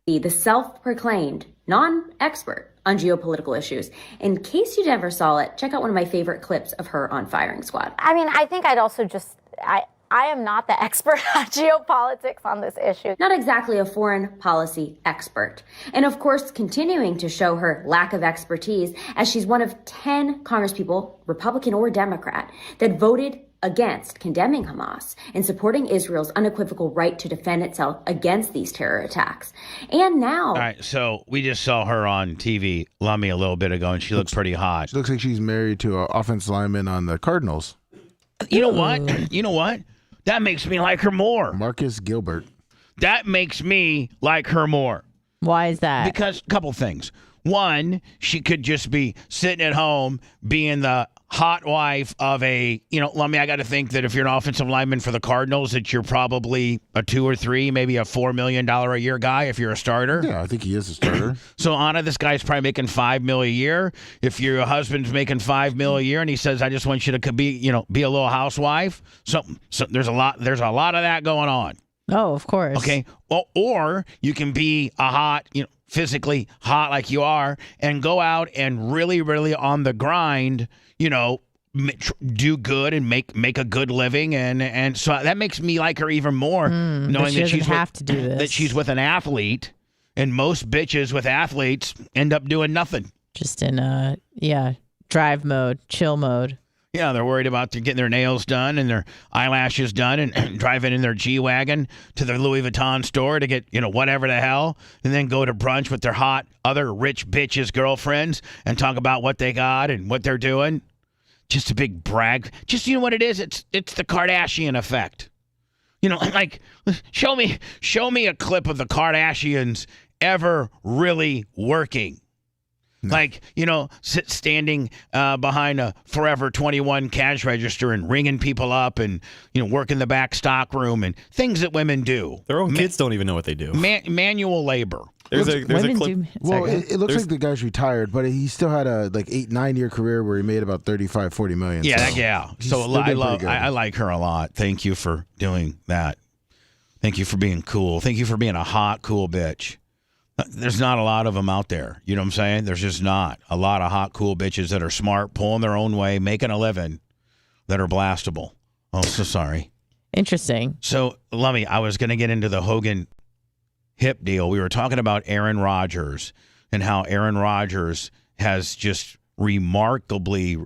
The self-proclaimed non-expert on geopolitical issues. In case you never saw it, check out one of my favorite clips of her on Firing Squad. I mean, I think I'd also I am not the expert on geopolitics on this issue. Not exactly a foreign policy expert. And of course, continuing to show her lack of expertise as she's one of 10 congresspeople, Republican or Democrat, that voted against condemning Hamas and supporting Israel's unequivocal right to defend itself against these terror attacks. And now... All right, so we just saw her on TV, Lummy, a little bit ago, and she looks pretty hot. She looks like she's married to an offensive lineman on the Cardinals. You know what? You know what? That makes me like her more. Marcus Gilbert. That makes me like her more. Why is that? Because a couple things. One, she could just be sitting at home being the hot wife of a, Lummy, I got to think that if you're an offensive lineman for the Cardinals, that you're probably a 2 or 3, maybe a $4 million a year guy if you're a starter. Yeah, I think he is a starter. So Anna, this guy's probably making $5 million a year. If your husband's making $5 million a year and he says, I just want you to be a little housewife. So there's a lot of that going on. Oh, of course. Okay. Or you can be a hot, physically hot like you are and go out and really, really on the grind, do good and make a good living. And so that makes me like her even more, knowing that she's have to do this. That she's with an athlete, and most bitches with athletes end up doing nothing. Just in, drive mode, chill mode. Yeah, they're worried about getting their nails done and their eyelashes done and driving in their G-Wagon to the Louis Vuitton store to get, whatever the hell, and then go to brunch with their hot other rich bitches' girlfriends and talk about what they got and what they're doing. Just a big brag. Just, what it is? It's the Kardashian effect. Like, show me a clip of the Kardashians ever really working. Like, standing behind a Forever 21 cash register and ringing people up and, working the back stock room and things that women do. Their own kids don't even know what they do. Manual labor. There's a clip. Well, it looks like the guy's retired, but he still had a 8-9 year career where he made about 35-40 million. Yeah. So I like her a lot. Thank you for doing that. Thank you for being cool. Thank you for being a hot, cool bitch. There's not a lot of them out there. You know what I'm saying? There's just not a lot of hot, cool bitches that are smart, pulling their own way, making a living, that are blastable. Oh, so sorry. Interesting. So, Lummy, I was going to get into the Hogan hip deal. We were talking about Aaron Rodgers and how Aaron Rodgers has just remarkably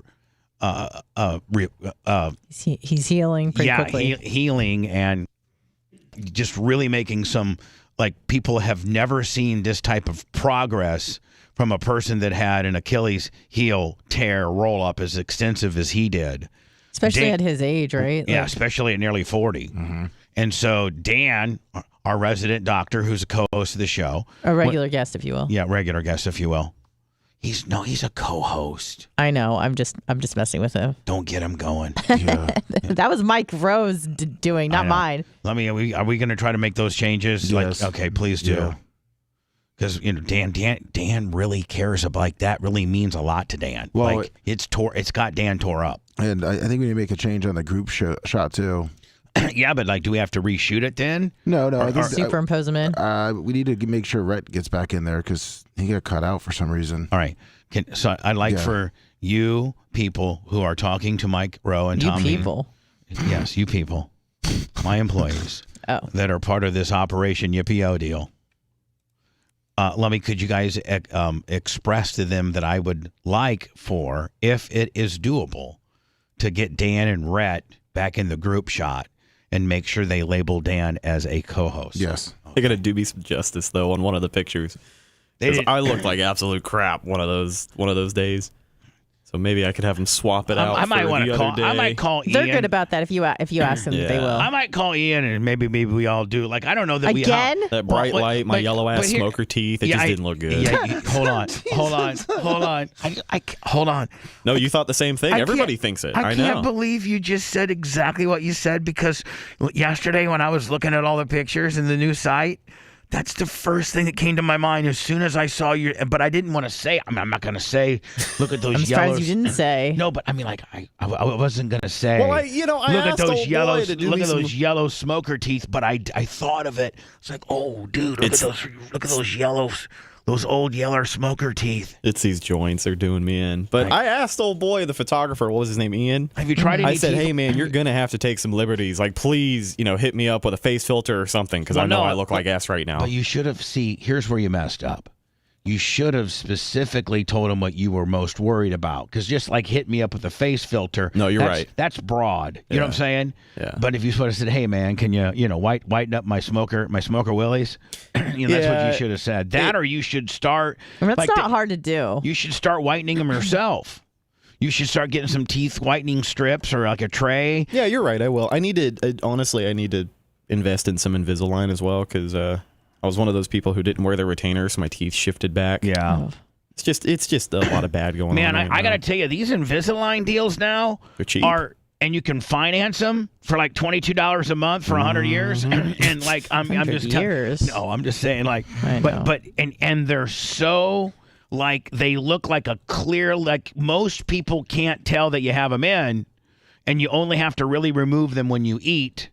he's healing pretty quickly. Healing and just really making some, people have never seen this type of progress from a person that had an Achilles heel tear roll up as extensive as he did. Especially at his age, right? Yeah, especially at nearly 40. Mm-hmm. And so Dan, our resident doctor, who's a co-host of the show. A regular guest, if you will. Yeah, regular guest, if you will. He's a co-host. I know. I'm just messing with him. Don't get him going. Yeah. That was Mike Rose doing, not mine. Let me. Are we going to try to make those changes? Yes. Okay, please do. Because Dan really cares about that. Really means a lot to Dan. Well, it's got Dan tore up. And I think we need to make a change on the group shot too. Yeah, but do we have to reshoot it then? No. Superimpose him in. We need to make sure Rhett gets back in there because he got cut out for some reason. All right. So I'd like for you people who are talking to Mike Rowe and Tommy. You people. Yes, you people. My employees. Oh. That are part of this Operation Yippee-O deal. Could you guys express to them that I would like for, if it is doable, to get Dan and Rhett back in the group shot and make sure they label Dan as a co-host. Yes. They gotta do me some justice though on one of the pictures. I looked like absolute crap one of those days. So maybe I could have them swap it out. I might want to call. I might call Ian. They're good about that. If you ask them, they will. I might call Ian, and maybe we all do. Like I don't know that again. That bright light, my yellow ass smoker teeth. It just didn't look good. Yeah, hold on. Hold on. No, you thought the same thing. Everybody thinks it. I know. I can't believe you just said exactly what you said, because yesterday when I was looking at all the pictures in the new site, that's the first thing that came to my mind as soon as I saw you. But I didn't want to say. I'm not going to say. Look at those I'm yellows. surprised you didn't say. No, but I mean, like I wasn't going to say. Well, I look at those yellows. Look at those some... yellow smoker teeth. But I thought of it. It's like, oh, dude, look at those yellows. Those old yellow smoker teeth. It's these joints are doing me in. But I asked old boy, the photographer, what was his name, Ian? Have you tried any I said, teeth? hey, man, you're going to have to take some liberties. Like, please, hit me up with a face filter or something, because I know I look like ass right now. But you should have, here's where you messed up. You should have specifically told him what you were most worried about. Because just like hit me up with a face filter. No, you're right. That's broad. You know what I'm saying? Yeah. But if you sort of said, hey, man, can you, whiten up my smoker willies? That's what you should have said. That or you should start. That's not hard to do. You should start whitening them yourself. You should start getting some teeth whitening strips or like a tray. Yeah, you're right. I will. Honestly, I need to invest in some Invisalign as well, because I was one of those people who didn't wear their retainers, so my teeth shifted back. Yeah. It's just a lot of bad going on. Man, I got to tell you, these Invisalign deals now they're cheap. And you can finance them for like $22 a month for 100 years. And like, I'm just years. No, I'm just saying like, and they're so like, they look like a clear, like most people can't tell that you have them in, and you only have to really remove them when you eat.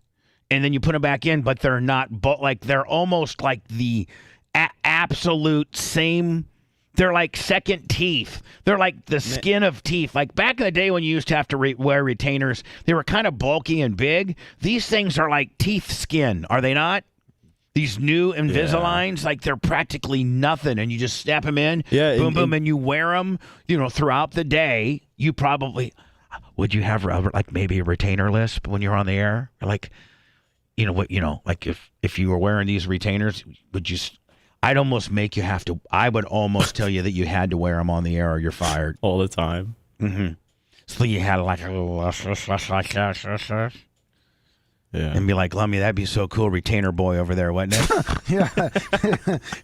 And then you put them back in, but they're not. But like they're almost like the absolute same. They're like second teeth. They're like the skin of teeth. Like back in the day when you used to have to wear retainers, they were kind of bulky and big. These things are like teeth skin, are they not? These new Invisaligns, like they're practically nothing, and you just snap them in, boom, and you wear them. Throughout the day. You probably would you have like maybe a retainer lisp when you're on the air, or like. Like if you were wearing these retainers, I'd almost make you have to. I would almost tell you that you had to wear them on the air or you're fired all the time. Mm-hmm. So you had like a little like that. Yeah. And be like, Lummy, that'd be so cool, retainer boy over there, wouldn't it? Yeah.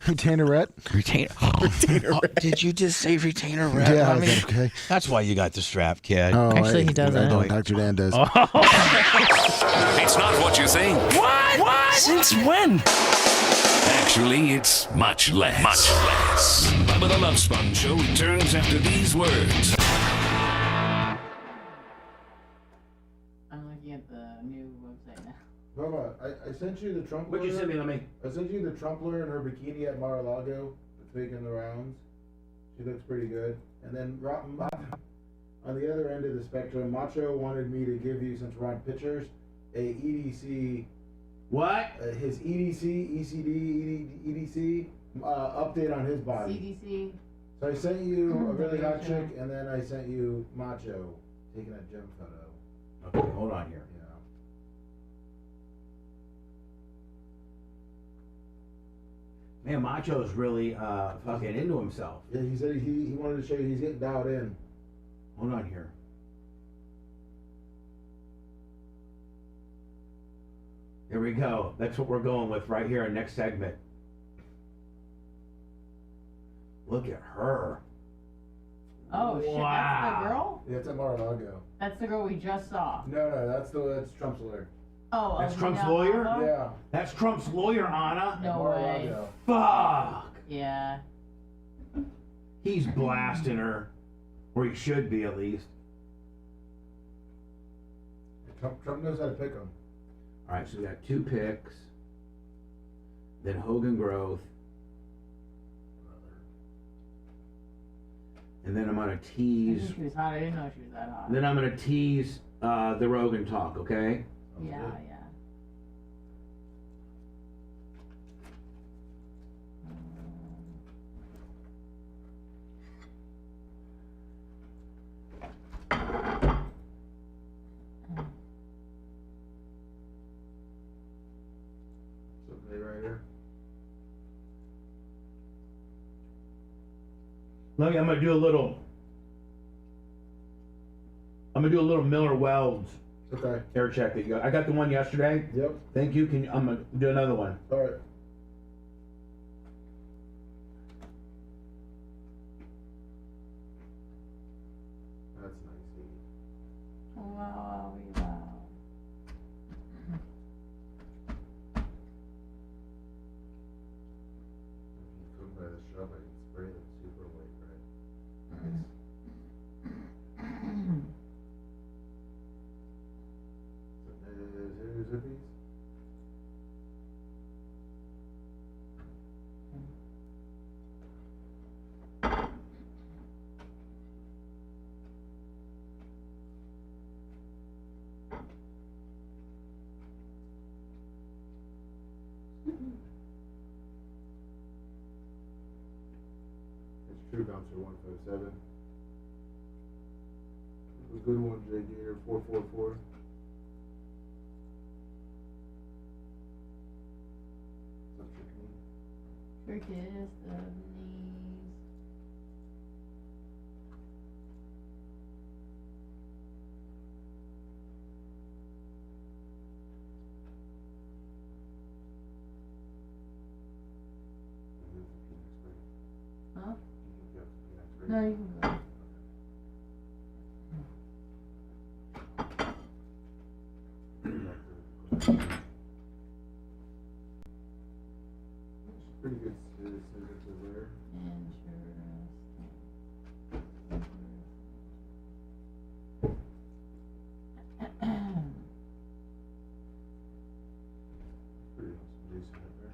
Retainer-ret? Retainer-ret. Did you just say retainer-ret? Yeah, Lummy? okay. That's why you got the strap, kid. Oh, actually, he doesn't. Dr. Dan does. It's not what you think. What? Since when? Actually, it's much less. Much less. Bubba the Love Sponge Show returns after these words. I'm looking at the new website now. Bubba, I sent you the Trump lawyer. What'd you send me, Lummy? I sent you the Trump lawyer in her bikini at Mar-a-Lago. It's making the rounds. She looks pretty good. And then on the other end of the spectrum, Macho wanted me to give you, since we're on pictures, a EDC. What? His EDC, EDC update on his body. CDC. So I sent you a really hot chick, and then I sent you Macho taking a gym photo. Okay, hold on here. Man, Macho's really fucking into himself. Yeah, he said he wanted to show you he's getting dialed in. Hold on here. Here we go. That's what we're going with right here in next segment. Look at her. Oh, shit, that's the girl? Yeah, it's at Mar-a-Lago. That's the girl we just saw. No, that's Trump's lawyer. Oh, that's Trump's lawyer? Yeah. That's Trump's lawyer, Anna. No way. Fuck. Yeah. He's blasting her. Or he should be, at least. Trump knows how to pick them. All right, so we got 2 picks. Then Hogan Growth. And then I'm going to tease. She was hot. I didn't know she was that hot. Then I'm going to tease the Rogan talk, okay? Yeah. I'm gonna do a little Miller Wells air check that you got. I got the one yesterday. Yep. Thank you. I'm gonna do another one. All right. That's nice. Wow. Cooked by the shop, I can spray them super white, right? Here's a piece. It's True Bouncer 157. A good one, J Gator 444. Trickest of knees. Huh? No, you can go. Pretty good signature there. Pretty decent up there.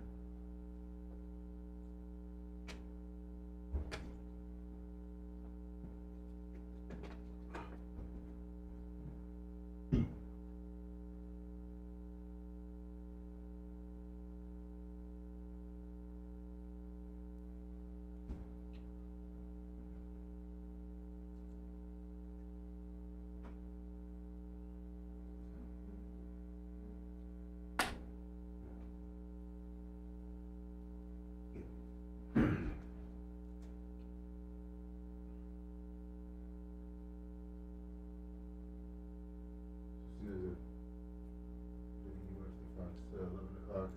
Fox 11 o'clock.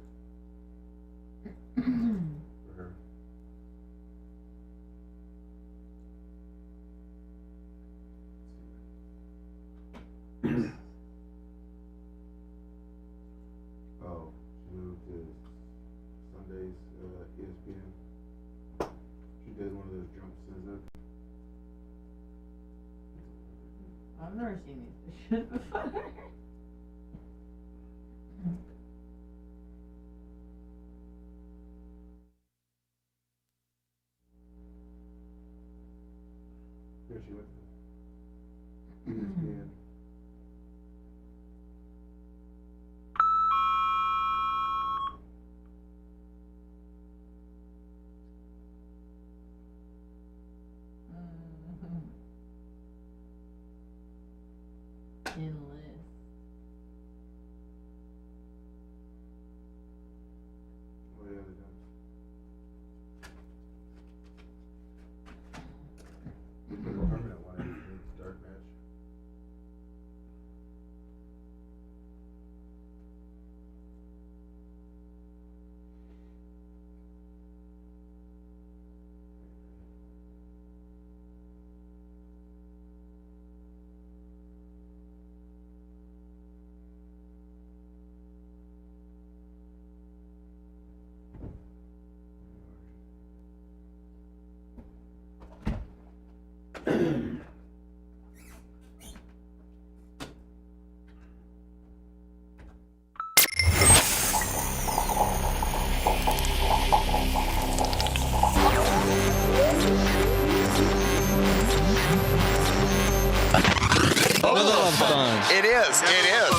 For her. Oh, she moved to Sundays, ESPN. She did one of those jump scissors. I've never seen these pictures before. Here she went to ESPN. Enlist. Oh yeah, they don't. The permanent one is dark match. Bubba the Love Sponge. It is.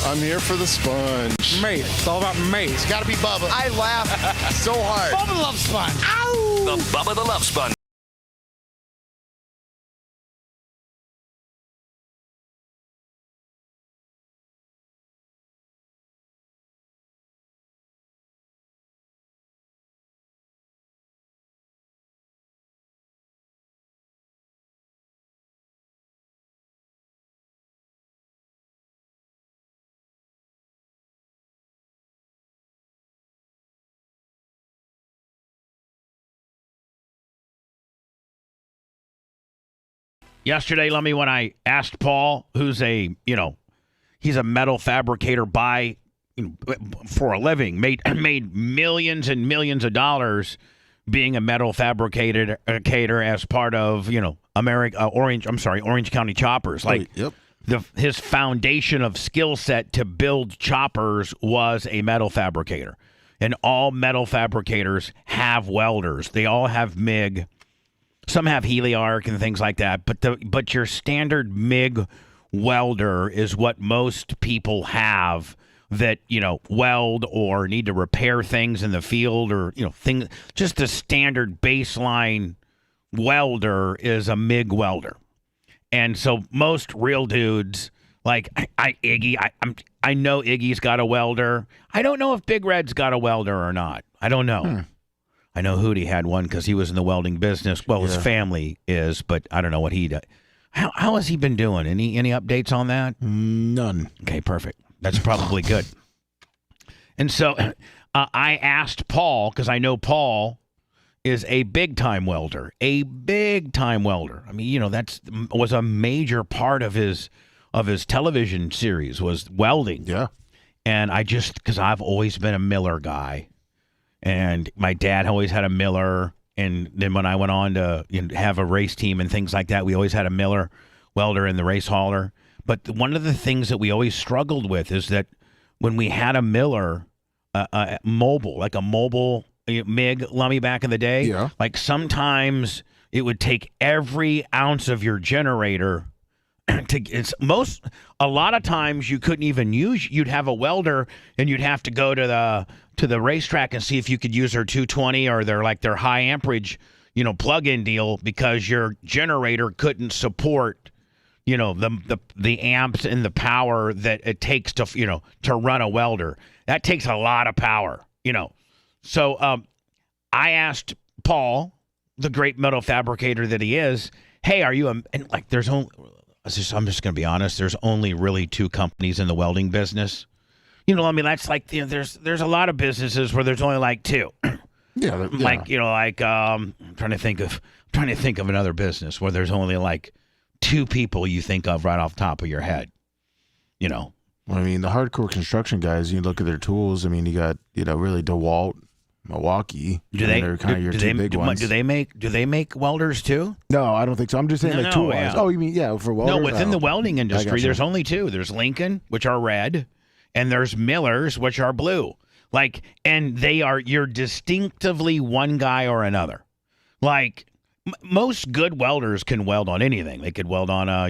I'm here for the sponge. Mate. It's all about mate. It's got to be Bubba. I laugh so hard. Bubba the Love Sponge. Ow! The Bubba the Love Sponge. yesterday, Lummy, when I asked Paul, who's he's a metal fabricator for a living, made millions and millions of dollars being a metal fabricator as part of Orange County Choppers. Like, yep. His foundation of skill set to build choppers was a metal fabricator. And all metal fabricators have welders. They all have MIG. Some have Heliarc and things like that. But your standard MIG welder is what most people have that, weld or need to repair things in the field or, just a standard baseline welder is a MIG welder. And so most real dudes, like Iggy, I know Iggy's got a welder. I don't know if Big Red's got a welder or not. I don't know. I know Hootie had one because he was in the welding business. Well, his family is, but I don't know what he does. How has he been doing? Any updates on that? None. Okay, perfect. That's probably good. And so I asked Paul, because I know Paul is a big-time welder. A big-time welder. I mean, that was a major part of his television series was welding. Yeah. And because I've always been a Miller guy. And my dad always had a Miller. And then when I went on to have a race team and things like that, we always had a Miller welder in the race hauler. But one of the things that we always struggled with is that when we had a Miller mobile MIG Lummy back in the day, like sometimes it would take every ounce of your generator a lot of times you couldn't even you'd have a welder and you'd have to go to the racetrack and see if you could use their 220 or their high amperage, plug-in deal because your generator couldn't support, the amps and the power that it takes to run a welder. That takes a lot of power, So I asked Paul, the great metal fabricator that he is, hey, are you I'm just going to be honest, there's only really two companies in the welding business. That's like, there's a lot of businesses where there's only like two. Yeah. I'm trying to think of another business where there's only like two people you think of right off the top of your head. Well, I mean, the hardcore construction guys, you look at their tools. I mean, you got, really DeWalt, Milwaukee. They're kind of your two big ones. Do they make welders too? No, I don't think so. I'm just saying tool wise. Yeah. Oh, you mean for welders? No, within the welding industry, there's only two. There's Lincoln, which are red, and there's Millers, which are blue. And you're distinctively one guy or another. Most good welders can weld on anything. They could weld on a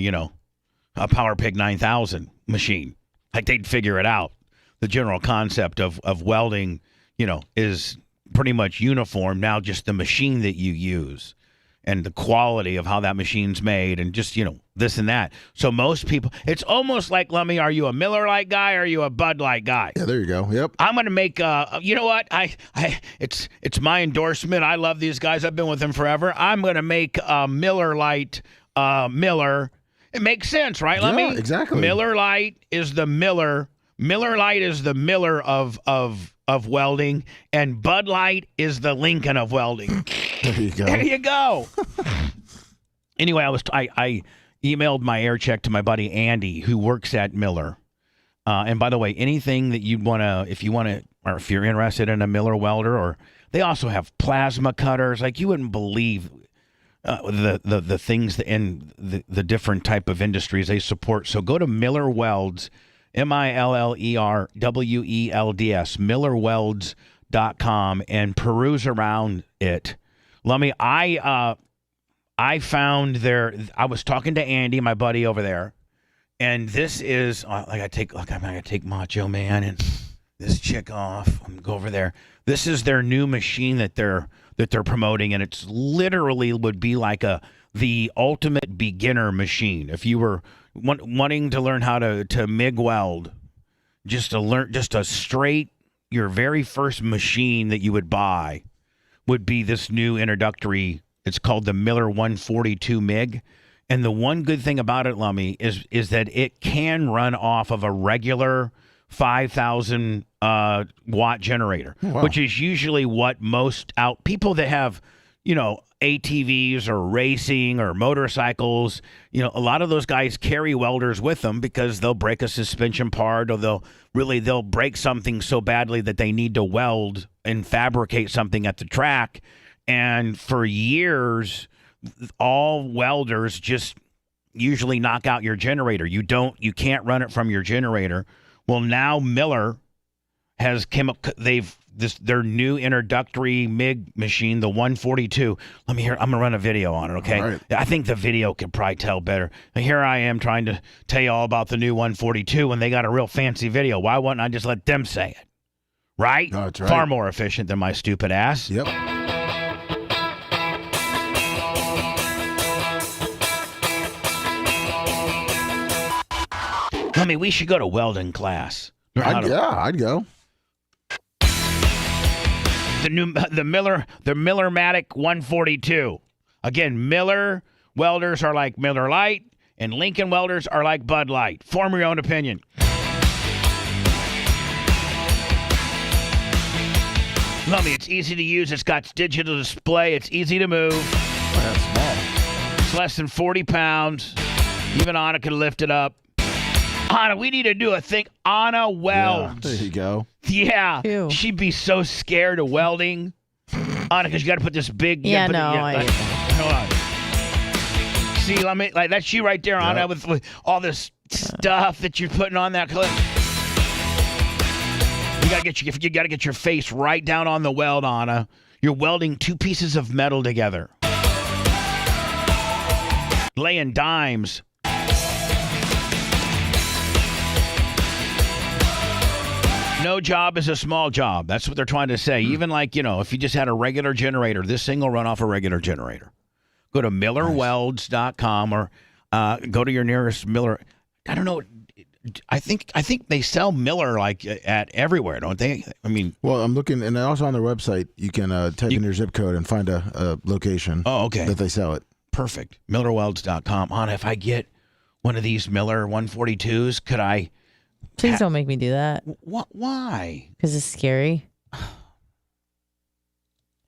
Power Pig 9000 machine. They'd figure it out. The general concept of welding, is pretty much uniform. Now just the machine that you use and the quality of how that machine's made and just, this and that. So most people, it's almost like, Lummy, are you a Miller Lite guy or are you a Bud Light guy? Yeah, there you go. Yep. I'm going to make, you know what? It's my endorsement. I love these guys. I've been with them forever. I'm going to make Miller Lite Miller. It makes sense, right, Lummy? Yeah, exactly. Miller Lite is the Miller. Miller Lite is the Miller of welding, and Bud Light is the Lincoln of welding. There you go. There you go. Anyway, I emailed my air check to my buddy Andy, who works at Miller. And by the way, anything that you'd want to, if you're interested in a Miller welder, or they also have plasma cutters. You wouldn't believe the things in the different type of industries they support. So go to Miller Welds. MillerWelds, MillerWelds.com, and peruse around it. Lummy, I found I was talking to Andy, my buddy over there, and this is I'm gonna take Macho Man and this chick off and go over there. This is their new machine that they're promoting, and it's literally would be like the ultimate beginner machine. If you were wanting to learn how to MIG weld, your very first machine that you would buy would be this new introductory. It's called the Miller 142 MIG. And the one good thing about it, Lummy, is that it can run off of a regular 5,000 watt generator, which is usually what most people that have ATVs or racing or motorcycles, a lot of those guys carry welders with them because they'll break a suspension part or they'll break something so badly that they need to weld and fabricate something at the track. And for years, all welders just usually knock out your generator. You can't run it from your generator. Well, now Miller has their new introductory MIG machine, the 142. I'm gonna run a video on it, okay? Right. I think the video could probably tell better. And here I am trying to tell you all about the new 142 when they got a real fancy video. Why wouldn't I just let them say it? Right? No, that's right. Far more efficient than my stupid ass. Yep. We should go to welding class. I'd go. The Miller-Matic 142. Again, Miller welders are like Miller Lite, and Lincoln welders are like Bud Light. Form your own opinion. It's easy to use. It's got digital display. It's easy to move. That's small. It's less than 40 pounds. Even Anna can lift it up. Anna, we need to do a thing. Anna welds. Yeah, there you go. Yeah. Ew. She'd be so scared of welding. Anna, because you got to put this big... Yeah, no. Hold on. See, that's you right there, Anna, with all this stuff that you're putting on that clip. You gotta get your face right down on the weld, Anna. You're welding two pieces of metal together. Laying dimes. No job is a small job. That's what they're trying to say. Even if you just had a regular generator, this thing will run off a regular generator. Go to millerwelds.com or go to your nearest Miller. I don't know. I think they sell Miller at everywhere, don't they? Well, I'm looking, and also on their website, you can type in your zip code and find a location. Oh, okay. That they sell it. Perfect. Millerwelds.com. Anna, if I get one of these Miller 142s, could I? Please don't make me do that. Why? Because it's scary.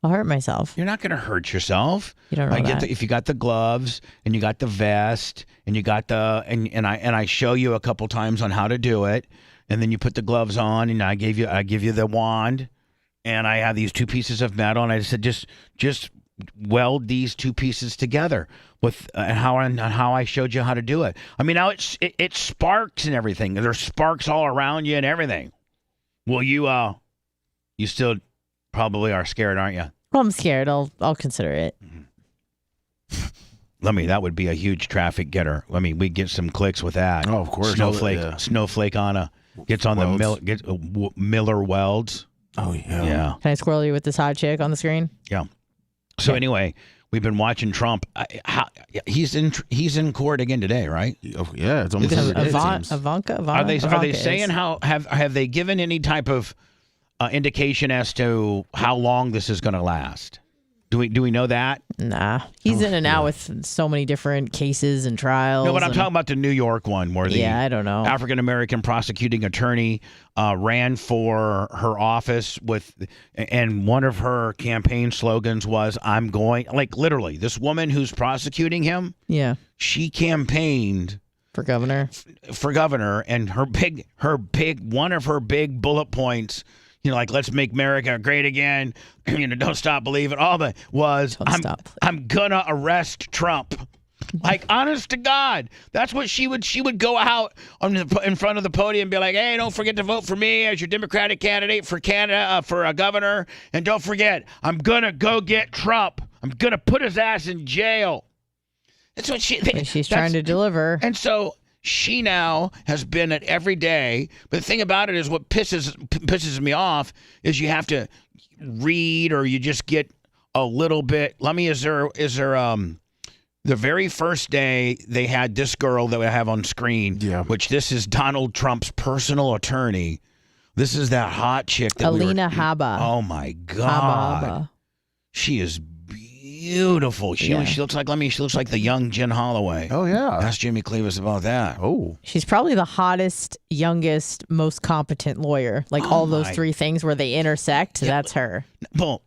I'll hurt myself. You're not going to hurt yourself. You don't know that. If you got the gloves and you got the vest and you got and I show you a couple times on how to do it, and then you put the gloves on and I give you the wand, and I have these two pieces of metal, and I said just weld these two pieces together with how I showed you how to do it. Now it sparks and everything. There's sparks all around you and everything. Well, you still probably are scared, aren't you? Well, I'm scared. I'll consider it. That would be a huge traffic getter. We get some clicks with that. Oh, of course. Snowflake Anna gets on the Miller welds. Oh yeah. Yeah. Can I squirrel you with this hot chick on the screen? Yeah. So anyway, we've been watching Trump. He's in court again today, right? Oh, yeah, it's almost every day, Ivanka. Are they saying have they given any type of indication as to how long this is going to last? Do we know that? Nah, he's in and out with so many different cases and trials. No, but I'm talking about the New York one where the I don't know. African-American prosecuting attorney ran for her office and one of her campaign slogans was, I'm going, literally, this woman who's prosecuting him, she campaigned for governor, and one of her big bullet points, let's make America great again. Don't stop believing. All that was, I'm gonna arrest Trump. Honest to God, that's what she would go out in front of the podium and be like, hey, don't forget to vote for me as your Democratic candidate for Canada for a governor, and don't forget, I'm gonna go get Trump. I'm gonna put his ass in jail. That's what she's trying to deliver. And so she now has been at every day. But the thing about it is what pisses me off is you have to read or you just get a little bit. Is there the very first day they had this girl that we have on screen, which this is Donald Trump's personal attorney. This is that hot chick that Alina Habba. Oh my God. Habba. She is beautiful. She looks like she looks like the young Jen Holloway. Oh yeah. Ask Jimmy Cleavis about that. Oh. She's probably the hottest, youngest, most competent lawyer. All those three things where they intersect, that's her. Well,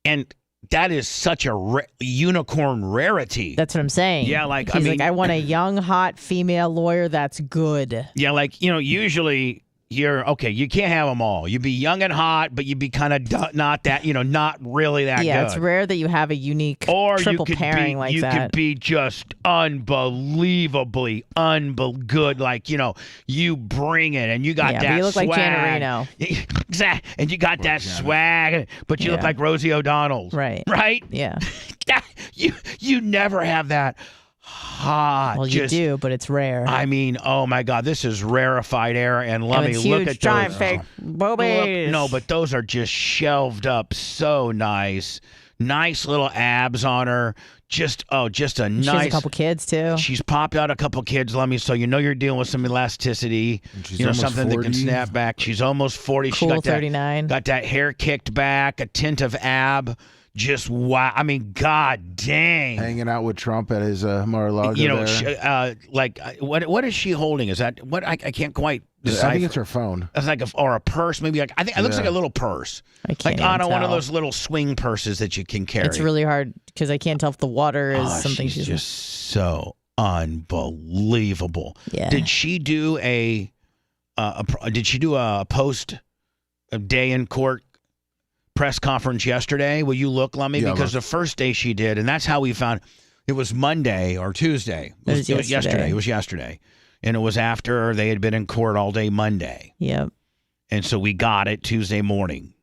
and that is such a unicorn rarity. That's what I'm saying. Yeah, like, He's like, I want a young, hot female lawyer that's good. Yeah, like, usually you can't have them all. You'd be young and hot, but you'd be kind of not that, not really that good. Yeah, it's rare that you have a unique triple pairing like that. You could be just unbelievably good. Like, you bring it and you got that swag. You look like Janet Reno. Exactly. And you got that swag, but you look like Rosie O'Donnell. Right. Right? Yeah. You never have that hot. Well, you do, but it's rare. I mean, oh my God, this is rarefied air, and let me look at giant those. fake boobies. No, but those are just shelved up so nice. Nice little abs on her. Just a nice. She has a couple kids too. She's popped out a couple kids, so you're dealing with some elasticity. Something 40. that can snap back. She's almost 40. Cool, she got 39. Got that hair kicked back, a tint of ab. Just wow! I mean, God dang! Hanging out with Trump at his Mar-a-Lago. What is she holding? Is that what I can't quite decipher. I think it's her phone. It's like a purse, maybe. I think it looks like a little purse. I can't one of those little swing purses that you can carry. It's really hard because I can't tell if the water is something she's just so unbelievable. Yeah. Did she do a post day in court press conference yesterday? Will you look, Lummy? Yeah, because the first day she did, and that's how we found it was Monday or Tuesday. It was yesterday. It was yesterday. And it was after they had been in court all day Monday. Yep. And so we got it Tuesday morning.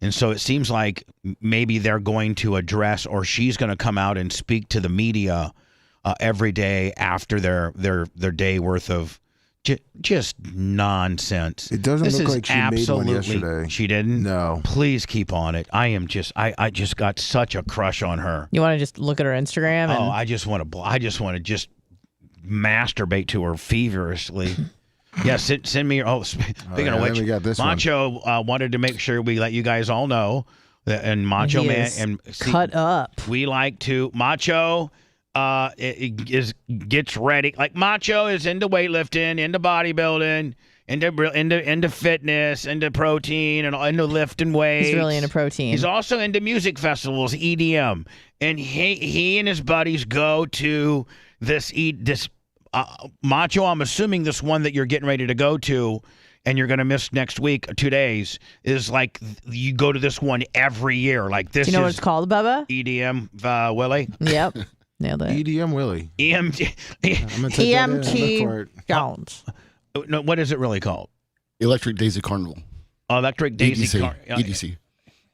And so it seems like maybe they're going to address, or she's going to come out and speak to the media every day after their day worth of just nonsense. It doesn't look like she made one yesterday. She didn't? No. Please keep on it. I just got such a crush on her. You want to just look at her Instagram? Oh, I just want to just masturbate to her feverishly. Yeah, send me your. Speaking of which, we got this Macho wanted to make sure we let you guys all know that, and Macho Man and cut up. We like to Macho. Gets ready. Like Macho is into weightlifting, into bodybuilding, into fitness, into protein, and into lifting weights. He's really into protein. He's also into music festivals, EDM, and he and his buddies go to this Macho. I'm assuming this one that you're getting ready to go to, and you're going to miss next week, 2 days, is like you go to this one every year. Like this. Do you know what it's called, Bubba? EDM, Willie. Yep. Nailed it. EDM Willie. EMT Jones. No, what is it really called? Electric Daisy Carnival. Electric Daisy Carnival. EDC.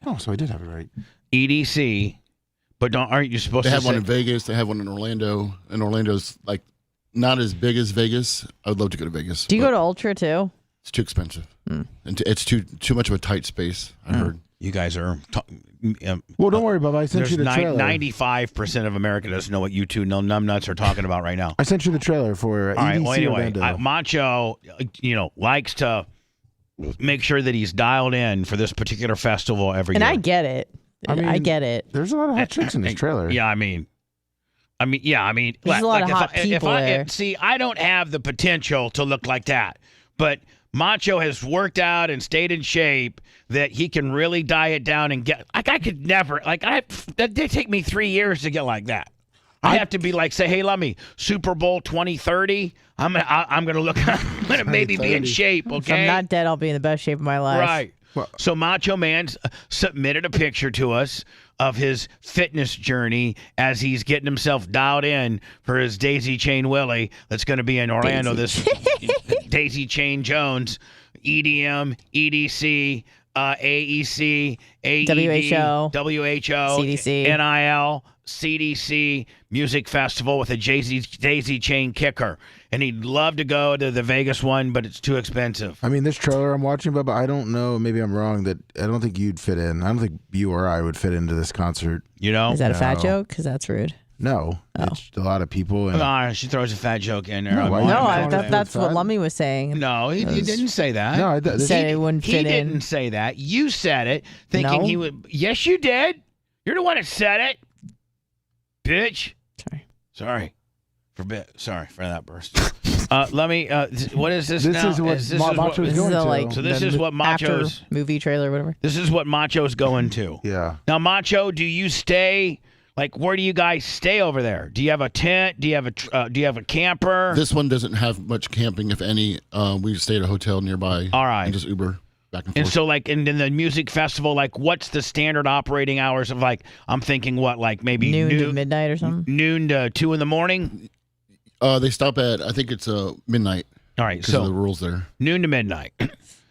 Oh, so I did have it right. EDC, but aren't you supposed to? They have one in Vegas. They have one in Orlando. And Orlando's like not as big as Vegas. I would love to go to Vegas. Do you go to Ultra too? It's too expensive. And it's too much of a tight space. I heard. You guys are. Well, don't worry, Bubba. I sent you the trailer. 95% of America doesn't know what you two numbnuts are talking about right now. I sent you the trailer for EDC. All right. Well, anyway, Orlando. Macho, likes to make sure that he's dialed in for this particular festival every year. And I get it. I get it. There's a lot of hot chicks in this trailer. Yeah, I mean, there's a lot of hot people there. See, I don't have the potential to look like that, but Macho has worked out and stayed in shape that he can really diet down and get. Like I could never. That did take me 3 years to get like that. I have to be like, say, hey, let me Super Bowl 2030. I'm gonna maybe be in shape. Okay. If I'm not dead, I'll be in the best shape of my life. Right. So Macho Man submitted a picture to us of his fitness journey as he's getting himself dialed in for his Daisy Chain Willie that's going to be in Orlando. This Daisy Chain Jones, EDM, EDC, AEC, AED, WHO, CDC, NIL, CDC Music Festival with a Daisy Chain kicker. And he'd love to go to the Vegas one, but it's too expensive. I mean, this trailer I'm watching, Bubba, I don't know. Maybe I'm wrong. That I don't think you'd fit in. I don't think you or I would fit into this concert. You know? Is that a fat joke? Because that's rude. No. It's a lot of people. And she throws a fat joke in there. That's what Lummy was saying. No, he didn't say that. No, he said it wouldn't fit in. He didn't say that. You said it, thinking he would. Yes, you did. You're the one that said it, bitch. Sorry for that burst. Let me. What is this? This now? is what Macho's going to. So this is what Macho's movie trailer, whatever. This is what Macho's going to. Yeah. Now, Macho, do you stay? Like, where do you guys stay over there? Do you have a tent? Do you have a camper? This one doesn't have much camping, if any. We stay at a hotel nearby. All right. And just Uber back and forth. And so, like, in the music festival, like, what's the standard operating hours of, like, I'm thinking what, like, maybe noon to midnight or something? Noon to 2 in the morning? They stop at, I think it's midnight. All right, because of the rules there. Noon to midnight.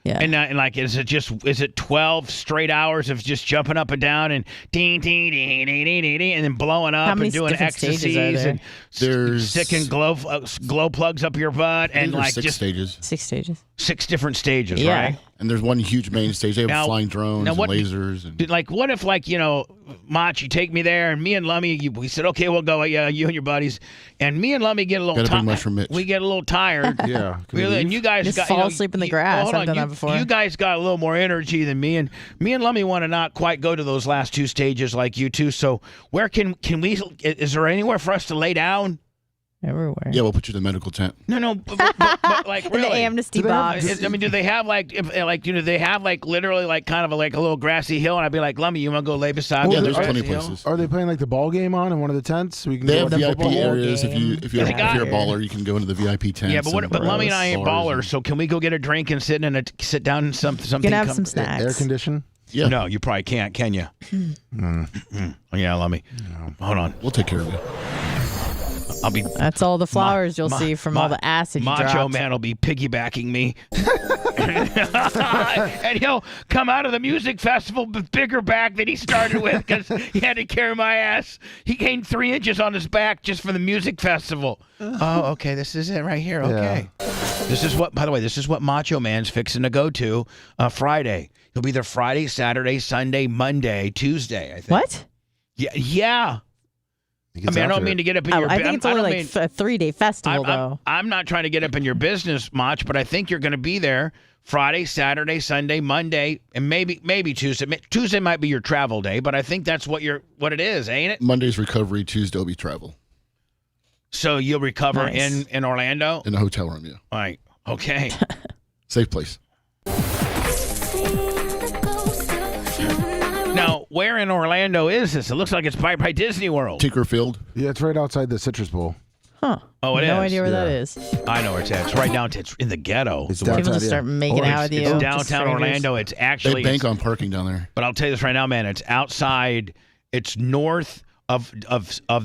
Yeah. And like, is it 12 straight hours of just jumping up and down and ding, ding, ding, ding, ding, ding, ding, and then blowing up and doing ecstasies and sticking glow plugs up your butt and like six stages. 6 stages. 6 different stages, Yeah. right? And there's one huge main stage. They have Now- flying drones now and what- lasers. And Like, what if, like, you know, Mach, you take me there, and me and Lummy, we said, okay, we'll go, yeah, you and your buddies, and me and Lummy get a little Gotta bring tired. Mushroom Mitch. We get a little tired. Yeah. And you guys Just got fall you know, asleep in the you- grass. hold I've on, done you, that before. You guys got a little more energy than me, and Lummy want to not quite go to those last 2 stages like you two. So where can we? Is there anywhere for us to lay down? Everywhere. yeah, we'll put you in the medical tent. No, but like In really. the amnesty box. I mean, do they have like, do they have like literally like kind of like a little grassy hill? And I'd be like, Lummy, you want to go lay beside me? Yeah, on the there's plenty grassy of hill? places. Are they playing like the ball game on in one of the tents? We can They go have to the VIP football areas. If game. you're a baller, you can go into the VIP tent. Yeah, but Lummy and I ain't ballers, so can we go get a drink and sit down in something? You can have some snacks. Air condition? Yeah. No, you probably can't, can you? Yeah, Lummy. Hold on. We'll take care of you. I'll be. That's all the flowers you'll see from all the acid you Macho dropped. Man will be piggybacking me. And he'll come out of the music festival with bigger back than he started with because he had to carry my ass. He gained 3 inches on his back just for the music festival. Oh, okay. This is it right here. Okay. This is what, by the way, this is what Macho Man's fixing to go to Friday. He'll be there Friday, Saturday, Sunday, Monday, Tuesday, I think. What? Yeah. I mean, I don't mean to get up in your I think it's only like a 3-day festival, though. I'm not trying to get up in your business much, but I think you're going to be there Friday, Saturday, Sunday, Monday, and maybe Tuesday. Tuesday might be your travel day, but I think that's what it is, ain't it? Monday's recovery, Tuesday will be travel. So you'll recover in Orlando? In a hotel room, yeah. All right. Okay. Safe place. Now, where in Orlando is this? It looks like it's by Disney World. Tinkerfield. Yeah, it's right outside the Citrus Bowl. Huh. Oh, it is? No idea where that is. I know where it's at. It's right down. It's in the ghetto. It's People downtown, just start making out with you. It's just downtown strangers. Orlando. It's actually They bank on parking down there. But I'll tell you this right now, man. It's outside. It's north of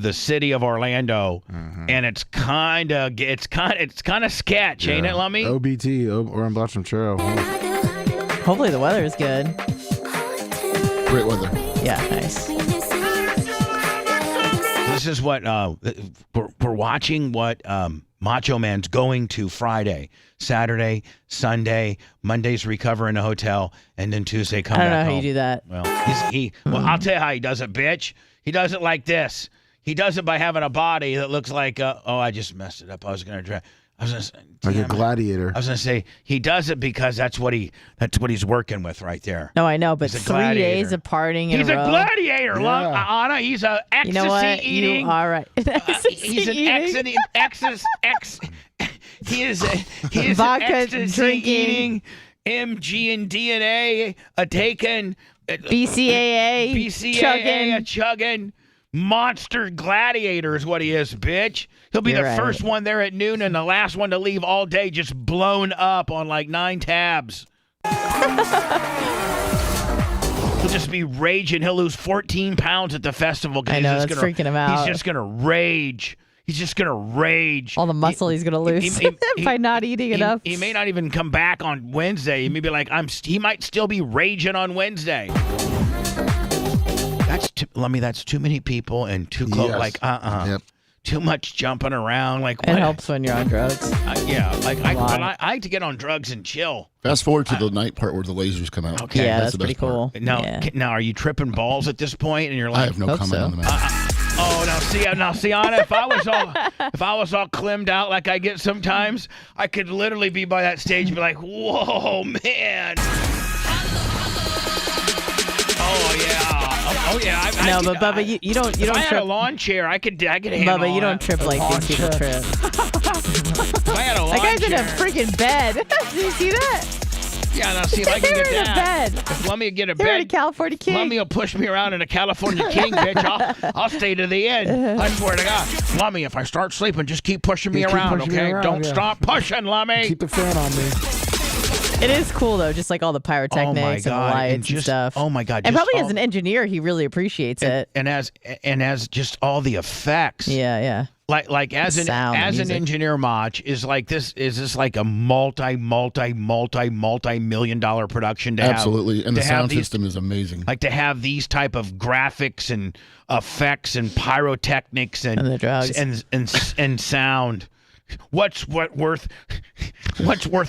the city of Orlando, and it's kind of sketch, ain't it, Lummy? OBT, Oran Blossom Churro. Hopefully the weather is good. Great weather. Yeah, nice. This is what we're watching. What Macho Man's going to Friday, Saturday, Sunday, Monday's recover in a hotel, and then Tuesday come I back don't know how home. you do that. Well, well, I'll tell you how he does it, bitch. He does it like this. He does it by having a body that looks like, I just messed it up. I was going to try. Like a gladiator. I was going to say he does it because that's what he's working with right there. No, I know, but He's a 3 gladiator. days of partying in He's a a row. gladiator, Anna. He's a ecstasy You know what? eating. You are right. He's an he is Vodka an ecstasy drinking. eating, MG and DNA taken, BCAA chugging. Monster gladiator is what he is, bitch. He'll be You're the right. first one there at noon and the last one to leave all day, just blown up on like 9 tabs. He'll just be raging. He'll lose 14 pounds at the festival. I know, that's freaking him out. He's just going to rage. He's just going to rage. All the muscle he's going to lose by not eating enough. He may not even come back on Wednesday. He may be like, he might still be raging on Wednesday. That's too many people and too close. Yes. Like, Yep. Too much jumping around. Like, It helps when you're on drugs. I like to get on drugs and chill. Fast forward to the night part where the lasers come out. Okay. Yeah, that's the pretty best part. cool. Now, Yeah. now, are you tripping balls at this point? And you're like, I have no Hope comment so. on the matter. now see, Anna, if I was all clemmed out like I get sometimes, I could literally be by that stage and be like, whoa, man. Oh yeah. Oh yeah. No, but Bubba, you don't If I had trip. a lawn chair, I could handle Bubba, you don't that. trip like these people trip. If I had a lawn That guy's in a chair. freaking bed. Did you see that? Yeah, now see if I can They're get in a that. bed. If Lummy get a They're in a bed, California King. Lummy will push me around in a California King, bitch. I'll stay to the end. I swear to God. Lummy, if I start sleeping, just keep pushing me Just keep around, pushing me okay? around, Don't yeah. stop pushing, Lummy. Keep the fan on me. It is cool though, just like all the pyrotechnics and the lights and just, stuff. Oh my God! And just probably all- as an engineer, he really appreciates it. and as just all the effects. Yeah. Like as an Sound, as an music. engineer, Mach is this like a multi-million-dollar production to have. Absolutely, and the to have sound these- system is amazing. Like to have these type of graphics and effects and pyrotechnics and the drugs. and sound. What's worth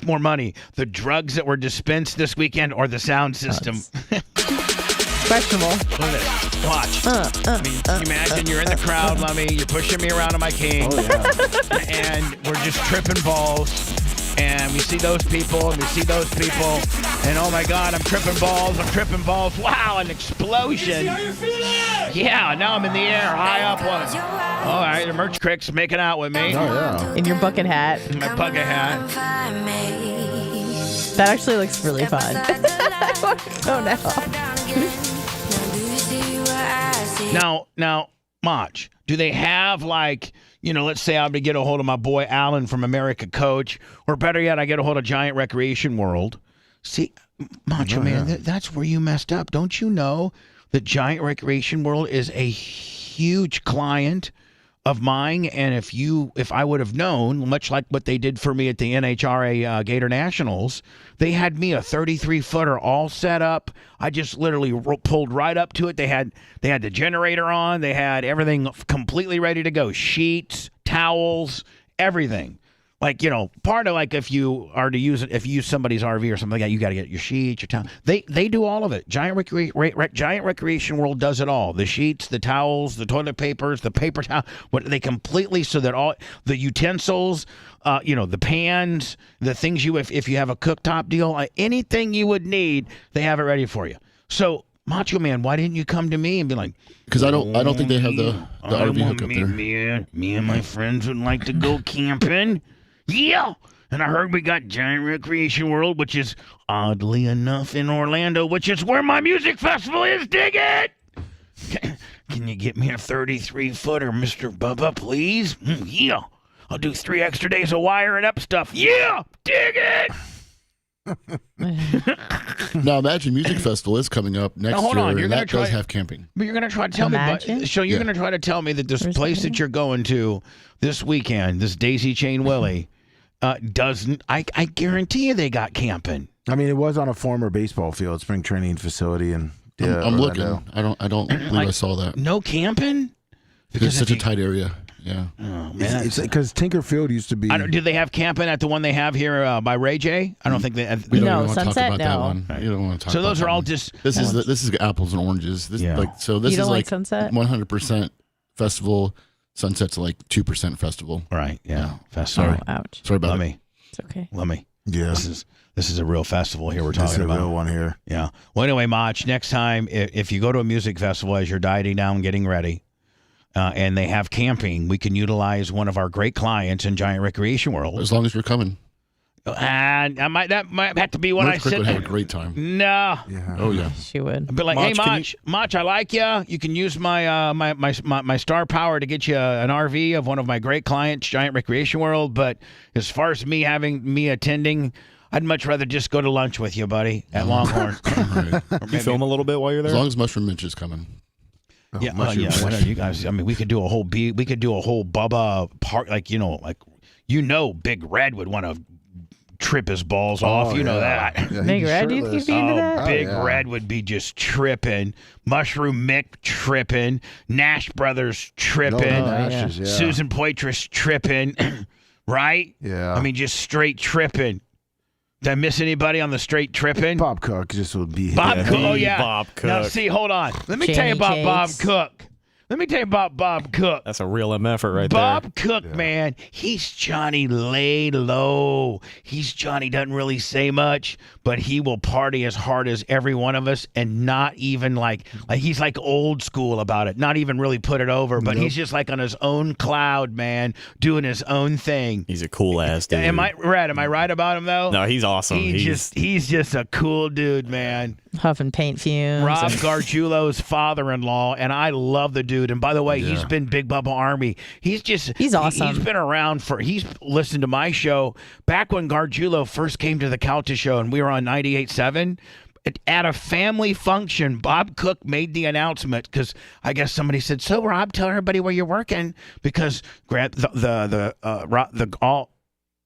more money? The drugs that were dispensed this weekend or the sound system? Questionable. Look at this. Watch. You imagine you're in the crowd, Lummy. You're pushing me around on my king. Oh, yeah. And we're just tripping balls. And we see those people, and we see those people. And oh my God, I'm tripping balls. Wow, an explosion. Yeah, now I'm in the air, high up one. All right, the merch crick's making out with me. Oh, yeah. In your bucket hat. My bucket hat. That actually looks really fun. I want to go now. Now, Mach, do they have like, let's say I'm to get a hold of my boy Alan from America Coach, or better yet, I get a hold of Giant Recreation World. See, Macho Man, that's where you messed up. Don't you know that Giant Recreation World is a huge client of mine? And if I would have known, much like what they did for me at the NHRA Gator Nationals, they had me a 33-footer all set up. I just literally pulled right up to it. They had the generator on. They had everything completely ready to go. Sheets, towels, everything. Like, part of like if you use somebody's RV or something like that, you got to get your sheets, your towel. They do all of it. Giant Recreation World does it all. The sheets, the towels, the toilet papers, the paper towel. They completely, so that all the utensils, the pans, the things if you have a cooktop deal, anything you would need, they have it ready for you. So, Macho Man, why didn't you come to me and be like? Because I don't think they have the RV hookup there. Me and my friends would like to go camping. Yeah. And I heard we got Giant Recreation World, which is oddly enough in Orlando, which is where my music festival is. Dig it. Can you get me a 33-footer, Mr. Bubba, please? Yeah. I'll do 3 extra days of wiring up stuff. Yeah. Dig it. Now, Imagine Music Festival is coming up next Now, hold year, on. You're and gonna that try- does have camping. But you're going to try to tell me. So you're going to try to tell me that this place that you're going to this weekend, this Daisy Chain Willie, doesn't. I guarantee you they got camping. I mean, it was on a former baseball field, spring training facility, and I'm looking. I don't believe I saw that. No camping? Because it's such a tight area. Yeah. Oh man. It's because Tinker Field used to be. Do they have camping at the one they have here by Ray J? I don't think they. We don't want to talk about that one. You don't want to talk. So about those that are all one. just. This is apples and oranges. This You don't is like like Sunset? 100% festival. Sunset's like 2% festival. Right. Yeah. Festival. Sorry. Ouch. Sorry about Let it. me. It's okay. Let me. Yeah. This is a real festival here we're This is talking a about. real one here. Yeah. Well, anyway, Mach, next time if you go to a music festival as you're dieting down, getting ready, and they have camping, we can utilize one of our great clients in Giant Recreation World. As long as you're coming. And that might have to be when North I Creek sit would there. have a great time. No. Yeah. Oh yeah. She would. I'd be like, Mach, hey, can Mach, I like you. You can use my star power to get you an RV of one of my great clients, Giant Recreation World. But as far as me attending, I'd much rather just go to lunch with you, buddy, at Longhorn. Right. You film a little bit while you're there. As long as Mushroom Minch is coming. Yeah, whatever, you guys. I mean, we could do a whole Bubba part, like Big Red would want to trip his balls off. You know that. Yeah, Big Red, you shirtless. be into that? Big Red would be just tripping. Mushroom Mick tripping. Nash Brothers tripping. Nashes, yeah. Susan Poitras tripping. Right? Yeah. I mean, just straight tripping. Did I miss anybody on the straight tripping? Bob Cook just would be. Bob Cook. Oh, yeah. Bob Cook. Now, see, hold on. Let me tell you Jenny about Bob Cakes. Cook. Let me tell you about Bob Cook. That's a real MF right Bob there. Cook, man, he's Johnny laid low. He's Johnny doesn't really say much, but he will party as hard as every one of us and not even like he's like old school about it. Not even really put it over, but he's just like on his own cloud, man, doing his own thing. He's a cool ass dude. Am I right about him though? No, he's awesome. He's just a cool dude, man. Huffing paint fumes. Rob Gargiulo's father-in-law, and I love the dude. And by the way, he's been Big Bubba Army. He's awesome. He's been around he's listened to my show back when Gargiulo first came to the Calta show, and we were on 98.7. At a family function, Bob Cook made the announcement because I guess somebody said, "So Rob, tell everybody where you're working," because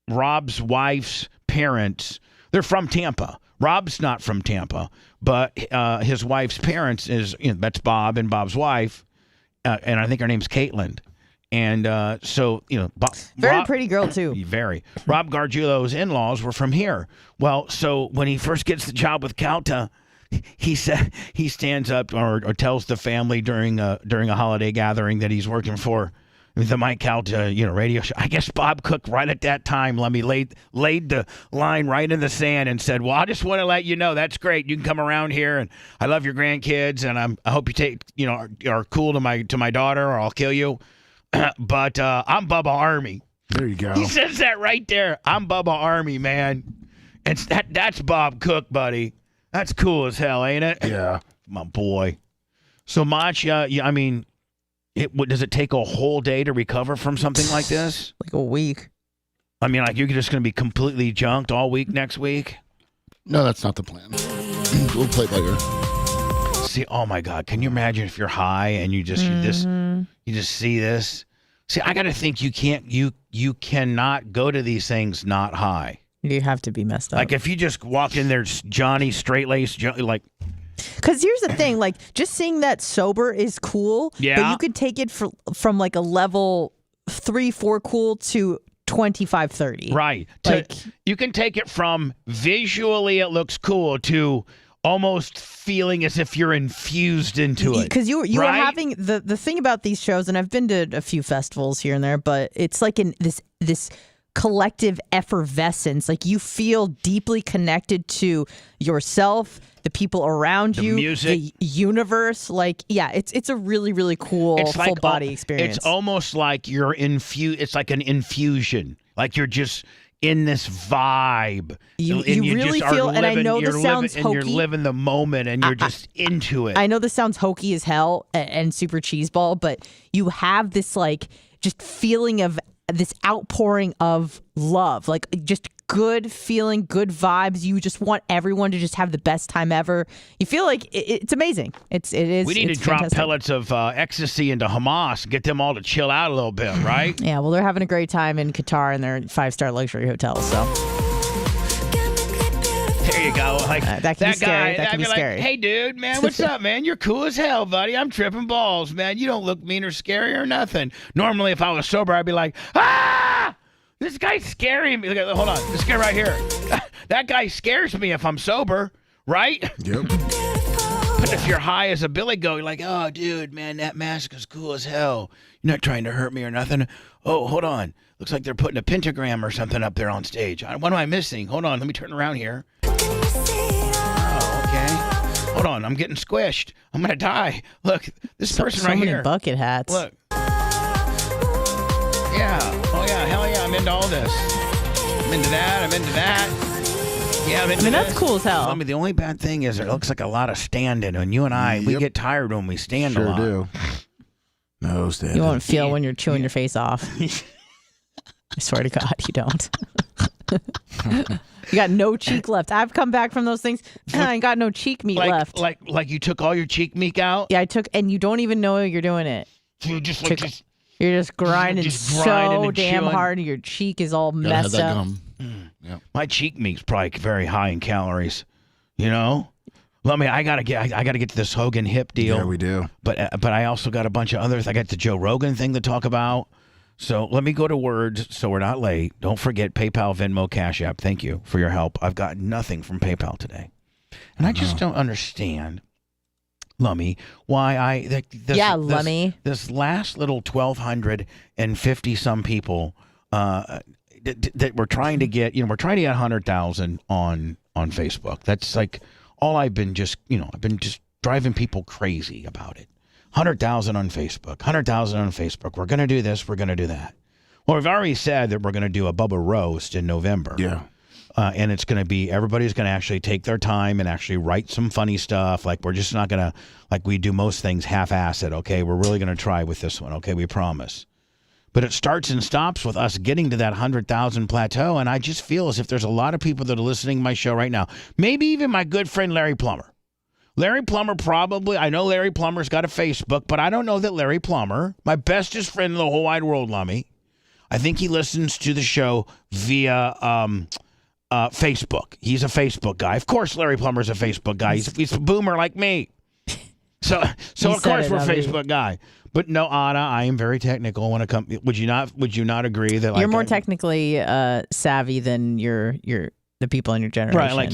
Rob's wife's parents, they're from Tampa. Rob's not from Tampa, but his wife's parents that's Bob and Bob's wife, and I think her name's Caitlin. And so, very pretty girl too. Very. Rob Gargiulo's in-laws were from here. Well, so when he first gets the job with Calta, he stands up or tells the family during a holiday gathering that he's working for the Mike Calta, radio show. I guess Bob Cook right at that time laid the line right in the sand and said, "Well, I just want to let you know that's great. You can come around here, and I love your grandkids, and I hope you are cool to my daughter, or I'll kill you." But I'm Bubba Army. There you go. He says that right there. I'm Bubba Army, man. And that's Bob Cook, buddy. That's cool as hell, ain't it? Yeah, my boy. So Mach, I mean. Does it take a whole day to recover from something like this? Like a week. I mean, like you're just going to be completely junked all week next week? No, that's not the plan. We'll play it by ear. See, oh my God, can you imagine if you're high and you just you just see this? See, I got to think you cannot go to these things not high. You have to be messed up. Like if you just walked in there, Johnny straight-laced, like. Because here's the thing, like just seeing that sober is cool, yeah. But you could take it from like a level 3-4 cool to 25-30. Right. Like you can take it from visually it looks cool to almost feeling as if you're infused into it. Because you were having the thing about these shows, and I've been to a few festivals here and there, but it's like in this collective effervescence. Like you feel deeply connected to yourself, the people around you, music, the universe. Like, yeah, it's a really, really cool full body experience. It's almost like you're it's like an infusion. Like you're just in this vibe. You really feel, and I know this sounds hokey. And you're living the moment, and you're just into it. I know this sounds hokey as hell and super cheeseball, but you have this like just feeling of this outpouring of love, like just good feeling, good vibes. You just want everyone to just have the best time ever. You feel like it's amazing. It is. We need to drop pellets of ecstasy into Hamas, get them all to chill out a little bit, right? Yeah, well, they're having a great time in Qatar in their 5-star luxury hotel. So there you go. Like that can be scary. That can be scary. Hey, dude, man, what's up, man? You're cool as hell, buddy. I'm tripping balls, man. You don't look mean or scary or nothing. Normally, if I was sober, I'd be like, ah! This guy's scaring me. Hold on. This guy right here. That guy scares me if I'm sober, right? Yep. But if you're high as a billy goat, you're like, oh, dude, man, that mask is cool as hell. You're not trying to hurt me or nothing. Oh, hold on. Looks like they're putting a pentagram or something up there on stage. What am I missing? Hold on. Let me turn around here. Oh, okay. Hold on. I'm getting squished. I'm going to die. Look, this person right here. So many bucket hats. Look. Yeah. Oh, yeah. Hell yeah. I'm into all this. I'm into that. I'm into that. Yeah, I'm into that's this. cool as hell. I mean, the only bad thing is it looks like a lot of standing. And you and I, we get tired when we stand a lot. Sure do. No standing. You won't feel when you're chewing your face off. I swear to God, you don't. You got no cheek left. I've come back from those things. I got no cheek meat left. Like you took all your cheek meat out? Yeah, I took, and you don't even know you're doing it. So you're just you're just grinding so damn chewing. hard. Your cheek is all messed up. Gum. Yeah. My cheek meat's probably very high in calories. You know? Well, I mean, I gotta get to this Hogan hip deal. Yeah, we do. But I also got a bunch of others. I got the Joe Rogan thing to talk about. So let me go to words so we're not late. Don't forget PayPal, Venmo, Cash App. Thank you for your help. I've got nothing from PayPal today. And I just don't understand. Lummy, why Lummy. This last little 1,250 some people that we're trying to get, we're trying to get 100,000 on Facebook. That's like all I've been just driving people crazy about it. 100,000 on Facebook, 100,000 on Facebook. We're going to do this. We're going to do that. Well, we've already said that we're going to do a Bubba roast in November. Yeah. And it's going to be, everybody's going to actually take their time and actually write some funny stuff. Like, we're just not going to, like we do most things, half-ass it, okay? We're really going to try with this one, okay? We promise. But it starts and stops with us getting to that 100,000 plateau, and I just feel as if there's a lot of people that are listening to my show right now. Maybe even my good friend Larry Plummer. Larry Plummer probably, I know Larry Plummer's got a Facebook, but I don't know that Larry Plummer, my bestest friend in the whole wide world, Lummy, I think he listens to the show via Facebook. He's a Facebook guy. Of course, Larry Plummer's a Facebook guy. He's a boomer like me. So of course we're a Facebook guy. But no, Anna, I am very technical when it comes. Would you not agree that you're more technically savvy than the people in your generation? Right, like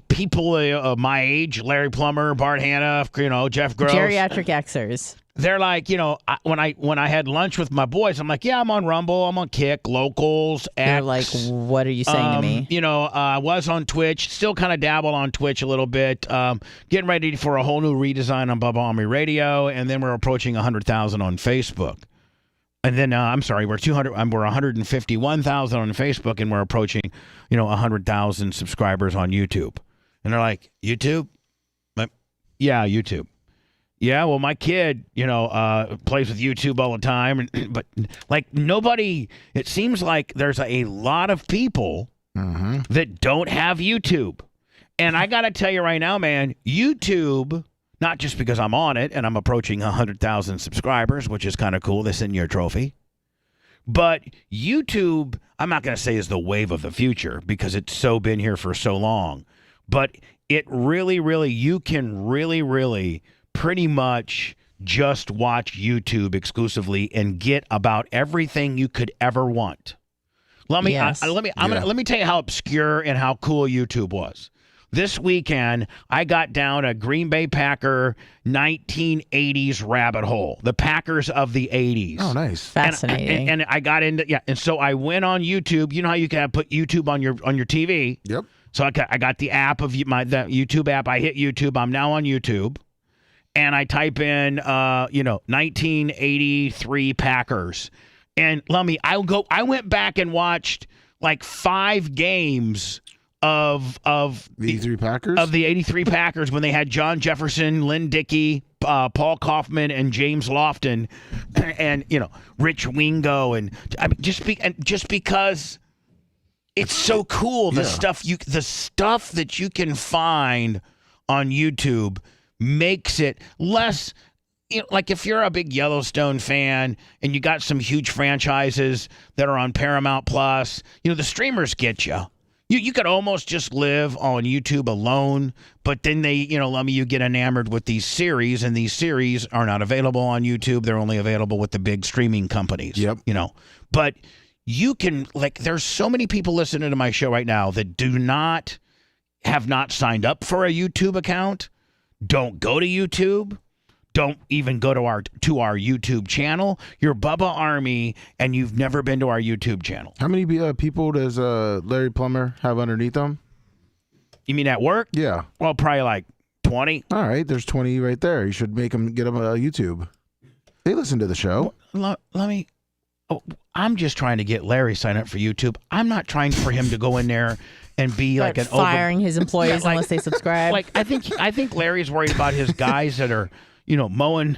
people my age, Larry Plummer, Bart Hanna, Jeff Gross, geriatric Xers. They're like, when I had lunch with my boys, I'm like, yeah, I'm on Rumble, I'm on Kick, Locals, X. They're like, what are you saying to me? I was on Twitch, still kind of dabble on Twitch a little bit, getting ready for a whole new redesign on Bubba Army Radio, and then we're approaching 100,000 on Facebook. And then, we're 151,000 on Facebook, and we're approaching, 100,000 subscribers on YouTube. And they're like, YouTube? Yeah, YouTube. Yeah, well, my kid, plays with YouTube all the time, but like nobody. It seems like there's a lot of people that don't have YouTube, and I got to tell you right now, man, YouTube. Not just because I'm on it and I'm approaching 100,000 subscribers, which is kind of cool. They send you a trophy, but YouTube, I'm not going to say is the wave of the future because it's been here for so long, but it really, you can really pretty much just watch YouTube exclusively and get about everything you could ever want. Let me tell you how obscure and how cool YouTube was. This weekend, I got down a Green Bay Packer 1980s rabbit hole. The Packers of the 80s. Oh, nice. Fascinating. And I got into, and so I went on YouTube. You know how you can put YouTube on your TV? Yep. So I got the app of the YouTube app. I hit YouTube. I'm now on YouTube. And I type in, 1983 Packers. And Lummy, I went back and watched like 5 games of the 83 Packers? Of the 83 Packers when they had John Jefferson, Lynn Dickey, Paul Kaufman, and James Lofton, and Rich Wingo, and just because it's so cool, the stuff that you can find on YouTube makes it less. Like if you're a big Yellowstone fan and you got some huge franchises that are on Paramount Plus, the streamers get you. You could almost just live on YouTube alone, but then they, you get enamored with these series, and these series are not available on YouTube. They're only available with the big streaming companies. Yep. But you can, there's so many people listening to my show right now that have not signed up for a YouTube account, don't go to YouTube, don't even go to our YouTube channel. You're Bubba Army, and you've never been to our YouTube channel. How many people does Larry Plummer have underneath him? You mean at work? Yeah. Well, probably like 20. All right, there's 20 right there. You should get them YouTube. They listen to the show. I'm just trying to get Larry signed up for YouTube. I'm not trying for him to go in there and be like firing his employees unless they subscribe. I think Larry's worried about his guys that are mowing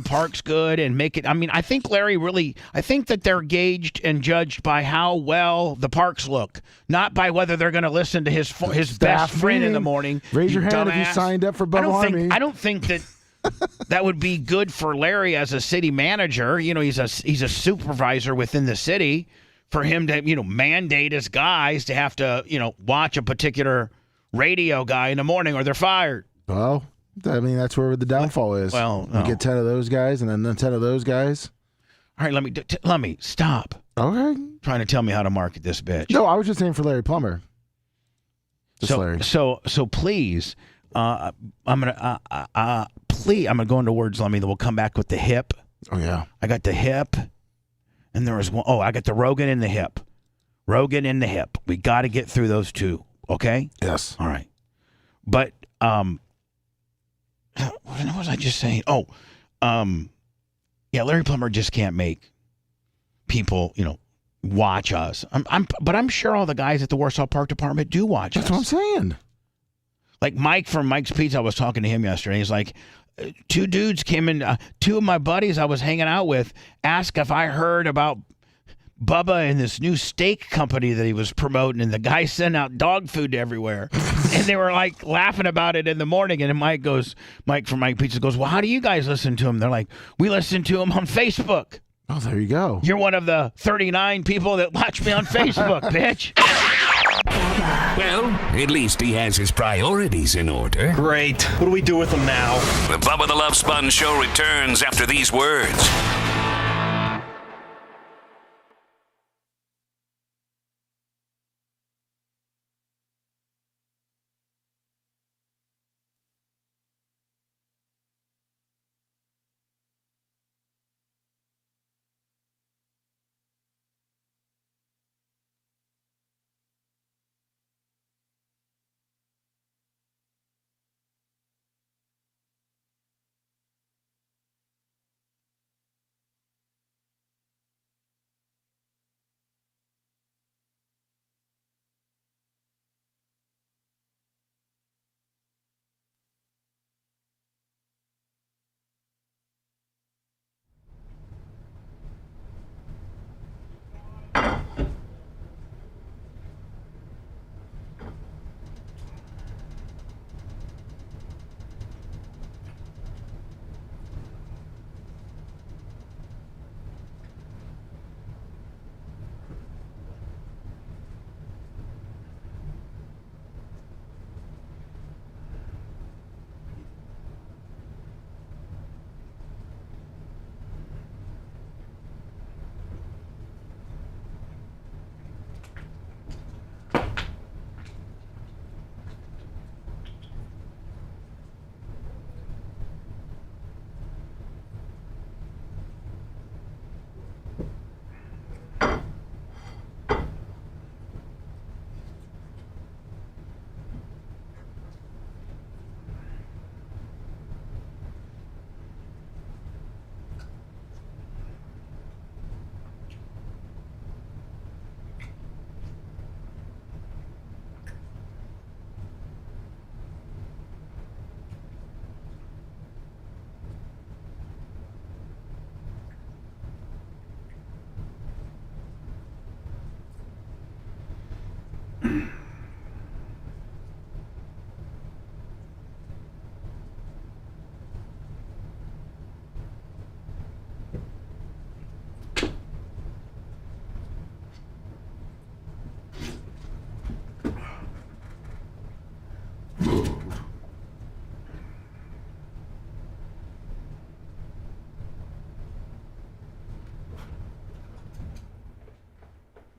parks good and make it. I mean, I think that they're gauged and judged by how well the parks look, not by whether they're going to listen to his best friend in the morning. Raise your hand dumbass. if you signed up for Bubba Army. I don't think that would be good for Larry as a city manager. He's a supervisor within the city. For him to, mandate his guys to have to, watch a particular radio guy in the morning or they're fired. Well, I mean, that's where the downfall is. Well, no. You get 10 of those guys and then 10 of those guys. All right, let me stop. Okay. Trying to tell me how to market this bitch. No, I was just saying for Larry Plummer. Larry. So please, I'm gonna please. I'm gonna go into words. Let me. We'll come back with the hip. Oh yeah. I got the hip, and there was one. Oh, I got the Rogan and the hip. Rogan and the hip. We got to get through those two. Okay. Yes. All right. But what was I just saying? Oh, yeah. Larry Plummer just can't make people, watch us. But I'm sure all the guys at the Warsaw Park Department do watch us. That's what I'm saying. Like Mike from Mike's Pizza, I was talking to him yesterday. He's like, two dudes came in, two of my buddies I was hanging out with asked if I heard about Bubba and this new steak company that he was promoting, and the guy sent out dog food everywhere. And they were like laughing about it in the morning. And Mike from Mike Pizza goes, well, how do you guys listen to him? They're like, we listen to him on Facebook. Oh, there you go. You're one of the 39 people that watch me on Facebook, bitch. Well, at least he has his priorities in order. Great. What do we do with him now? The Bubba the Love Sponge Show returns after these words.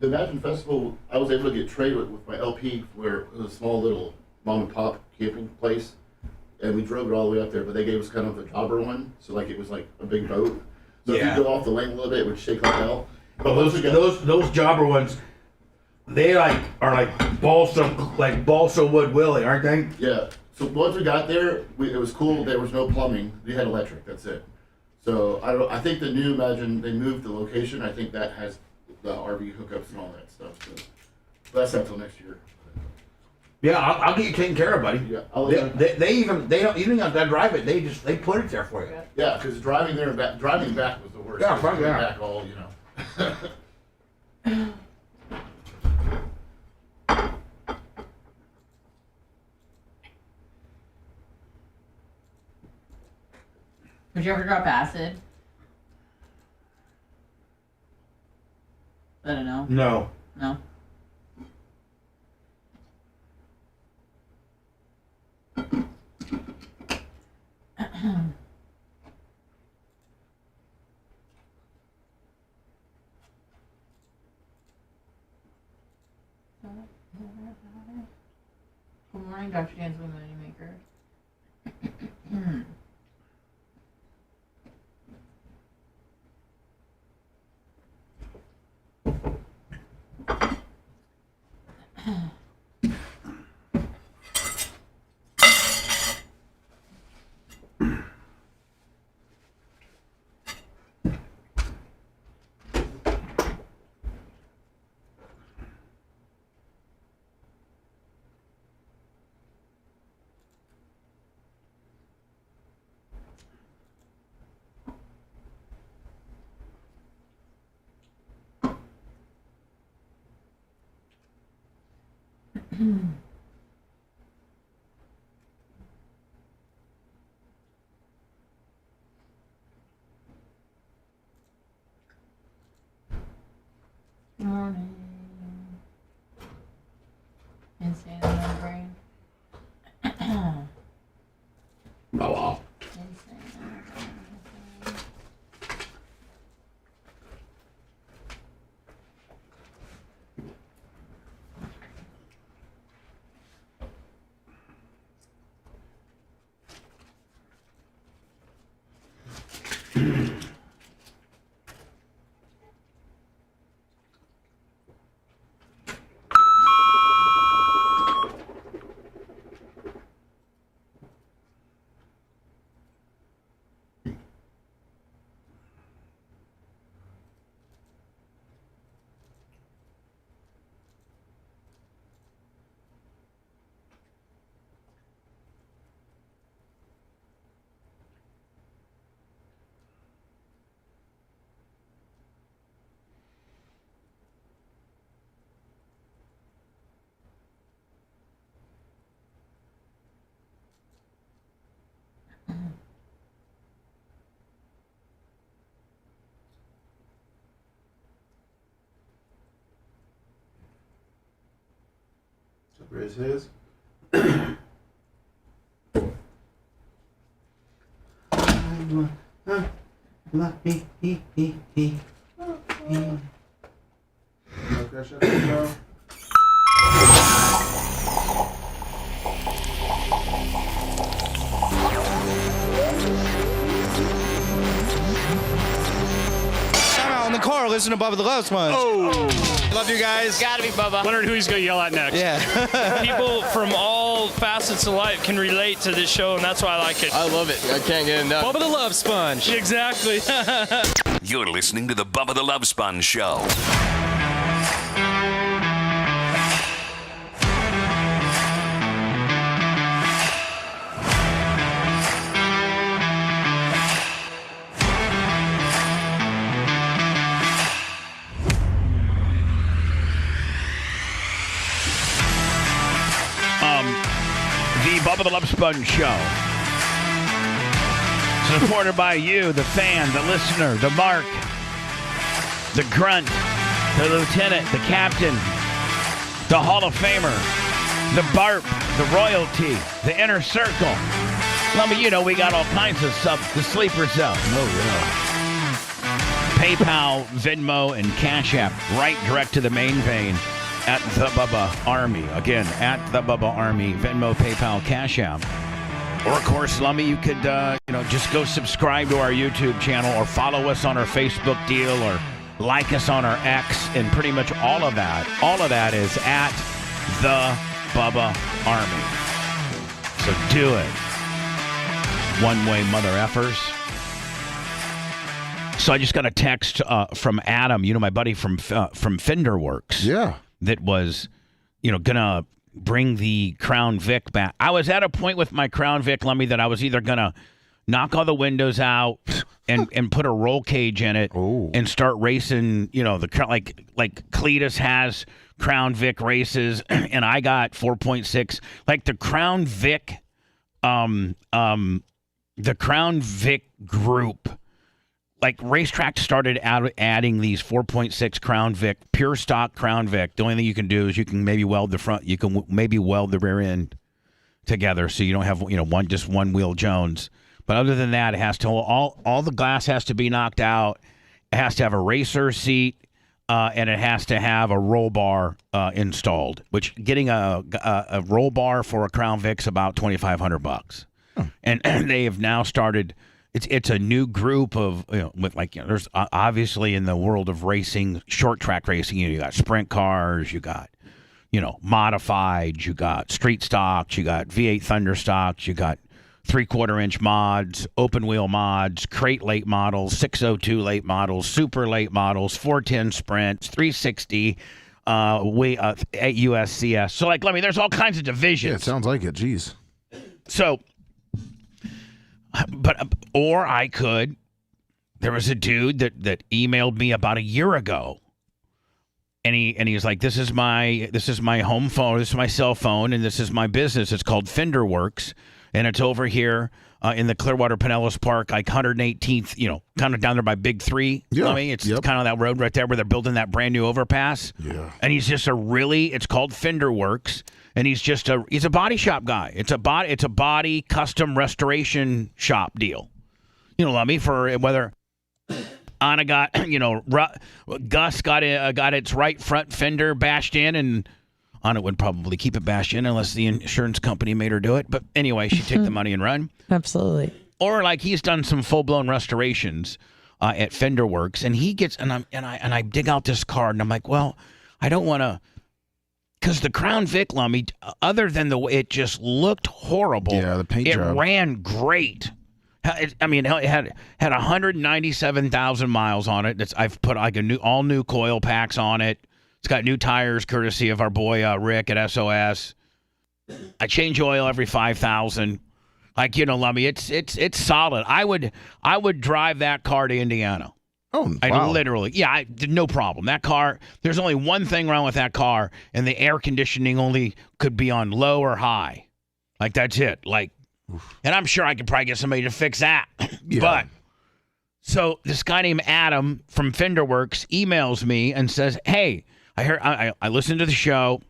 The Imagine Festival, I was able to get trade with my LP, where it was a small little mom and pop camping place, and we drove it all the way up there. But they gave us kind of a jobber one, so like it was like a big boat. So if you go off the lane a little bit, it would shake like hell. But those jobber ones, they are like balsa wood Willie, aren't they? Yeah. So once we got there, it was cool. There was no plumbing. We had electric. That's it. So I think the new Imagine, they moved the location. I think that has the RV hookups and all that stuff. So that's not till next year. Yeah, I'll get you taken care of, buddy. Yeah, they don't have to drive it. They put it there for you. Yeah, because driving back was the worst. Yeah, fuck yeah. Back all Would you ever drop acid? I don't know. No. No. Good morning, Dr. Dan's Moneymaker. Morning. Insane in my brain. Wow. Insane in my brain. Where's his? Okay, shut this down. I'm out in the car listening to Bubba the Love Sponge. Oh. Love you guys. Gotta be Bubba. Wondering who he's going to yell at next. Yeah. People from all facets of life can relate to this show, and that's why I like it. I love it. I can't get enough. Bubba the Love Sponge. Exactly. You're listening to the Bubba the Love Sponge Show. The Bubba the Love Sponge Show. Supported by you, the fan, the listener, the mark, the grunt, the lieutenant, the captain, the Hall of Famer, the barp, the royalty, the inner circle. Let me, we got all kinds of stuff. The sleeper cell. Oh, yeah. PayPal, Venmo, and Cash App. Right direct to the main vein. At the Bubba Army. Again, at the Bubba Army. Venmo, PayPal, Cash App. Or, of course, Lummy, you could, just go subscribe to our YouTube channel or follow us on our Facebook deal or like us on our X and pretty much all of that. All of that is at the Bubba Army. So do it. One-way mother effers. So I just got a text from Adam, my buddy from Fender Works. Yeah. That was, gonna bring the Crown Vic back. I was at a point with my Crown Vic, Lummy, that I was either gonna knock all the windows out and put a roll cage in it and start racing. The like Cletus has Crown Vic races, and I got 4.6. Like the Crown Vic, the Crown Vic group. Like Racetrack started adding these 4.6 Crown Vic, pure stock Crown Vic. The only thing you can do is you can maybe weld the front, you can maybe weld the rear end together, so you don't have one wheel Jones. But other than that, it has to all the glass has to be knocked out. It has to have a racer seat, and it has to have a roll bar installed. Which getting a roll bar for a Crown Vic's about $2,500. and they have now started. It's a new group of with there's obviously in the world of racing, short track racing, you got sprint cars, you got modified, you got street stocks, you got V8 Thunder stocks, you got 3/4 inch mods, open wheel mods, crate late models, 602 late models, super late models, 410 sprints, 360 USCS. So there's all kinds of divisions. Yeah, it sounds like it. Jeez. So, or I could. There was a dude that emailed me about a year ago, and he was like, "This is my home phone. This is my cell phone, and this is my business. It's called Fender Works, and it's over here in the Clearwater Pinellas Park, like 118th. Kind of down there by Big 3. Yeah. I mean, it's kind of that road right there where they're building that brand new overpass. Yeah. And he's just it's called Fender Works. And he's a body shop guy. It's a body custom restoration shop deal. For whether Anna got, Gus got its right front fender bashed in, and Anna would probably keep it bashed in unless the insurance company made her do it. But anyway, she'd take the money and run. Absolutely. Or he's done some full blown restorations at Fender Works, and he gets and I dig out this card, and I'm like, well, I don't want to. Because the Crown Vic, Lummy, other than the way it just looked horrible, the paint job. Ran great. It had 197,000 miles on it. I've put all new coil packs on it. It's got new tires, courtesy of our boy Rick at SOS. I change oil every 5,000. Lummy, it's solid. I would drive that car to Indiana. Oh, wow. I literally, no problem. That car, there's only one thing wrong with that car, and the air conditioning only could be on low or high. That's it. And I'm sure I could probably get somebody to fix that. Yeah. But, so this guy named Adam from Fender Works emails me and says, hey, I heard, I listened to the show,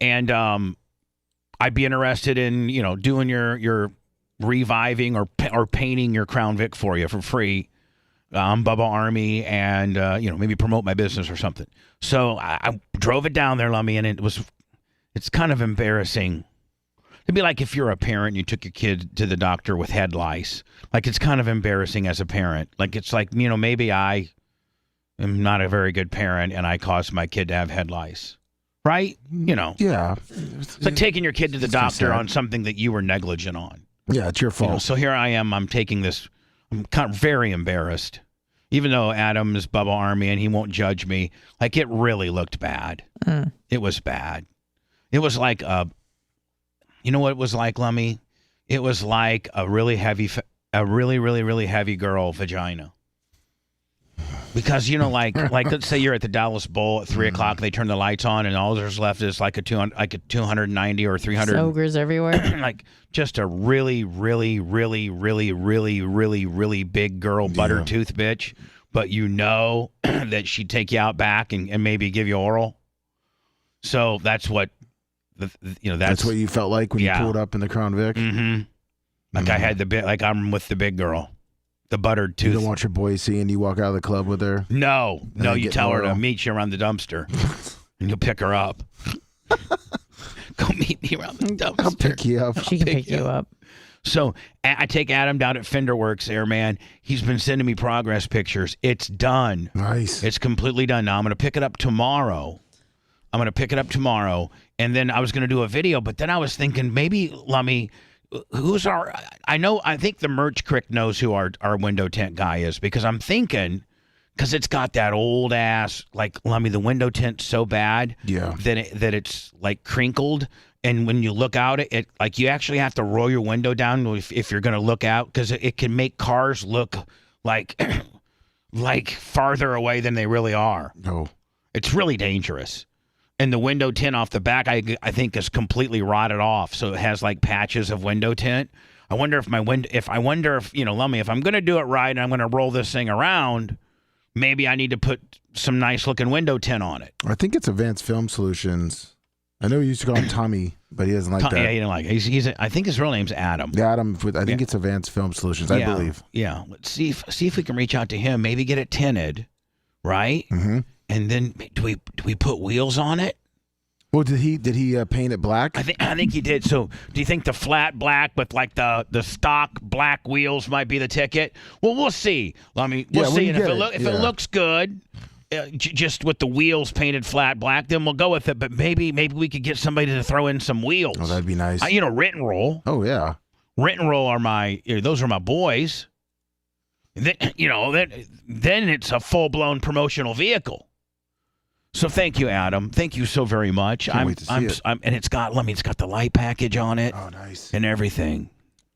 and I'd be interested in, doing your reviving or painting your Crown Vic for you for free. Bubba Army, and maybe promote my business or something. So I drove it down there, Lummy, and it's kind of embarrassing. It'd be like if you're a parent and you took your kid to the doctor with head lice. It's kind of embarrassing as a parent. Maybe I am not a very good parent and I caused my kid to have head lice. Right? Yeah. It's like taking your kid to the doctor on something that you were negligent on. Yeah, it's your fault. So here I am. I'm taking this. I'm kind of very embarrassed. Even though Adam is Bubba Army and he won't judge me, it really looked bad. It was bad. It was like you know what it was like, Lummy? It was like a really heavy, really, really, really heavy girl vagina. Because let's say you're at the Dallas Bowl at 3 o'clock, they turn the lights on, and all there's left is a 290 or 300. Ogres everywhere. Just a really, really, really, really, really, really, really big girl butter tooth bitch, but that she'd take you out back and maybe give you oral. So that's what that's what you felt like when you pulled up in the Crown Vic. Mm-hmm. I had I'm with the big girl. The buttered tooth. You don't want your boy seeing you walk out of the club with her? No, you tell her to meet you around the dumpster, and you'll pick her up. Go meet me around the dumpster. I'll pick you up. She can pick you up. So I take Adam down at Fender Works there, man. He's been sending me progress pictures. It's done. Nice. It's completely done. Now I'm going to pick it up tomorrow. And then I was going to do a video, but then I was thinking maybe, Lummy, I think the Merch Crick knows who our window tint guy is, because I'm thinking, because it's got that old ass, Lummy, the window tint's so bad that it's crinkled, and when you look out it you actually have to roll your window down if you're going to look out, because it can make cars look like farther away than they really are. No, it's really dangerous. And the window tint off the back, I think, is completely rotted off. So it has patches of window tint. I wonder if Lummy, if I'm going to do it right and I'm going to roll this thing around, maybe I need to put some nice looking window tint on it. I think it's Advanced Film Solutions. I know you used to call him Tommy, but he doesn't like that. Yeah, he didn't like it. I think his real name's Adam. Yeah, Adam. I think it's Advanced Film Solutions. I believe. Yeah. Let's see if we can reach out to him. Maybe get it tinted, right? Mm-hmm. And then do we put wheels on it? Well, did he paint it black? I think he did. So, do you think the flat black with like the stock black wheels might be the ticket? Well, we'll see. I mean, we'll see. And if it looks good, just with the wheels painted flat black, then we'll go with it. But maybe we could get somebody to throw in some wheels. Oh, that'd be nice. Rent and roll. Oh yeah, rent and roll are those are my boys. Then it's a full blown promotional vehicle. So thank you, Adam. Thank you so very much. Can't wait to see it. And it's got the light package on it. Oh, nice. And everything.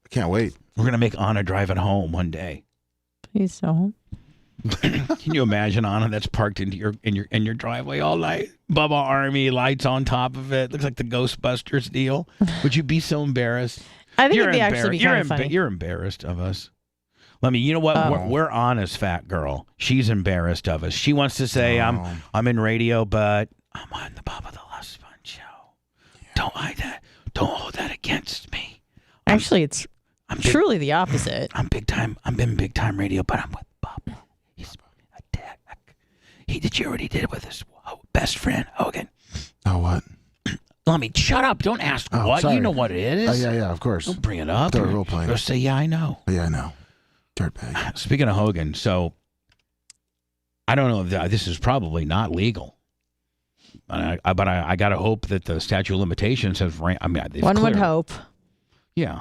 I can't wait. We're gonna make Anna drive it home one day. Please don't. Can you imagine Anna that's parked in your driveway all night? Bubba Army lights on top of it. Looks like the Ghostbusters deal. Would you be so embarrassed? I think it'd actually be kind of funny. You're embarrassed of us. Let me. You know what? We're Anna's fat girl. She's embarrassed of us. She wants to say I'm in radio, but I'm on the Bubba the Love Sponge show. Yeah. Don't hide that. Don't hold that against me. Actually, I'm truly the opposite. I'm big time. I'm in big time radio, but I'm with Bubba. He's a dick. Did you already did it with his best friend Hogan? Oh, what? Let me shut up. Don't ask what. Sorry. You know what it is. Yeah, of course. Don't bring it up. They're role playing. Just say, yeah, I know. Yeah, I know. Dirtbag. Speaking of Hogan, so I don't know if this is probably not legal, but I got to hope that the statute of limitations has ran. I mean, one would hope. Yeah,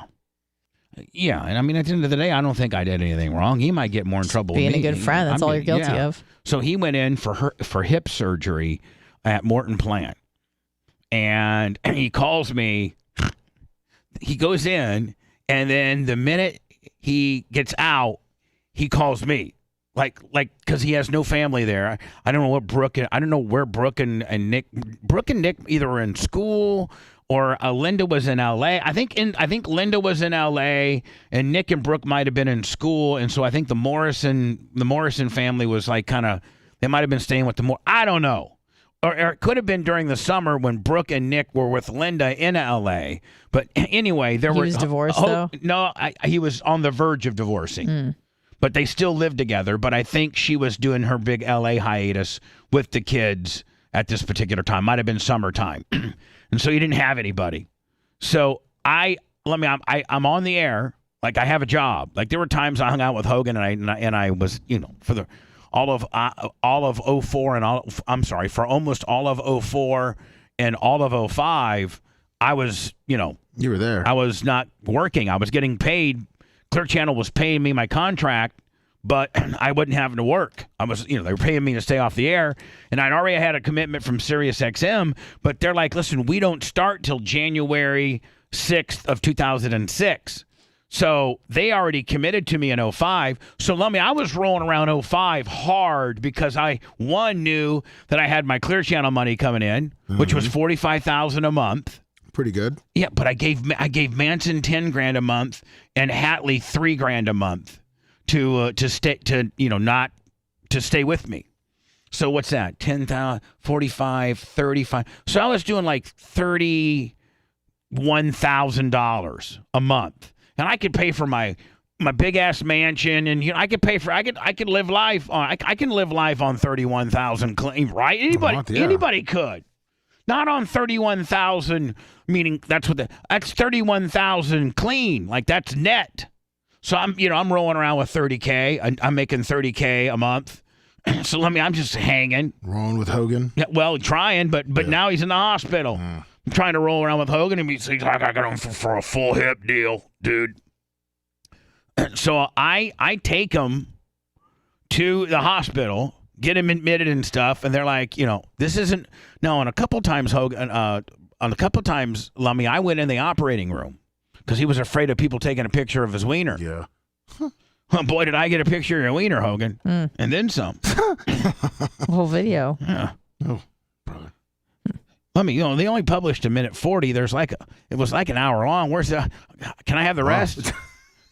and I mean, at the end of the day, I don't think I did anything wrong. He might get more in trouble. Being with me. a good friend, that's all you're guilty of. So he went in for hip surgery at Morton Plant, and he calls me. He goes in, and then the minute he gets out, he calls me, like because he has no family there. I don't know what I don't know where Brooke and Nick either were in school or Linda was in L.A. I think Linda was in L.A. and Nick and Brooke might have been in school, and so I think the Morrison family was like kind of they might have been staying with the I don't know. Or it could have been during the summer when Brooke and Nick were with Linda in L.A. But anyway, he was divorced, though? No, he was on the verge of divorcing. But they still lived together. But I think she was doing her big L.A. hiatus with the kids at this particular time. Might have been summertime. And so he didn't have anybody. So I'm on the air. Like, I have a job. Like, there were times I hung out with Hogan and I was, for the... all of 04 and for almost all of 04 and all of 05, I was, you were there. I was not working. I was getting paid. Clear Channel was paying me my contract, but I wasn't having to work. I was, they were paying me to stay off the air, and I'd already had a commitment from Sirius XM, but they're like, listen, we don't start till January 6th of 2006. So they already committed to me in 05. So I was rolling around 05 hard because I knew that I had my Clear Channel money coming in, which was $45,000 a month. Pretty good. Yeah, but I gave Manson $10,000 a month and Hatley $3,000 a month to stay with me. So what's that? 10,000, 45, 35. So I was doing like $31,000 a month. And I could pay for my big ass mansion, and I could live life on. I can live life on 31,000 clean, right? Anybody could, not on 31,000. Meaning that's 31,000 clean, like that's net. So I'm rolling around with 30K. I'm making 30K a month. So I'm just hanging. Rolling with Hogan. Yeah, well, trying, but now he's in the hospital. I'm trying to roll around with Hogan, and he's like, I got him for a full hip deal, dude. So I take him to the hospital, get him admitted and stuff, and they're like, this isn't. No, and a couple times Hogan, Lummy, I went in the operating room because he was afraid of people taking a picture of his wiener. Yeah. Boy, did I get a picture of your wiener, Hogan, and then some. Whole video. Yeah. Oh, brother. Lummy, they only published a minute 40. It was like an hour long. Can I have the rest?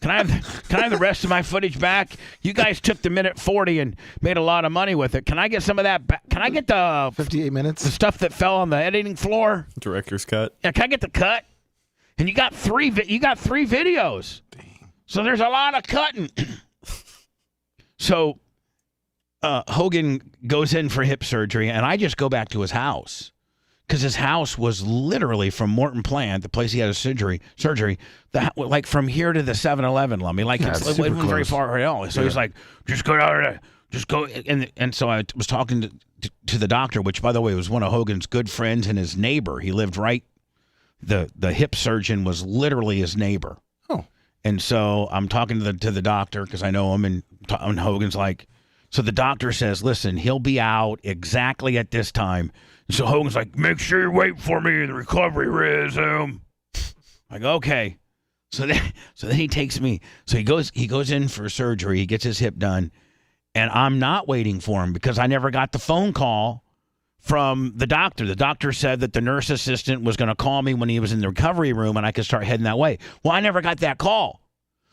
Can I have the rest of my footage back? You guys took the minute 40 and made a lot of money with it. Can I get some of that back? Can I get the 58 minutes? The stuff that fell on the editing floor? Director's cut. Yeah, can I get the cut? And you got three videos. Dang. So there's a lot of cutting. So Hogan goes in for hip surgery, and I just go back to his house because his house was literally from Morton Plant, the place he had his surgery, like from here to the 7-Eleven, Lummy. Like it wasn't very far at all. So he's like, just go down there, just go. And so I was talking to the doctor, which, by the way, was one of Hogan's good friends and his neighbor. He lived right. The hip surgeon was literally his neighbor. Oh. And so I'm talking to the doctor because I know him, and Hogan's like, so the doctor says, listen, he'll be out exactly at this time. And so Hogan's like, make sure you wait for me in the recovery room. Like, okay. So then he takes me. So he goes in for surgery. He gets his hip done. And I'm not waiting for him because I never got the phone call from the doctor. The doctor said that the nurse assistant was going to call me when he was in the recovery room and I could start heading that way. Well, I never got that call.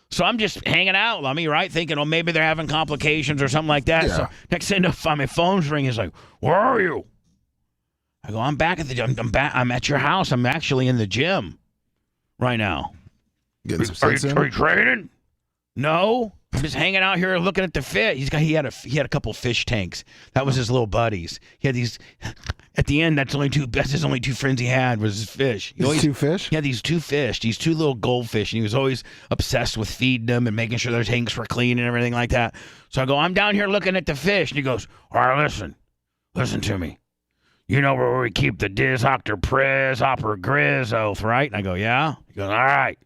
So I'm just hanging out, Lummy, right? Thinking, oh, maybe they're having complications or something like that. Yeah. So next thing my phone's ringing. He's like, where are you? I go, I'm back at the gym. I'm at your house. I'm actually in the gym right now. Are you training? No. I'm just hanging out here looking at the fish. He had a couple fish tanks. That was his little buddies. He had these. At the end, that's his only two friends he had was his fish. Two fish? He had these two fish, these two little goldfish, and he was always obsessed with feeding them and making sure their tanks were clean and everything like that. So I go, I'm down here looking at the fish, and he goes, all right, listen to me. You know where we keep the Diz Octor Prez Hopper Grizz oath, right? And I go, yeah. He goes, all right.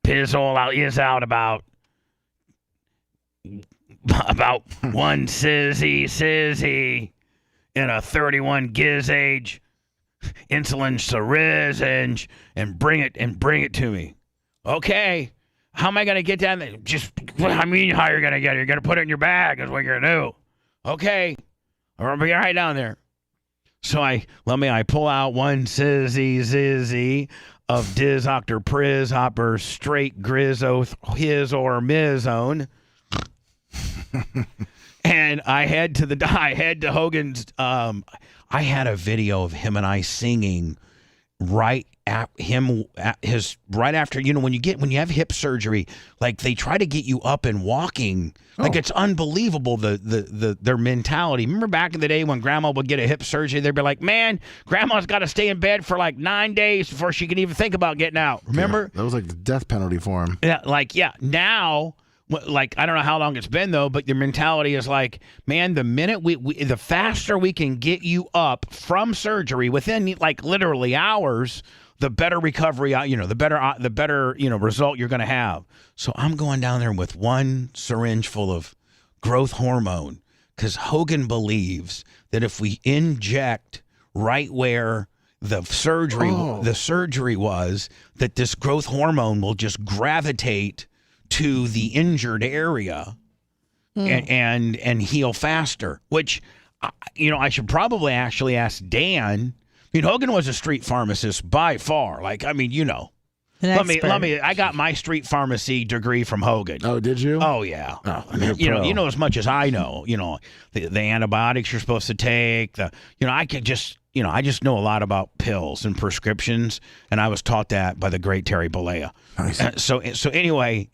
Pizzle is out about one sizzy in a 31 giz age insulin syringe and bring it to me. Okay. How am I going to get down there? How you're going to get it? You're going to put it in your bag is what you're going to do. Okay. I'll be right down there. So I pull out one zizzy of Diz Octor Priz Hopper straight Grizz oath his or Miz own. And I head to Hogan's. I had a video of him and I singing right after when you have hip surgery, like they try to get you up and walking. Like it's unbelievable their mentality. Remember back in the day when grandma would get a hip surgery, they'd be like, man, grandma's got to stay in bed for like 9 days before she can even think about getting out. Remember? Yeah, that was like the death penalty for him. Yeah, now. Like, I don't know how long it's been, though, but your mentality is like, man, the faster we can get you up from surgery within, like, literally hours, the better recovery, the better result you're going to have. So I'm going down there with one syringe full of growth hormone because Hogan believes that if we inject right where the surgery was, that this growth hormone will just gravitate to the injured area and heal faster, which, I should probably actually ask Dan. Hogan was a street pharmacist by far. Like, let me, I got my street pharmacy degree from Hogan. Oh, did you? Oh, yeah. You know as much as I know, the antibiotics you're supposed to take, I just know a lot about pills and prescriptions, and I was taught that by the great Terry Bollea. Nice. So anyway,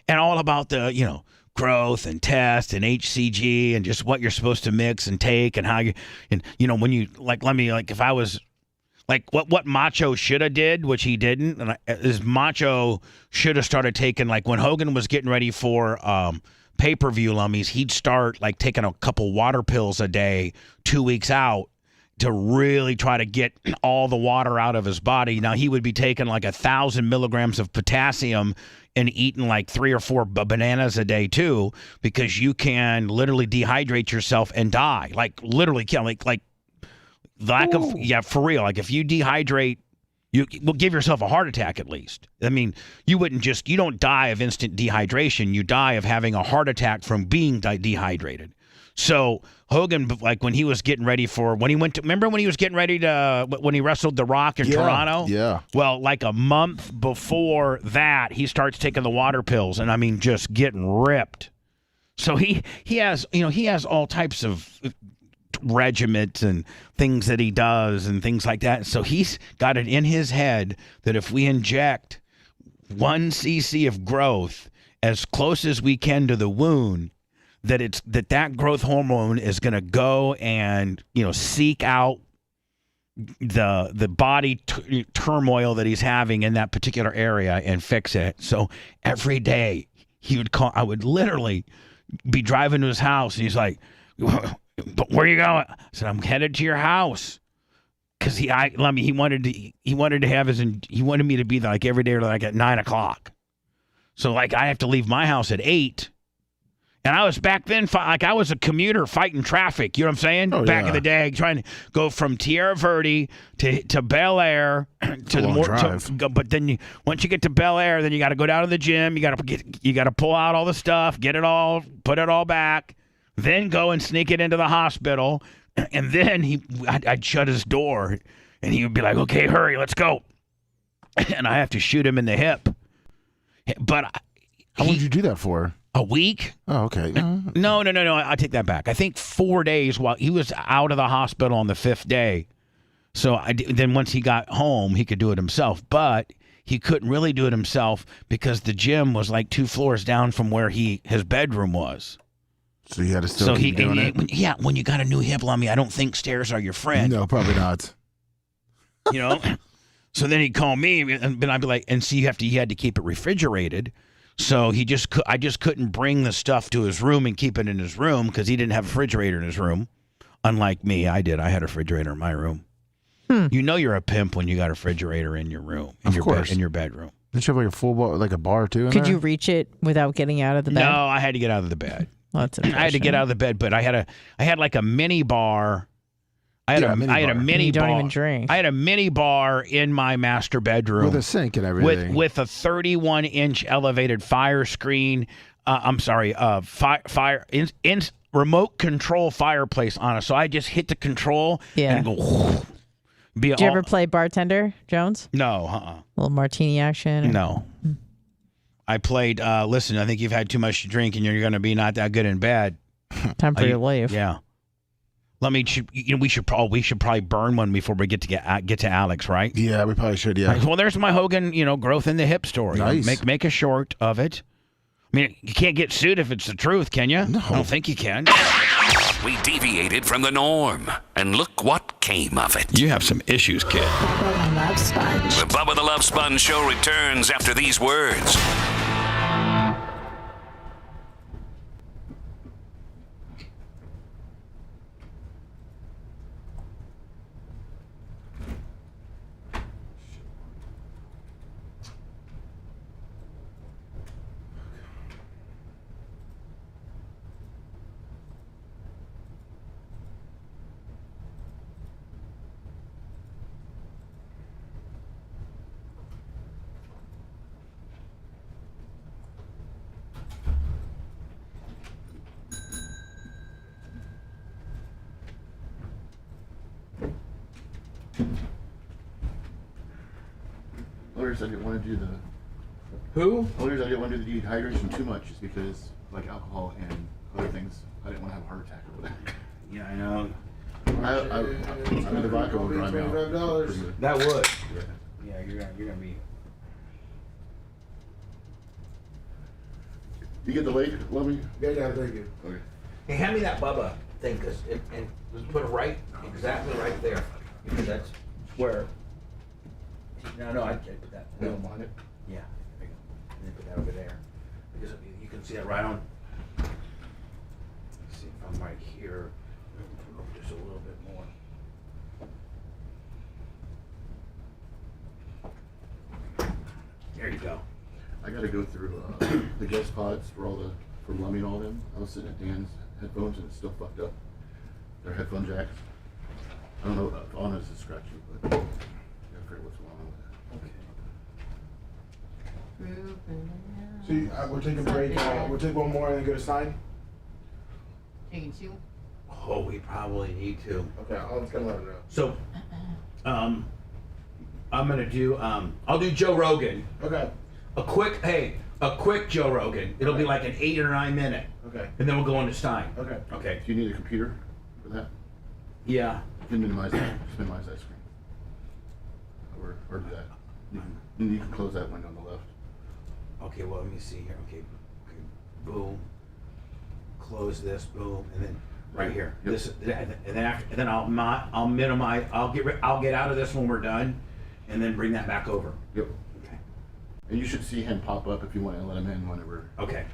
and all about the, growth and test and HCG and just what you're supposed to mix and take and how when you if I was like what Macho should have did, which he didn't, is Macho should have started taking, like when Hogan was getting ready for pay-per-view Lummies, he'd start like taking a couple water pills a day 2 weeks out to really try to get all the water out of his body. Now, he would be taking like 1,000 milligrams of potassium and eating like 3 or 4 bananas a day too, because you can literally dehydrate yourself and die. Like literally kill, like lack of, for real. Like if you dehydrate, you will give yourself a heart attack at least. I mean, you don't die of instant dehydration. You die of having a heart attack from being dehydrated. So Hogan, like when he was getting ready when he was getting ready to, when he wrestled The Rock in Toronto? Yeah. Well, like a month before that, he starts taking the water pills and just getting ripped. So he has all types of regiments and things that he does and things like that. So he's got it in his head that if we inject 1 cc of growth as close as we can to the wound, that growth hormone is going to go and seek out the body turmoil that he's having in that particular area and fix it. So every day he would call. I would literally be driving to his house, and he's like, "But where are you going?" I said, "I'm headed to your house." Because he wanted to have he wanted me to be there like every day, like at 9 o'clock. So like I have to leave my house at 8, and I was back then like I was a commuter fighting traffic. You know what I'm saying? Back in the day, trying to go from Tierra Verde to Bel Air to the more. But then once you get to Bel Air, then you got to go down to the gym. You got to pull out all the stuff, get it all, put it all back, then go and sneak it into the hospital. And then I'd shut his door, and he would be like, "Okay, hurry, let's go." And I have to shoot him in the hip. But how long did you do that for? A week? Oh, okay. No. I take that back. I think 4 days while he was out of the hospital on the 5th day. So then once he got home, he could do it himself. But he couldn't really do it himself because the gym was like 2 floors down from where his bedroom was. So you had to still keep doing it? Yeah, when you got a new hip, Lummy, I don't think stairs are your friend. No, probably not. You know? So then he'd call me, and I'd be like, and see, he had to keep it refrigerated. So I just couldn't bring the stuff to his room and keep it in his room because he didn't have a refrigerator in his room. Unlike me, I did. I had a refrigerator in my room. You know you're a pimp when you got a refrigerator in your room, in your bedroom. Didn't you have like a full bar, like a bar too? Could you reach it without getting out of the bed? No, I had to get out of the bed. Well, that's I had to get out of the bed, but I had like a mini bar. I had a mini you bar. don't even drink. I had a mini bar in my master bedroom with a sink and everything, with a 31-inch elevated fire screen. Remote control fireplace on it. So I just hit the control and go. Did you ever play bartender, Jones? No, A little martini action? No. I played, listen, I think you've had too much to drink and you're going to be not that good in bed. Time for you to leave. Yeah. We should probably burn one before we get to Alex, right? Yeah, we probably should, yeah. Well, there's my Hogan, growth in the hip story. Nice. Make a short of it. I mean, you can't get sued if it's the truth, can you? No. I don't think you can. We deviated from the norm, and look what came of it. You have some issues, kid. Bubba the Love Sponge. The Bubba the Love Sponge show returns after these words. I didn't want to do the I didn't want to do the dehydration too much, just because like alcohol and other things, I didn't want to have a heart attack over that. Yeah, I know. I mean, the vodka will dry me out. That would. Yeah, you're gonna be. You get the lake, Lummy? Yeah, thank you. Okay. Hey, hand me that Bubba thing, and just put it exactly right there, because that's where. No, I can't put that. You don't want it? Yeah, there you go. And then put that over there, because you can see it right on. Let's see if I'm right here. Put over just a little bit more. There you go. I got to go through the guest pods for Lummy and all them. I was sitting at Dan's headphones and it's still fucked up. Their headphone jacks. I don't know if Anna's is scratchy, but I forget what's going on with that. See, we'll take a break. We'll take one more and then go to sign. Taking 2? Oh, we probably need to. Okay, I'll just let her know. So, I'm gonna do. I'll do Joe Rogan. Okay. A quick Joe Rogan. It'll be like an 8 or 9 minute. Okay. And then we'll go into Stein. Okay. Okay. Do you need a computer for that? Yeah. You can minimize that. Just minimize that screen. Or do that. You can close that window on the left. Okay, well, let me see here. Okay, boom. Close this, boom, and then Right here. This, and then I'll minimize. I'll get out of this when we're done, and then bring that back over. Yep. Okay. And you should see him pop up if you want to let him in whenever. Okay.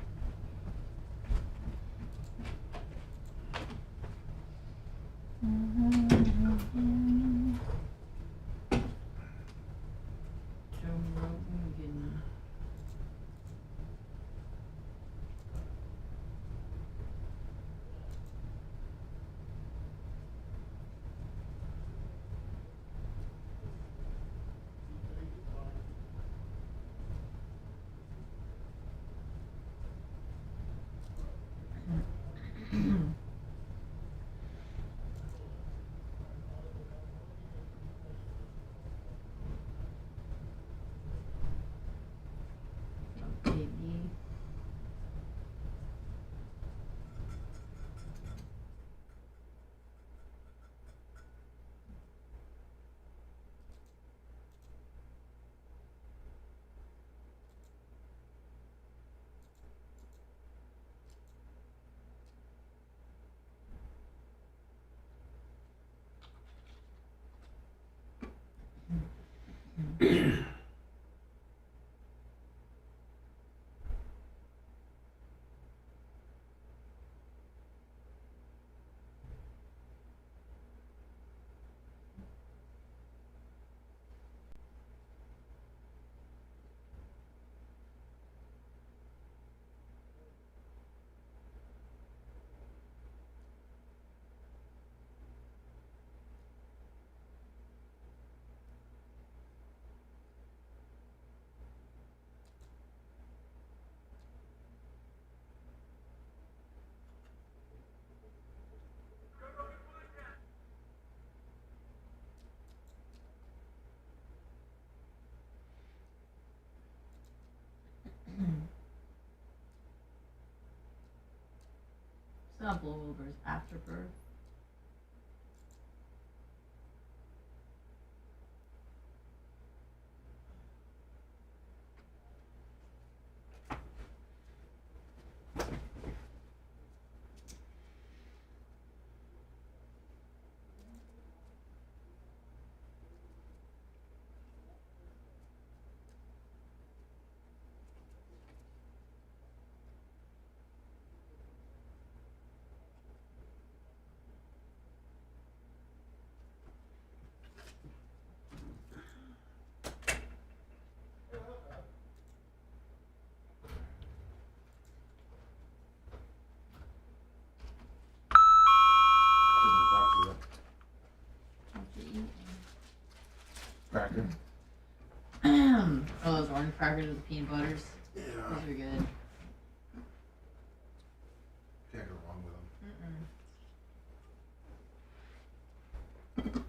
It's not blowover, it's afterbirth. Cracker. Oh, those orange crackers with peanut butters. Yeah. Those are good. Can't go wrong with them.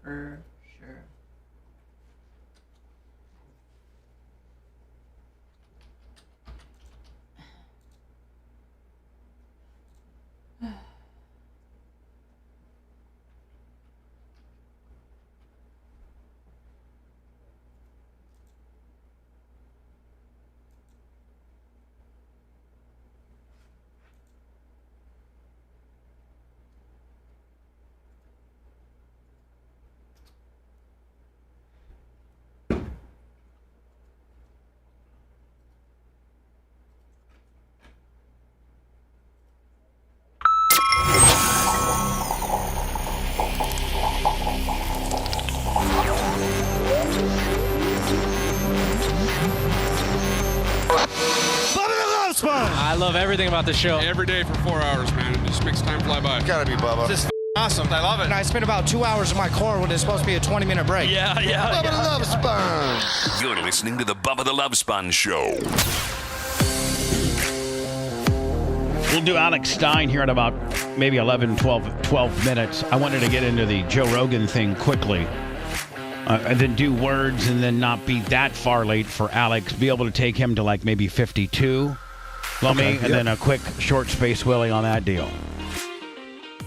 For sure. I love everything about the show. Every day for 4 hours, man. It just makes time fly by. Gotta be Bubba. This is awesome. I love it. And I spent about 2 hours in my car when it's supposed to be a 20-minute break. Yeah. Bubba the Love Sponge. You're listening to the Bubba the Love Sponge Show. We'll do Alex Stein here in about maybe 11, 12 minutes. I wanted to get into the Joe Rogan thing quickly. And then do words and then not be that far late for Alex. Be able to take him to like maybe 52. Lummy, and then a quick short space Willie on that deal.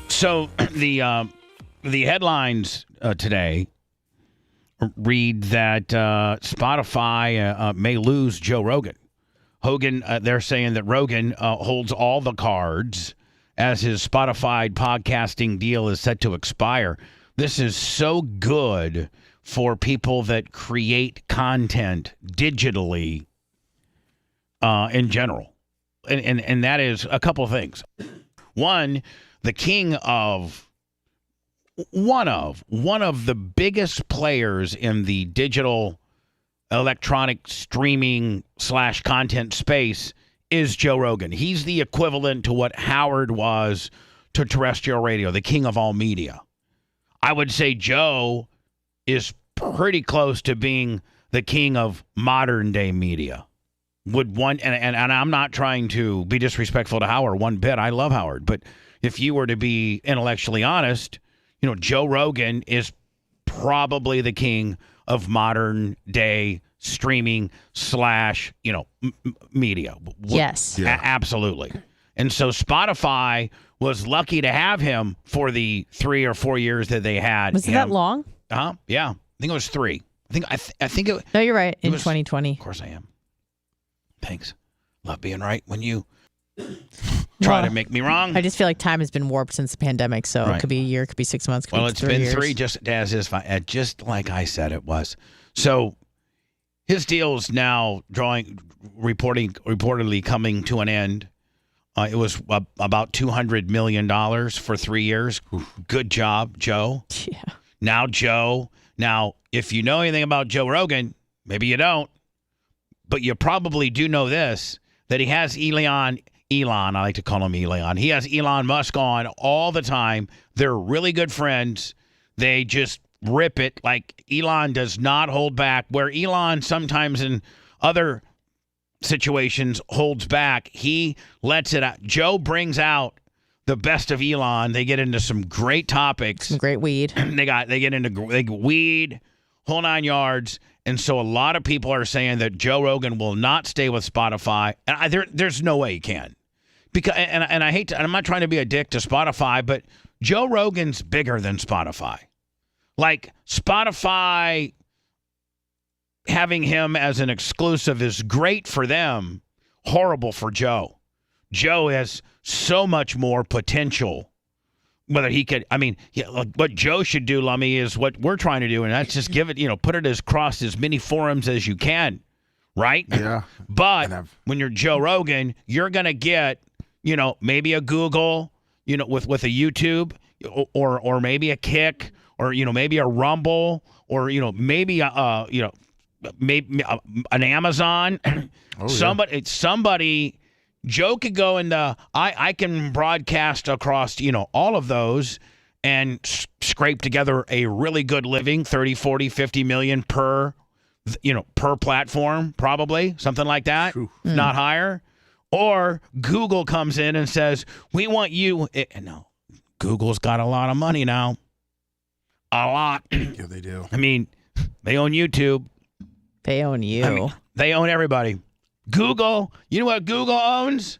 So the headlines today read that Spotify may lose Joe Rogan. They're saying that Rogan holds all the cards as his Spotify podcasting deal is set to expire. This is so good for people that create content digitally in general. And that is a couple of things. One, the king of one of the biggest players in the digital electronic streaming / content space is Joe Rogan. He's the equivalent to what Howard was to terrestrial radio, the king of all media. I would say Joe is pretty close to being the king of modern day media. And I'm not trying to be disrespectful to Howard one bit. I love Howard, but if you were to be intellectually honest, Joe Rogan is probably the king of modern day streaming / media. Yes. Absolutely. And so Spotify was lucky to have him for the 3 or 4 years that they had. Was it that long? Yeah. I think it was 3. I think it. No, you're right. In 2020. Of course I am. Thanks. Love being right when you try to make me wrong. I just feel like time has been warped since the pandemic, so Right. It could be a year, it could be 6 months, it could be It's 3 been years. 3, just as is fine. Just like I said it was. So his deal is now reportedly coming to an end. It was about $200 million for 3 years. Good job, Joe. Yeah. Now, if you know anything about Joe Rogan, maybe you don't, but you probably do know this, that he has Elon, I like to call him Elon. He has Elon Musk on all the time. They're really good friends. They just rip it. Like, Elon does not hold back. Where Elon sometimes in other situations holds back, he lets it out. Joe brings out the best of Elon. They get into some great topics. Some great weed. They get into weed, whole 9 yards. And so a lot of people are saying that Joe Rogan will not stay with Spotify. And there's no way he can. Because and I hate to, and I'm not trying to be a dick to Spotify, but Joe Rogan's bigger than Spotify. Like, Spotify having him as an exclusive is great for them, horrible for Joe. Joe has so much more potential. Whether he could, like what Joe should do, Lummy, is what we're trying to do, and that's just give it, put it across as many forums as you can, right? Yeah. But when you're Joe Rogan, you're gonna get, maybe a Google, with a YouTube, or maybe a Kick, or maybe a Rumble, or maybe maybe an Amazon. Somebody. Joe could go into, I can broadcast across, all of those and scrape together a really good living, 30, 40, 50 million per platform, probably, something like that, not higher. Or Google comes in and says, we want you. No, Google's got a lot of money now. A lot. Yeah, they do. They own YouTube. They own you. They own everybody. Google, you know what Google owns?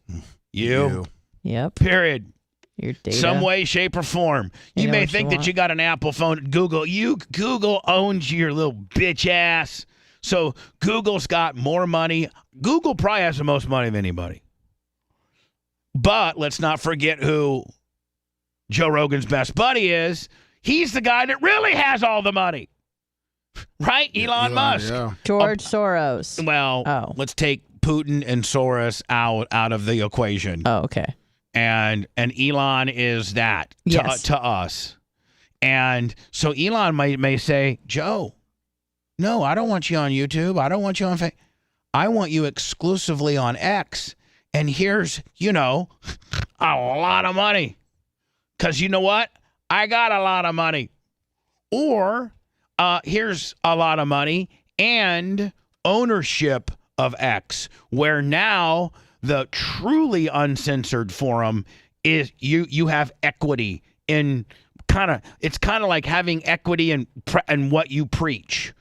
You. Yep. Period. Your data. Some way, shape, or form. You may think that you got an Apple phone. Google owns your little bitch ass. So Google's got more money. Google probably has the most money of anybody. But let's not forget who Joe Rogan's best buddy is. He's the guy that really has all the money. Right? Elon Musk. Yeah. George Soros. Well, let's take Putin and Soros out of the equation. Oh, okay. And Elon is that to us. And so Elon may say, Joe, no, I don't want you on YouTube. I don't want you on Facebook. I want you exclusively on X. And here's, a lot of money. Because you know what? I got a lot of money. Or here's a lot of money and ownership of X, where now the truly uncensored forum is you have equity in it's kind of like having equity in what you preach,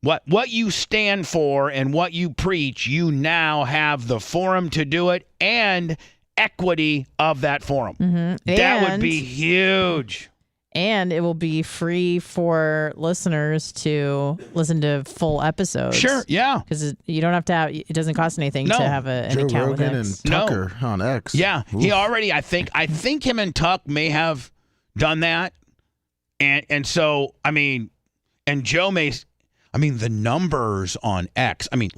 what you stand for and what you preach. You now have the forum to do it and equity of that forum. Mm-hmm. That would be huge. And it will be free for listeners to listen to full episodes. Sure, yeah. Because you don't have to have, it doesn't cost anything to have an Joe account Rogan with X. and Tucker on X. Yeah, Oof. he already, I think him and Tuck may have done that. And so, I mean, and Joe may, I mean, the numbers on X, I mean,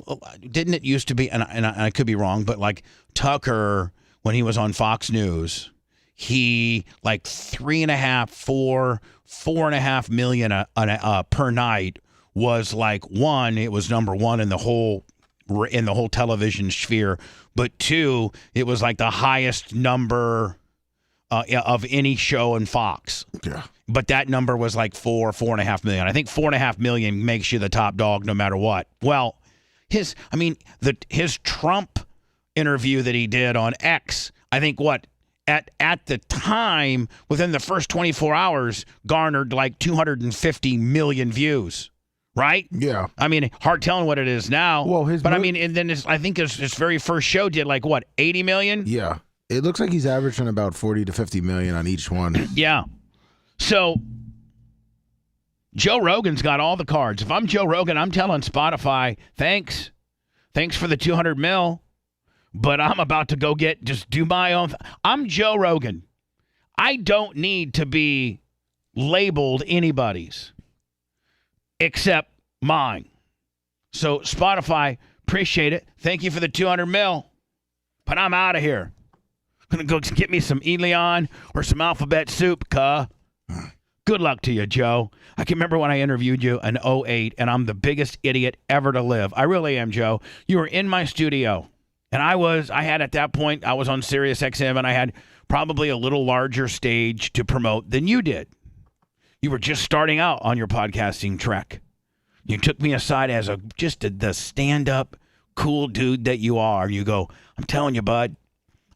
didn't it used to be, and I could be wrong, but like Tucker, when he was on Fox News, he like 4.5 million per night was like one, it was number one in the whole television sphere, but two, it was like the highest number of any show in Fox. Yeah. But that number was like 4.5 million. I think 4.5 million makes you the top dog no matter what. Well, his Trump interview that he did on X, I think at the time, within the first 24 hours, garnered like 250 million views. Right? Yeah. I mean, hard telling what it is now. Well, I mean, and then I think his very first show did like what, 80 million? Yeah. It looks like he's averaging about 40 to 50 million on each one. Yeah. So Joe Rogan's got all the cards. If I'm Joe Rogan, I'm telling Spotify, thanks for the 200 mil, but I'm about to go just do my own. I'm Joe Rogan. I don't need to be labeled anybody's except mine. So Spotify, appreciate it. Thank you for the 200 mil, but I'm out of here. Gonna go get me some Elion or some alphabet soup, Good luck to you, Joe. I can remember when I interviewed you in 2008, and I'm the biggest idiot ever to live. I really am, Joe. You were in my studio, and I had at that point, I was on Sirius XM, and I had probably a little larger stage to promote than you did. You were just starting out on your podcasting trek. You took me aside as the stand-up cool dude that you are, and you go, I'm telling you, bud,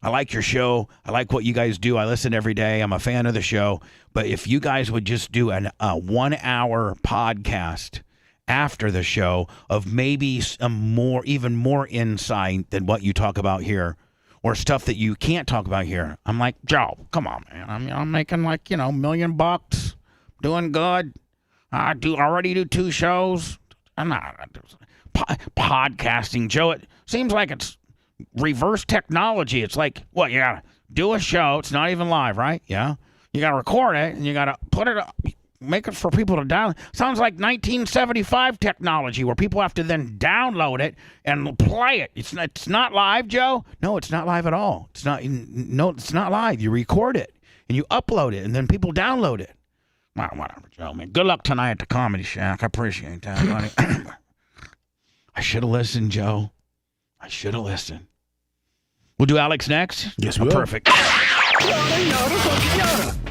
I like your show. I like what you guys do. I listen every day. I'm a fan of the show. But if you guys would just do a 1-hour podcast after the show of maybe even more insight than what you talk about here, or stuff that you can't talk about here. I'm like, Joe, come on, man. I'm making like, $1 million, doing good. I already do 2 shows. I'm not podcasting, Joe. It seems like it's reverse technology. It's like, what, you gotta do a show, it's not even live, right? Yeah, you gotta record it and you gotta put it up, make it for people to download. Sounds like 1975 technology where people have to then download it and play it. It's not live, Joe. No, it's not live at all. It's not live. You record it and you upload it and then people download it. Well, whatever, Joe, man. Good luck tonight at the Comedy Shack. I appreciate that, buddy. I should have listened, Joe. I should have listened. We'll do Alex next? Yes, we will. Perfect.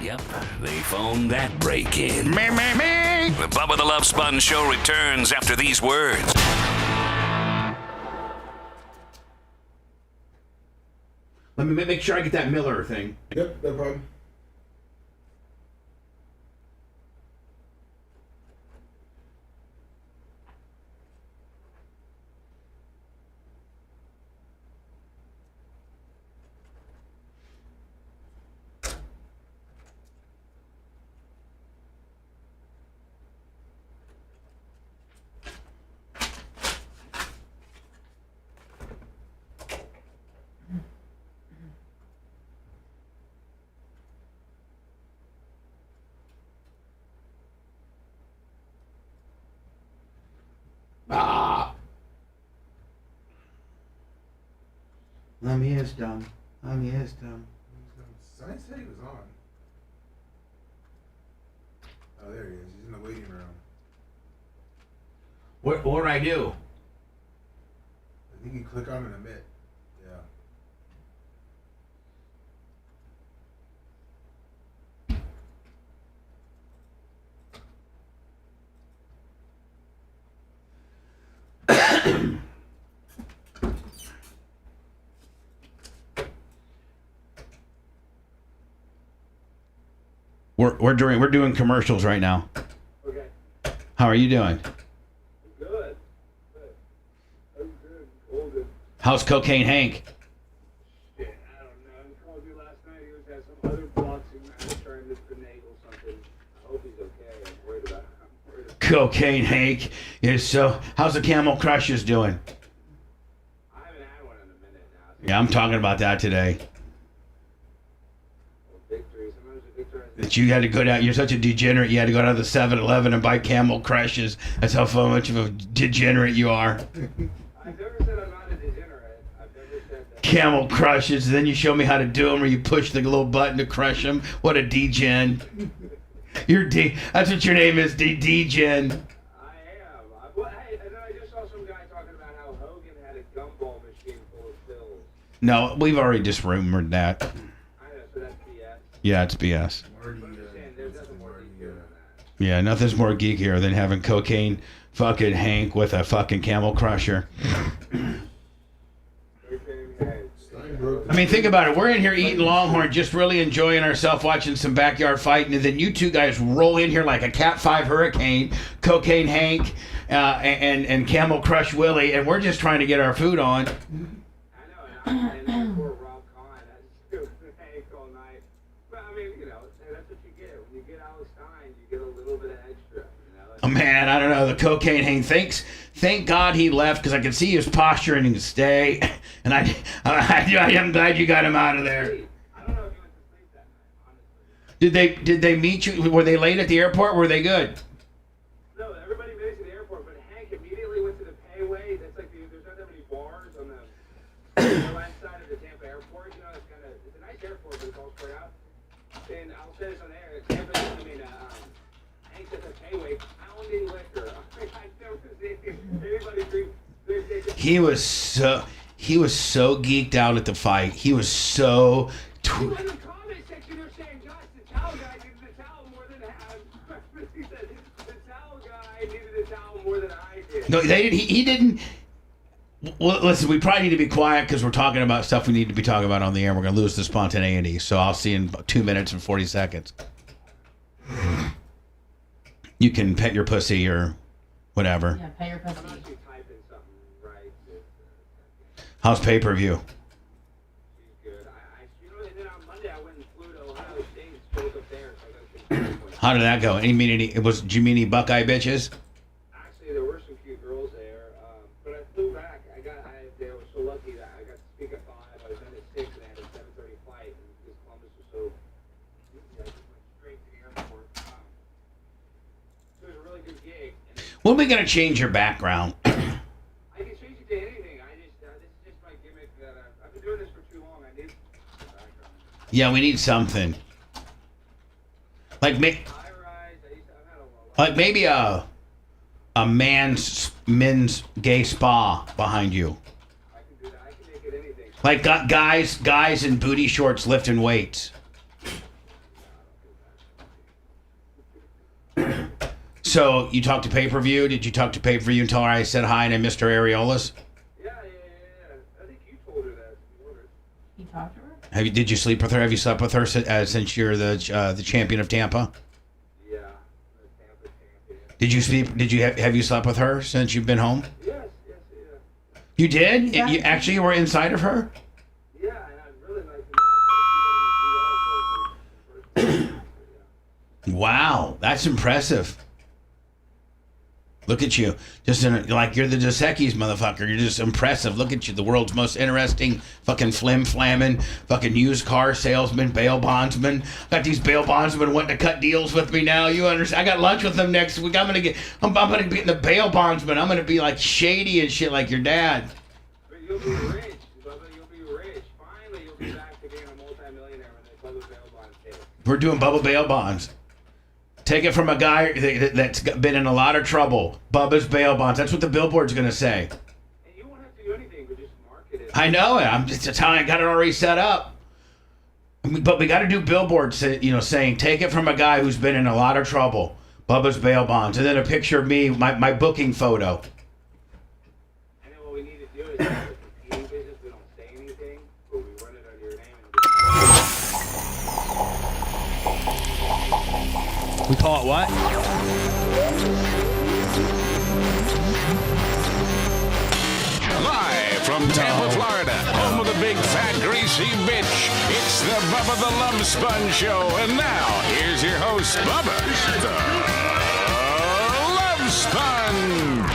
Yep, they phoned that break in. Me. The Bubba the Love Sponge Show returns after these words. Let me make sure I get that Miller thing. Yep, no problem. Is dumb. Science said he was on. Oh, there he is. He's in the waiting room. What do I do? I think you click on and emit. Yeah. We're doing commercials right now. Okay. How are you doing? Good. How's Cocaine Hank? Shit, I don't know. He called you last night. He was at some other boxing match trying to finagle something. Cocaine Hank is so. How's the Camel Crushes doing? Yeah, I'm talking about that today. That you had to go down. You're such a degenerate. You had to go down to the 7-Eleven and buy Camel Crushes. That's how much of a degenerate you are. I've never said I'm not a degenerate. I've never said that. Camel Crushes. Then you show me how to do them, or you push the little button to crush them. What a degen. You're D. That's what your name is, degen. I am. Well, hey, and then I just saw some guy talking about how Hogan had a gumball machine full of pills. No, we've already just rumored that. I know, so that's BS. Yeah, it's BS. Yeah, nothing's more geekier than having cocaine fucking Hank with a fucking Camel Crusher. I mean, think about it. We're in here eating Longhorn, just really enjoying ourselves, watching some backyard fighting, and then you two guys roll in here like a Cat 5 hurricane, Cocaine Hank, and Camel Crush Willie, and we're just trying to get our food on. I know, and poor Rob Kahn, that's Hank all night. But I mean, you know, that's what you get. When you get Alex Stein, you get a little bit of extra. You know? Oh man, I don't know. The Cocaine Hank. Thank God he left, because I could see he was posturing to stay, and I am glad you got him out of there. I don't know if you went to sleep that night, honestly. Did they meet you? Were they late at the airport? Were they good? No, everybody made it to the airport, but Hank immediately went to the payway. That's like there's not that many bars on the west side of the Tampa airport. You know, it's a nice airport, but it's all spread out. And I'll say this on air, Hank's at the payway pounding liquor. I've never seen anybody drink. He was so geeked out at the fight. He was so. People in the comment section are saying, "Josh, the towel guy needed the towel more than he said the towel guy needed the towel more than I did." No, they didn't. He didn't. Well, listen, we probably need to be quiet because we're talking about stuff we need to be talking about on the air. We're going to lose the spontaneity. So I'll see you in 2 minutes and 40 seconds. You can pet your pussy or whatever. Yeah, pet your pussy. How's pay-per-view? How did that go? Did you meet any Buckeye bitches? Actually, there were some cute girls there, but I flew back. I was so lucky that I got to speak at 5. I was in at 6, and I had a 7:30 flight. And because Columbus was so easy, I just went straight to the airport. So it was a really good gig. When are we gonna change your background? I can change it to anything. This is just my gimmick. That I've been doing this for too long. I need a background. Yeah, we need something. Like maybe a men's gay spa behind you. I can do that. I can make it anything. Like guys in booty shorts lifting weights. So you talked to pay-per-view? Did you talk to pay-per-view and tell her I said hi and I missed her areolas? Yeah. I think you told her that. You talked to her? Did you sleep with her? Have you slept with her since you're the champion of Tampa? Yeah, the Tampa champion. Did you sleep? Have you slept with her since you've been home? Yes. You did? You actually were inside of her? Yeah, and I'd really like to know. Wow, that's impressive. Look at you, like you're the Dos Equis motherfucker. You're just impressive. Look at you, the world's most interesting fucking flim-flamming fucking used car salesman, bail bondsman. Got these bail bondsmen wanting to cut deals with me now. You understand? I got lunch with them next week. I'm gonna be in the bail bondsman. I'm gonna be like shady and shit like your dad. You'll be rich, Bubba. You'll be rich. Finally, you'll be back to being a multimillionaire when they Bubba bail bonds hit. We're doing Bubba bail bonds. Take it from a guy that's been in a lot of trouble. Bubba's bail bonds. That's what the billboard's going to say. And you won't have to do anything but just market it. I know it. That's how I got it already set up. But we got to do billboards, saying, take it from a guy who's been in a lot of trouble. Bubba's bail bonds. And then a picture of me, my booking photo. And then what we need to do is have a competing business. We don't say anything, but we run it under your name. We call it what? Live from Tampa, Florida, home of the big, fat, greasy bitch. It's the Bubba the Love Sponge Show. And now, here's your host, host, Bubba the Love Sponge.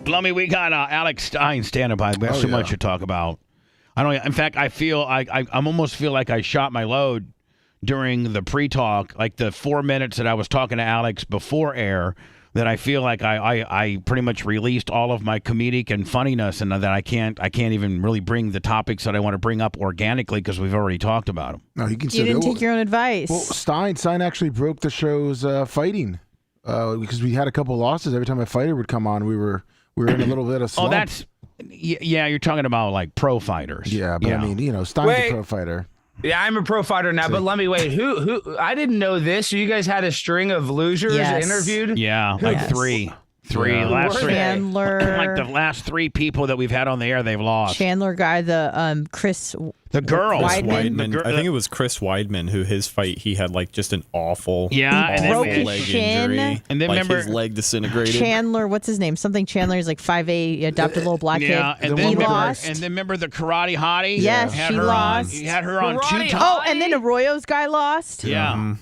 Lummy, we got Alex Stein standing by. We have so much to talk about. I don't. In fact, I feel I almost feel like I shot my load during the pre-talk, like the 4 minutes that I was talking to Alex before air. That I feel like I pretty much released all of my comedic and funniness, and that I can't even really bring the topics that I want to bring up organically because we've already talked about them. No, you didn't take your own advice. Well, Stein actually broke the show's fighting because we had a couple losses every time a fighter would come on. We were in a little bit of slump. Oh, that's you're talking about like pro fighters. Yeah, but I mean, Stein's a pro fighter. Yeah, I'm a pro fighter now, but let me wait. Who? I didn't know this. So you guys had a string of losers interviewed? Yeah, like three. Yeah. Last three. Chandler. Like the last three people that we've had on the air, they've lost. Chandler guy, the Chris. The girl. Weidman. I think it was Chris Weidman who his fight he had like just an awful broke his leg shin. injury. And then like remember his leg disintegrated. Chandler, what's his name? Something Chandler is like 5'8", adopted little black kid. And he lost. And then remember the karate hottie? Yes, had she her lost. He had her on Karate 2 times. Oh, and then Arroyo's guy lost. Yeah.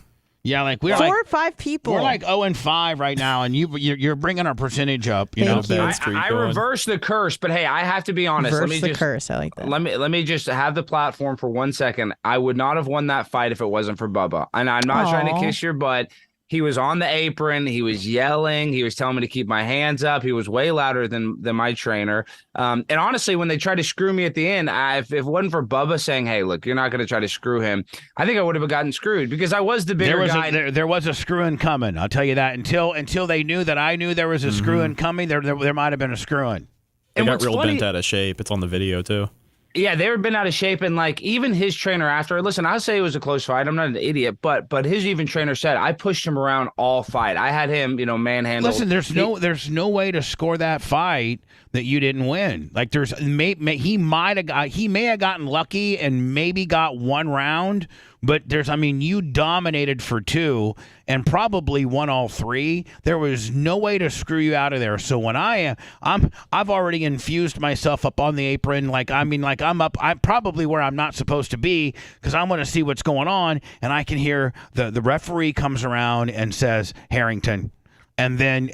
Yeah, like we're 4 like or 5 people. We're like 0-5 right now, and you're bringing our percentage up. You know, I reversed the curse, but hey, I have to be honest. Reverse the curse. I like that. Let me just have the platform for 1 second. I would not have won that fight if it wasn't for Bubba, and I'm not trying to kiss your butt. He was on the apron. He was yelling. He was telling me to keep my hands up. He was way louder than my trainer. And honestly, when they tried to screw me at the end, if it wasn't for Bubba saying, hey, look, you're not going to try to screw him, I think I would have gotten screwed because I was the bigger guy. There was a screwing coming. I'll tell you that. Until they knew that I knew there was a screwing coming, there might have been a screwing. They got real bent out of shape. It's on the video, too. Yeah, they were been out of shape, and like even his trainer after. Listen, I'll say it was a close fight. I'm not an idiot, but his even trainer said I pushed him around all fight. I had him, manhandled. Listen, there's no way to score that fight that you didn't win. Like he may have gotten lucky and maybe got 1 round, but you dominated for 2 and probably won all 3. There was no way to screw you out of there. So when I've already infused myself up on the apron, I'm probably where I'm not supposed to be because I want to see what's going on, and I can hear the referee comes around and says Harrington, and then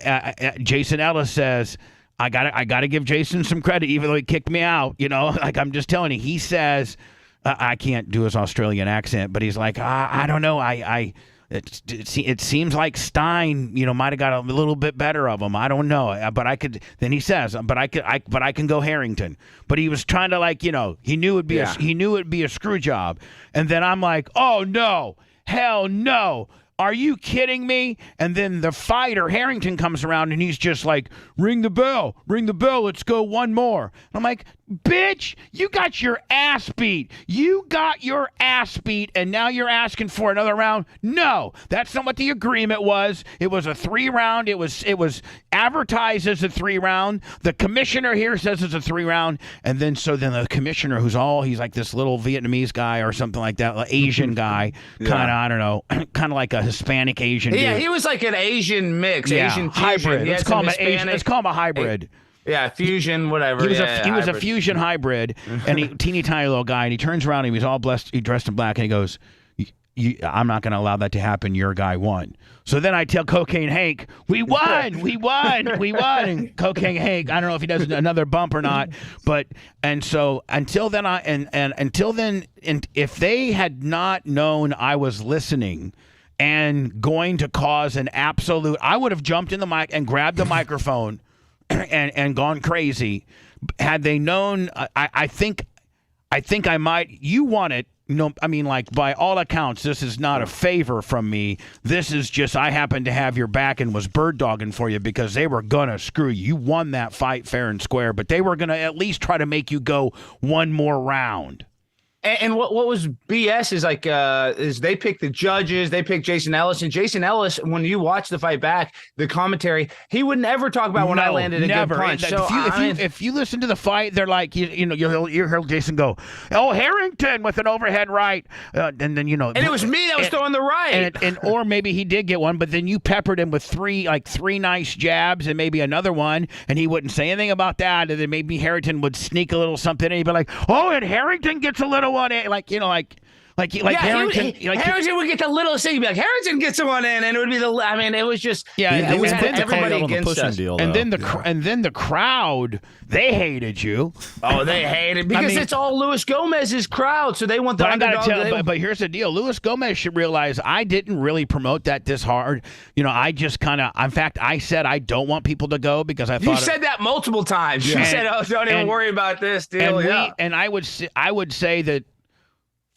Jason Ellis says, I gotta give Jason some credit, even though he kicked me out. Like I'm just telling you, he says, I can't do his Australian accent, but he's like, I don't know, it seems like Stein, might have got a little bit better of him. I don't know, but I could. Then he says, but I can go Harrington. But he was trying to he knew it'd be a screw job, and then I'm like, oh no, hell no. Are you kidding me? And then the fighter, Harrington, comes around and he's just like, ring the bell, let's go one more. And I'm like, bitch, you got your ass beat. And now you're asking for another round? No, that's not what the agreement was. It was a 3-round. It was advertised as a 3-round. The commissioner here says it's a 3-round. And then the commissioner, he's like this little Vietnamese guy or something like that, Asian guy, I don't know, kind of like a Hispanic Asian dude. Yeah, he was like an Asian mix, Asian hybrid. Let's call him a hybrid. Yeah, fusion, whatever. He was a fusion hybrid, and teeny tiny little guy, and he turns around and he was all dressed in black, and he goes, I'm not going to allow that to happen. Your guy won. So then I tell Cocaine Hank, we won. And Cocaine Hank, I don't know if he does another bump or not, and so until then, if they had not known I was listening and going to cause an absolute, I would have jumped in the mic and grabbed the microphone and gone crazy. Had they known, I think I might. You want it. By all accounts, this is not a favor from me. This is just I happened to have your back and was bird dogging for you because they were going to screw you. You won that fight fair and square, but they were going to at least try to make you go one more round. And what was BS is they picked the judges, they picked Jason Ellis, and Jason Ellis, when you watch the fight back, the commentary, he would never talk about when I landed a good punch. So if you listen to the fight, they're like, you'll hear Jason go, oh, Harrington with an overhead right, and then and it was me that was throwing the right, and or maybe he did get one, but then you peppered him with three nice jabs and maybe another one, and he wouldn't say anything about that, and then maybe Harrington would sneak a little something, and he'd be like, oh, and Harrington gets a little one, Like Harrington, Harrington, Harrington would get the littlest thing. He'd be like, Harrington gets one in, and it would be the. I mean, it was just. Yeah, it was and then everybody against us. And then the crowd, they hated you. Oh, they hated because it's all Luis Gomez's crowd, so they want the underdog. But here's the deal: Luis Gomez should realize I didn't really promote that this hard. I just kind of. In fact, I said I don't want people to go because I thought you said that multiple times. You said, "Oh, don't even worry about this deal." And I would say that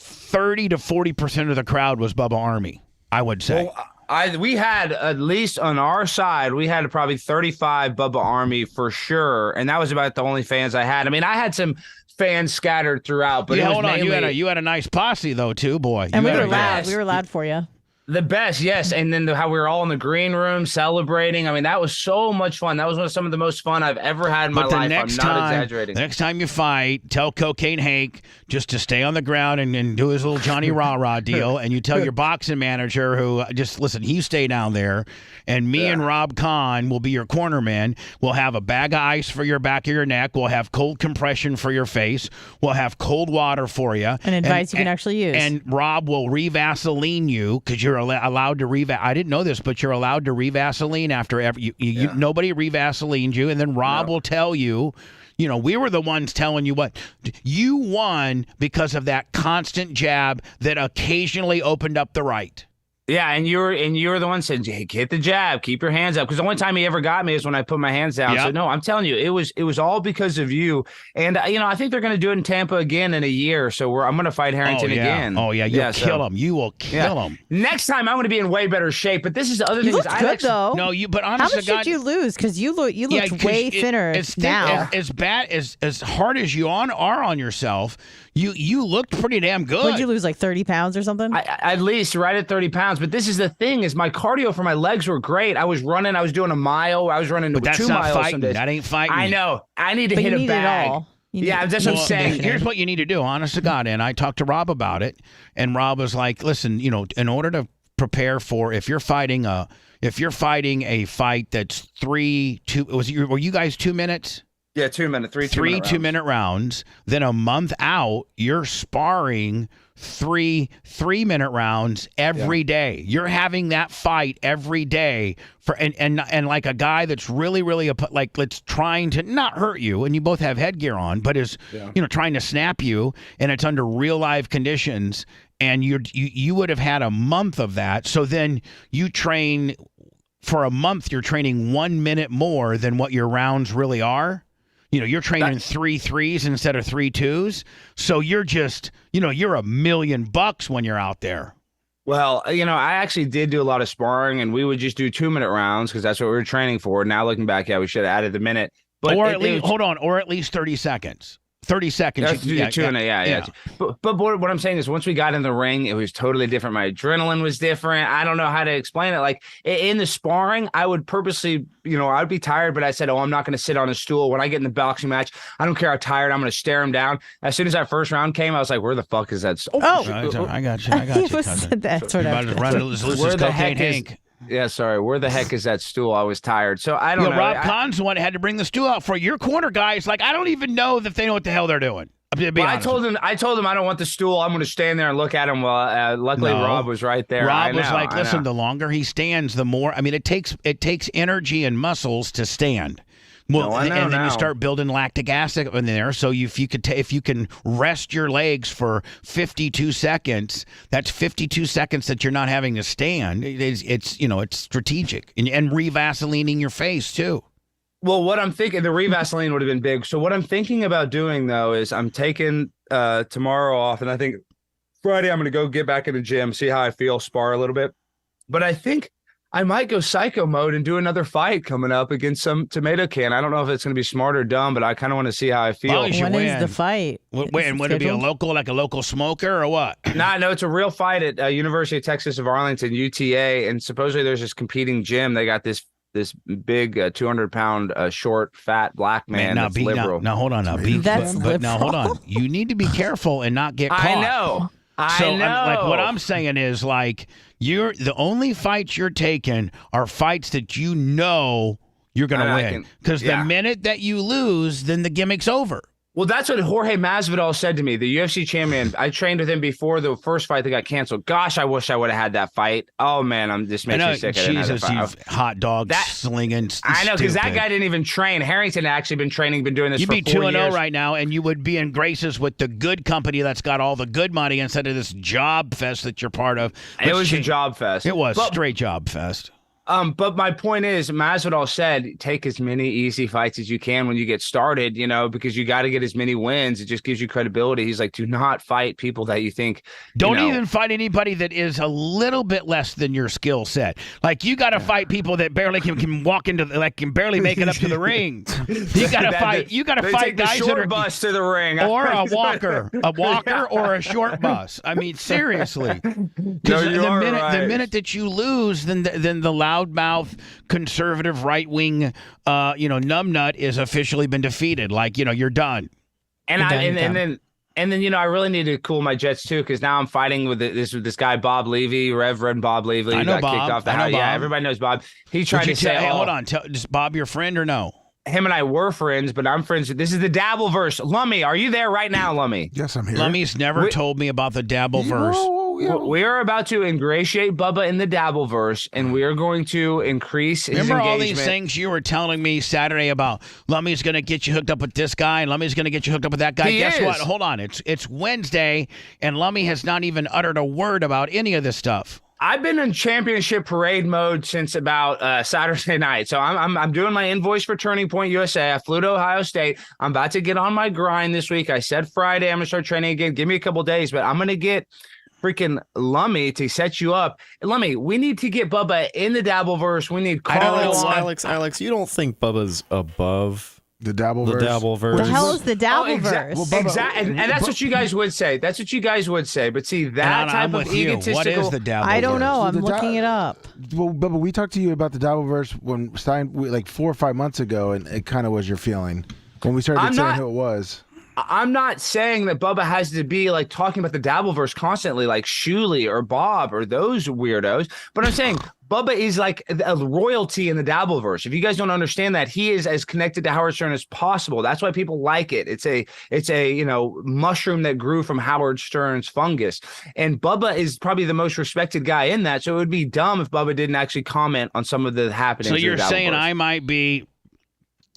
30 to 40% of the crowd was Bubba Army. I would say. Well, we had at least on our side, we had probably 35 Bubba Army for sure, and that was about the only fans I had. I mean, I had some fans scattered throughout, but hold on, you had a nice posse though too, boy. And we were loud. We were loud for you. The best, yes. And then how we were all in the green room celebrating. I mean, that was so much fun. That was some of the most fun I've ever had in my life. I'm not exaggerating. The next time you fight, tell Cocaine Hank just to stay on the ground and do his little Johnny Rah-Rah deal. And you tell your boxing manager who, just listen, you stay down there. And me and Rob Kahn will be your cornermen. We'll have a bag of ice for your back of your neck. We'll have cold compression for your face. We'll have cold water for you. And advice you can actually use. And Rob will re-Vaseline you because you're allowed to I didn't know this, but you're allowed to re-Vaseline after every. Nobody re-Vaselined you. And then Rob will tell you, we were the ones telling you what you won because of that constant jab that occasionally opened up the right. Yeah, and you were the one saying, hey, hit the jab, keep your hands up. Because the only time he ever got me is when I put my hands down. Yep. So no, I'm telling you, it was all because of you. And I think they're going to do it in Tampa again in a year. So I'm going to fight Harrington again. Oh yeah, you'll kill him. You will kill him. Next time I'm going to be in way better shape. But this is the other thing. You looked good though. No, but honestly, how much did you lose? Because you looked way thinner now. As bad as hard as you are on yourself. You looked pretty damn good. Would you lose like 30 pounds or something? At least right at 30 pounds. But this is the thing: is my cardio for my legs were great. I was running. I was doing a mile. I was running 2 miles. Fighting. Some days. That ain't fighting. I know. I need to hit a bag. That's what I'm saying. Here's what you need to do, honest to God. And I talked to Rob about it, and Rob was like, "Listen, in order to prepare for if you're fighting a fight that's 3-2, were you guys 2 minutes?" Yeah, 2 minutes, three 2-minute rounds. Then a month out, you're sparring 3 3-minute rounds every day. You're having that fight every day and like a guy that's really that's trying to not hurt you, and you both have headgear on, but is trying to snap you, and it's under real live conditions, and you would have had a month of that. So then you train for a month. You're training 1 minute more than what your rounds really are. You're training 3 3s instead of 3 2s. So you're just, you're $1 million when you're out there. Well, I actually did do a lot of sparring, and we would just do 2-minute rounds because that's what we were training for. Now looking back, we should have added the minute. But or at least 30 seconds. 30 seconds. That's But what I'm saying is once we got in the ring, it was totally different. My adrenaline was different. I don't know how to explain it. Like in the sparring, I would purposely, I'd be tired, but I said, I'm not going to sit on a stool. When I get in the boxing match, I don't care how tired, I'm going to stare him down. As soon as that first round came, I was like, where the fuck is that? I got you. He said that sort of. Where the heck is... Yeah, sorry. Where the heck is that stool? I was tired. So I don't know. Rob Kahn's the one that had to bring the stool out for your corner guys. Like, I don't even know that they know what the hell they're doing. I told him I don't want the stool. I'm going to stand there and look at him. Well, luckily Rob was right there. Rob was like, listen, the longer he stands, the more. I mean, it takes energy and muscles to stand. Well, and then you start building lactic acid in there. So if you can rest your legs for 52 seconds, that's 52 seconds that you're not having to stand. It's strategic and re-Vaselining your face too. Well, what I'm thinking, the re-Vaseline would have been big. So what I'm thinking about doing though is I'm taking tomorrow off, and I think Friday I'm going to go get back in the gym, see how I feel, spar a little bit. But I think I might go psycho mode and do another fight coming up against some tomato can. I don't know if it's going to be smart or dumb, but I kind of want to see how I feel. When is the fight? Would it be a local smoker or what? No, it's a real fight at University of Texas of Arlington, UTA, and supposedly there's this competing gym. They got this big 200-pound short fat black man that's liberal. Now hold on. Now hold on. You need to be careful and not get caught. I know. Like what I'm saying is like the only fights you're taking are fights that you're going to win. Because the minute that you lose, then the gimmick's over. Well, that's what Jorge Masvidal said to me, the UFC champion. I trained with him before the first fight that got canceled. Gosh, I wish I would have had that fight. Oh, man, this makes me sick. Jesus, you hot dog slinging. I know, because that guy didn't even train. Harrington had actually been training, been doing this for 4 years. You'd be 2-0 right now, and you would be in graces with the good company that's got all the good money instead of this job fest that you're part of. It was a job fest. It was straight job fest. But my point is, Masvidal said, take as many easy fights as you can when you get started, because you got to get as many wins. It just gives you credibility. He's like, do not fight people that you think. Don't even fight anybody that is a little bit less than your skill set. Like, you got to fight people that barely can walk into, can barely make it up to the ring. You got to fight. You got to fight guys that are bus to the ring, or a walker or a short bus. I mean, seriously. The minute that you lose, then the loudmouth conservative right-wing numbnut is officially been defeated. Like, you're done. And then I really need to cool my jets too, because now I'm fighting with this guy Bob Levy, Reverend Bob Levy. I know got Bob. kicked off the house. Yeah, everybody knows Bob. He tried to say, hey, hold on, is Bob your friend or no? Him and I were friends, but I'm friends. This is the Dabbleverse. Lummy, are you there right now, Lummy? Yes, I'm here. Lummy's never told me about the Dabbleverse. We are about to ingratiate Bubba in the Dabbleverse, and we are going to increase his engagement. All these things you were telling me Saturday about Lummy's going to get you hooked up with this guy, and Lummy's going to get you hooked up with that guy. Guess what? Hold on. It's Wednesday, and Lummy has not even uttered a word about any of this stuff. I've been in championship parade mode since about Saturday night. So I'm doing my invoice for Turning Point USA. I flew to Ohio State. I'm about to get on my grind this week. I said Friday I'm going to start training again. Give me a couple days, but I'm going to get freaking Lummy to set you up. Lummy, we need to get Bubba in the Dabbleverse. We need Carl. Alex, you don't think Bubba's above the Dabbleverse? The hell is the Dabbleverse? Exactly. And that's what you guys would say. That's what you guys would say. But see, that type of egotistical. What is the Dabbleverse? I don't know. I'm looking it up. Well, Bubba, we talked to you about the Dabbleverse when like 4 or 5 months ago, and it kind of was your feeling when we started saying who it was. I'm not saying that Bubba has to be like talking about the Dabbleverse constantly, like Shuley or Bob or those weirdos. But I'm saying Bubba is like a royalty in the Dabbleverse. If you guys don't understand that, he is as connected to Howard Stern as possible. That's why people like it. It's a mushroom that grew from Howard Stern's fungus. And Bubba is probably the most respected guy in that. So it would be dumb if Bubba didn't actually comment on some of the happenings. So you're saying I might be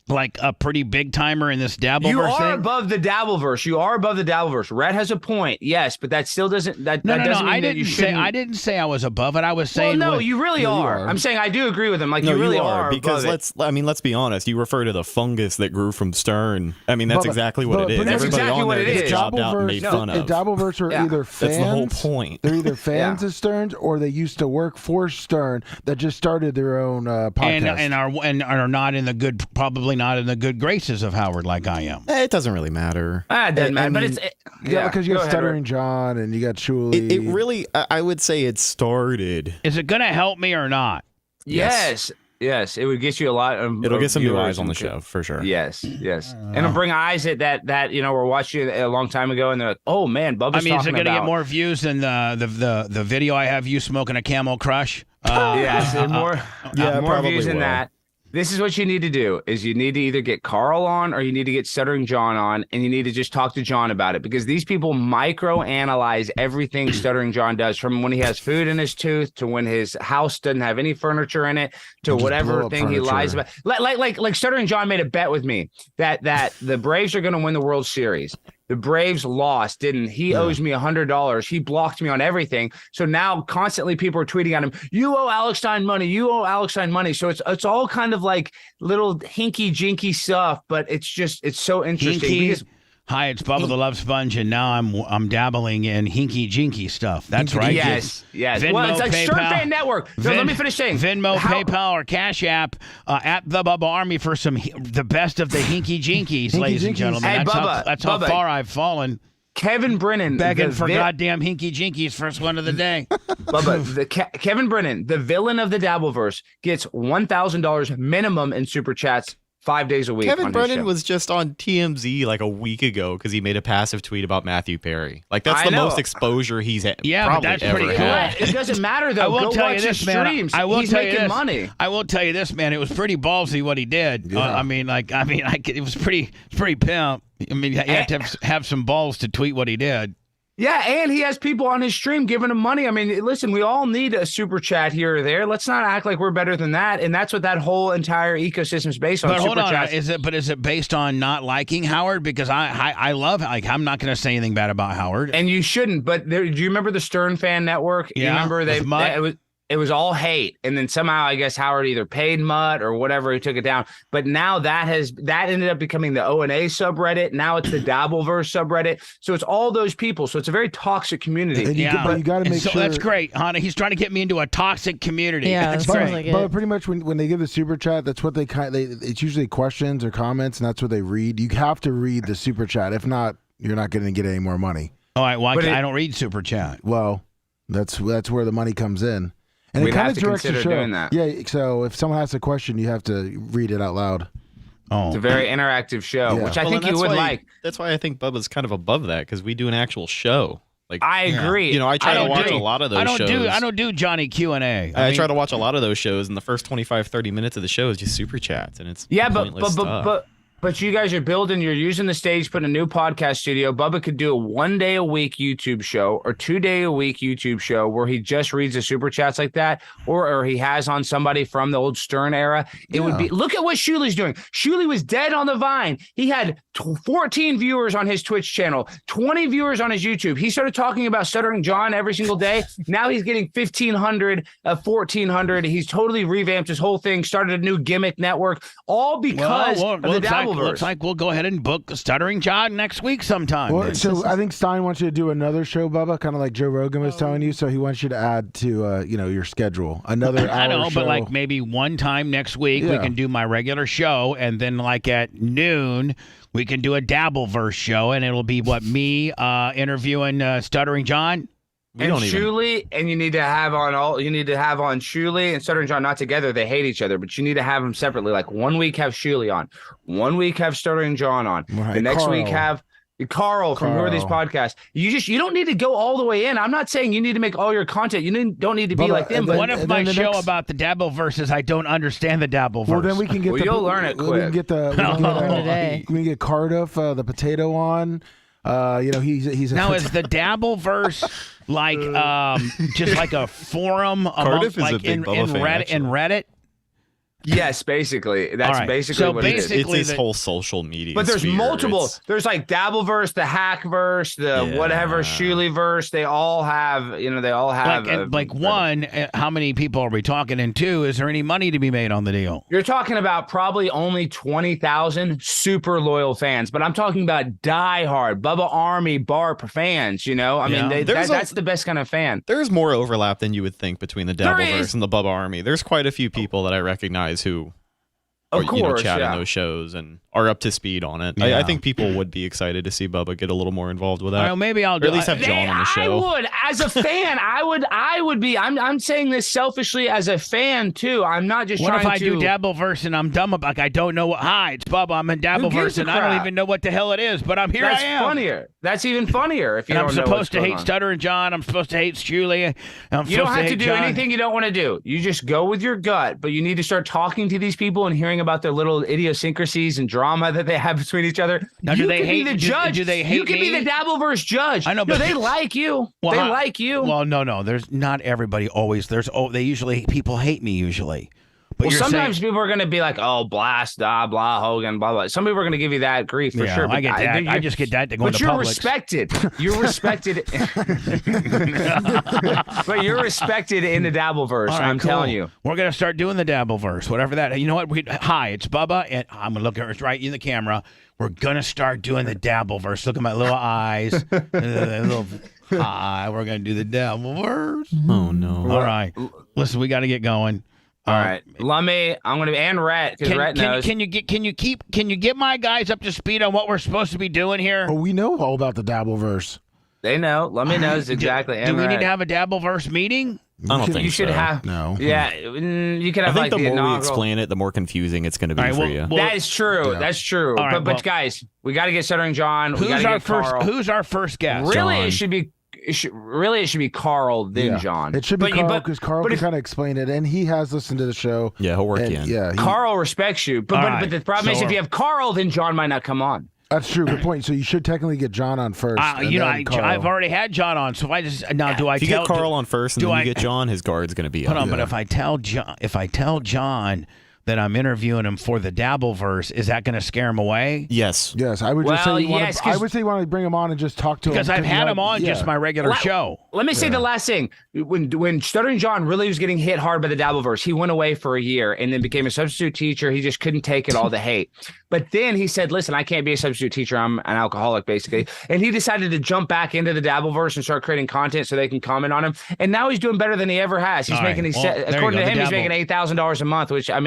like a pretty big timer in this Dabbleverse You are thing? above the Dabbleverse. You are above the Dabbleverse. Red has a point, yes, but that still doesn't. That doesn't mean that you shouldn't. I didn't say I was above it. I was saying. Well, no, you really are. I'm saying I do agree with him. Like no, you really are. Because let's be honest. You refer to the fungus that grew from Stern. I mean, that's exactly what it is. That's Everybody exactly on what there it gets is. jobbed out and made fun of. The Dabbleverse are either fans. That's the whole point. They're either fans of Stern's or they used to work for Stern that just started their own podcast and are not in the good, probably not in the good graces of Howard like I am. It doesn't really matter. It doesn't matter, but it's because you got Stuttering John and you got Shuley. It really, I would say it started. Is it going to help me or not? Yes, it would get you a lot of. It'll get some new eyes on the show for sure. Yes, and it'll bring eyes that were watching a long time ago, and they're like, oh man, Bubba's is it going to get more views than the video I have you smoking a Camel Crush? More views than that. This is what you need to do is you need to either get Carl on or you need to get Stuttering John on, and you need to just talk to John about it, because these people micro-analyze everything Stuttering John does, from when he has food in his tooth to when his house doesn't have any furniture in it to whatever thing he lies about. Like Stuttering John made a bet with me that the Braves are going to win the World Series. The Braves lost, didn't he? Owes me $100. He blocked me on everything. So now constantly people are tweeting at him, you owe Alex Stein money. You owe Alex Stein money. So it's all kind of like little hinky-jinky stuff, but it's so interesting. Hi, it's Bubba the Love Sponge, and now I'm dabbling in hinky-jinky stuff. That's right. Yes. Venmo, well, it's like PayPal, Stern Fan Network. No, let me finish saying. Venmo, PayPal, or Cash App at the Bubba Army for the best of the hinky-jinkies, ladies and gentlemen. Hey, that's how far I've fallen. Kevin Brennan. Begging for goddamn hinky-jinkies, first one of the day. Bubba, Kevin Brennan, the villain of the Dabbleverse, gets $1,000 minimum in Super Chats 5 days a week. Kevin Brennan was just on TMZ like a week ago because he made a passive tweet about Matthew Perry. Like, that's the most exposure he's had. Yeah, but that's pretty good. It doesn't matter, though. I will tell you this, man. He's making money. I will tell you this, man. It was pretty ballsy what he did. Yeah. It was pretty pimp. I mean, you have to have some balls to tweet what he did. Yeah, and he has people on his stream giving him money. I mean, listen, we all need a super chat here or there. Let's not act like we're better than that. And that's what that whole entire ecosystem is based on. But hold on, chats. is it based on not liking Howard? Because I love, like, I'm not going to say anything bad about Howard. And you shouldn't. But do you remember the Stern Fan Network? Yeah, you remember it was all hate, and then somehow I guess Howard either paid Mutt or whatever, he took it down. But now that ended up becoming the O&A subreddit. Now it's the Dabbleverse subreddit. So it's all those people. So it's a very toxic community. But you got to make sure. That's great, Hannah. He's trying to get me into a toxic community. Yeah, that's sounds great. like But pretty much when they give the super chat, that's what it's usually questions or comments, and that's what they read. You have to read the super chat. If not, you're not going to get any more money. All right, well, I don't read super chat. Well, that's where the money comes in. And We'd it kind have of to directs the consider show. doing that. Yeah, so if someone asks a question, you have to read it out loud. Oh, it's a very interactive show, which I think you would like. That's why I think Bubba's kind of above that, because we do an actual show. Like, I agree. You know, I try to watch a lot of those shows. I don't do Johnny Q&A. I try to watch a lot of those shows, and the first 25, 30 minutes of the show is just super chats, and it's pointless stuff. But you guys are you're using the stage, putting a new podcast studio. Bubba could do a 1 day a week YouTube show or 2 day a week YouTube show where he just reads the super chats like that, or he has on somebody from the old Stern era. It would be, look at what Shuli's doing. Shuli was dead on the vine. He had 14 viewers on his Twitch channel, 20 viewers on his YouTube. He started talking about Stuttering John every single day. Now he's getting 1,500, 1,400. He's totally revamped his whole thing, started a new gimmick network, all because of the Dabbleverse. Looks like we'll go ahead and book Stuttering John next week sometime. Well, so I think Stein wants you to do another show, Bubba, kind of like Joe Rogan was telling you. So he wants you to add to your schedule another hour I know, show. but like maybe one time next week we can do my regular show, and then like at noon we can do a Dabbleverse show, and it'll be me interviewing Stuttering John. Shuli, and you need to have on Shuli and Stuttering John, not together. They hate each other, but you need to have them separately. Like 1 week have Shuli on, 1 week have Stuttering John on, the next week have Carl from Who Are These Podcasts. You don't need to go all the way in. I'm not saying you need to make all your content. You don't need to be like them. But what if my show about the Dabbleverse is I don't understand the Dabbleverse? Well, then we can get you'll learn it quick. We can get Cardiff, the potato on. He's now is the Dabbleverse like just like a forum Cardiff among, is like a big in Bubba fan, Reddit? Yes, basically. That's basically what it is. It's his whole social media. But there's sphere. multiple. There's like Dabbleverse, the Hackverse, the whatever Shuliverse. They all have, how many people are we talking? And two, is there any money to be made on the deal? You're talking about probably only 20,000 super loyal fans, but I'm talking about diehard Bubba Army Barp fans, I mean, that's the best kind of fan. There's more overlap than you would think between the Dabbleverse and the Bubba Army. There's quite a few people that I recognize who chat in those shows and are up to speed on it. I think people would be excited to see Bubba get a little more involved with that. Well, maybe I'll do or at least have John on the show. I would, as a fan, I would be. I'm saying this selfishly as a fan too. I'm not just. What trying if I to do Dabbleverse and I'm dumb about? Like I don't know what. Hi, it's Bubba. I'm in Dabbleverse and I don't even know what the hell it is. But I'm here. That's I am. Funnier. That's even funnier. If you and don't I'm know supposed to what's hate going on. Stuttering John. I'm supposed to hate Shuli. You don't have to do anything you don't want to do. You just go with your gut. But you need to start talking to these people and hearing about their little idiosyncrasies and drama that they have between each other. Now, do they hate the judge? Do they hate you can be the Dabbleverse judge. I know, but they like you. Well, they like you. Well, no. There's not everybody always. People hate me usually. But sometimes people are going to be like, "Oh, blast, blah, Hogan, blah, blah." Some people are going to give you that grief for sure. I get that. I just get that to go into Publix. But you're respected. You're respected. But you're respected in the Dabbleverse. Right, I'm telling you. We're going to start doing the Dabbleverse, whatever that. You know what? Hi, it's Bubba, and I'm going to look at it right in the camera. We're going to start doing the Dabbleverse. Look at my little eyes. Hi, we're going to do the Dabbleverse. Oh, no. All right. Listen, we got to get going. All right, Lummy, I'm gonna be and Rhett because Rhett knows. Can you get my guys up to speed on what we're supposed to be doing here? Oh, we know all about the Dabbleverse. They know. Lummy knows exactly. Do we need to have a Dabbleverse meeting? I don't think you should have. No. Yeah, you can have. I think like the more we explain it, the more confusing it's going to be for you. That is true. Yeah. That's true. Right, but guys, we got to get Stuttering John. Who's our first guest? Really, John. it should be. It should be Carl, then John. It should be Carl because Carl can kind of explain it, and he has listened to the show. Yeah, he'll work in. Yeah, Carl respects you, but the problem is if you have Carl, then John might not come on. That's true. Good point. So you should technically get John on first. I've already had John on. So if I just do I if you tell get Carl on first and then you get John, his guard's going to be Hold up. on, but if I tell John that I'm interviewing him for the Dabbleverse, is that going to scare him away? Yes. Yes, I would just say you want to bring him on and just talk to him. Because I've had him on just my regular show. Let me say the last thing. When Stuttering John really was getting hit hard by the Dabbleverse, he went away for a year and then became a substitute teacher. He just couldn't take it, all the hate. But then he said, listen, I can't be a substitute teacher. I'm an alcoholic, basically. And he decided to jump back into the Dabbleverse and start creating content so they can comment on him. And now he's doing better than he ever has. He's making, according to him, he's making $8,000 a month, which I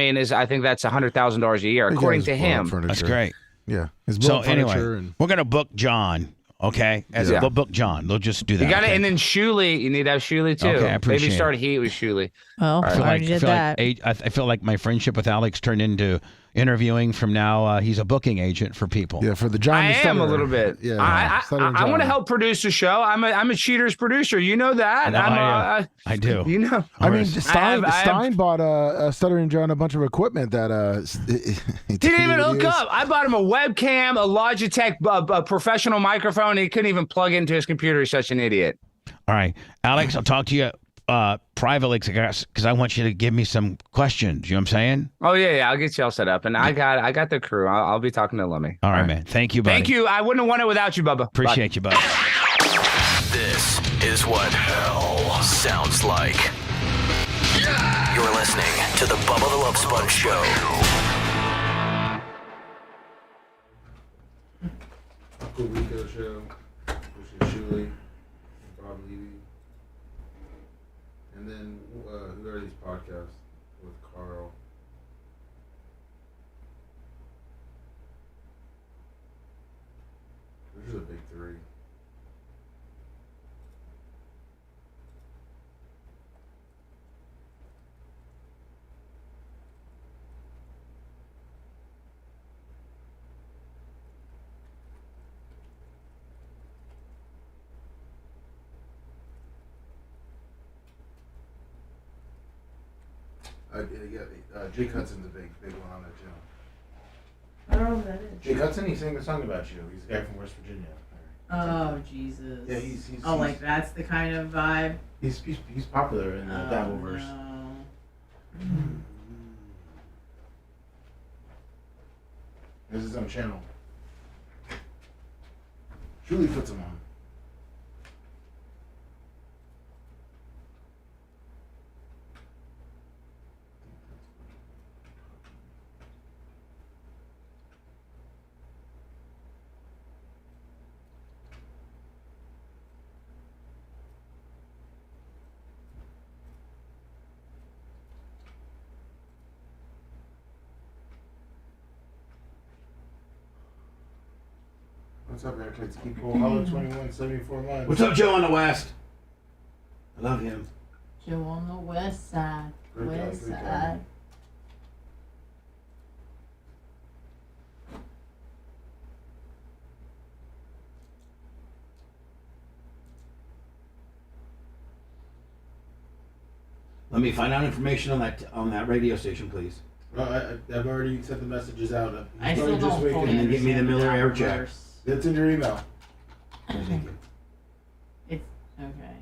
think that's $100,000 a year, according to him. That's great. Yeah. So anyway, we're going to book John. Okay, we'll book John. They'll just do that. You got it, and then Shuley. You need to have Shuley too. Okay, I appreciate Maybe start heat with Shuley. Well, I did that. I feel like my friendship with Alex turned into interviewing. From now, he's a booking agent for people. Yeah, for the John. I am a little bit. Yeah, I want to help produce the show. I'm a Cheaters producer. You know that. I do. You know. I mean, Stein bought Stuttering John a bunch of equipment that he didn't even hook up. I bought him a webcam, a Logitech, a professional microphone. He couldn't even plug into his computer. He's such an idiot. All right, Alex, I'll talk to you privately because I want you to give me some questions. You know what I'm saying? Oh yeah, I'll get you all set up, and I got the crew. I'll be talking to Lemmy. All right, man. Thank you, buddy. Thank you. I wouldn't have won it without you, Bubba. Appreciate you, buddy. This is what hell sounds like. You're listening to the Bubba the Love Sponge Show. Uncle Rico Show, which is Shuley, Bob Levy. And then, who are these podcasts with Carl? Those are the big three. Jake Hudson's a big one on that channel. I don't know who that is. Jake Hudson, he sang a song about you. He's a guy from West Virginia. Oh, Jesus. Yeah, he's like that's the kind of vibe. He's popular in the Dabbleverse. No. This is his own channel. Julie puts him on. What's up, Airplanes? Keep cool. Hollow 21, 74 months. What's up, Joe on the West? I love him. Joe on the West Side. West Side. Let me find out information on that radio station, please. I've already sent the messages out. I still don't fully and then get me the Miller air check. It's in your email. It's okay.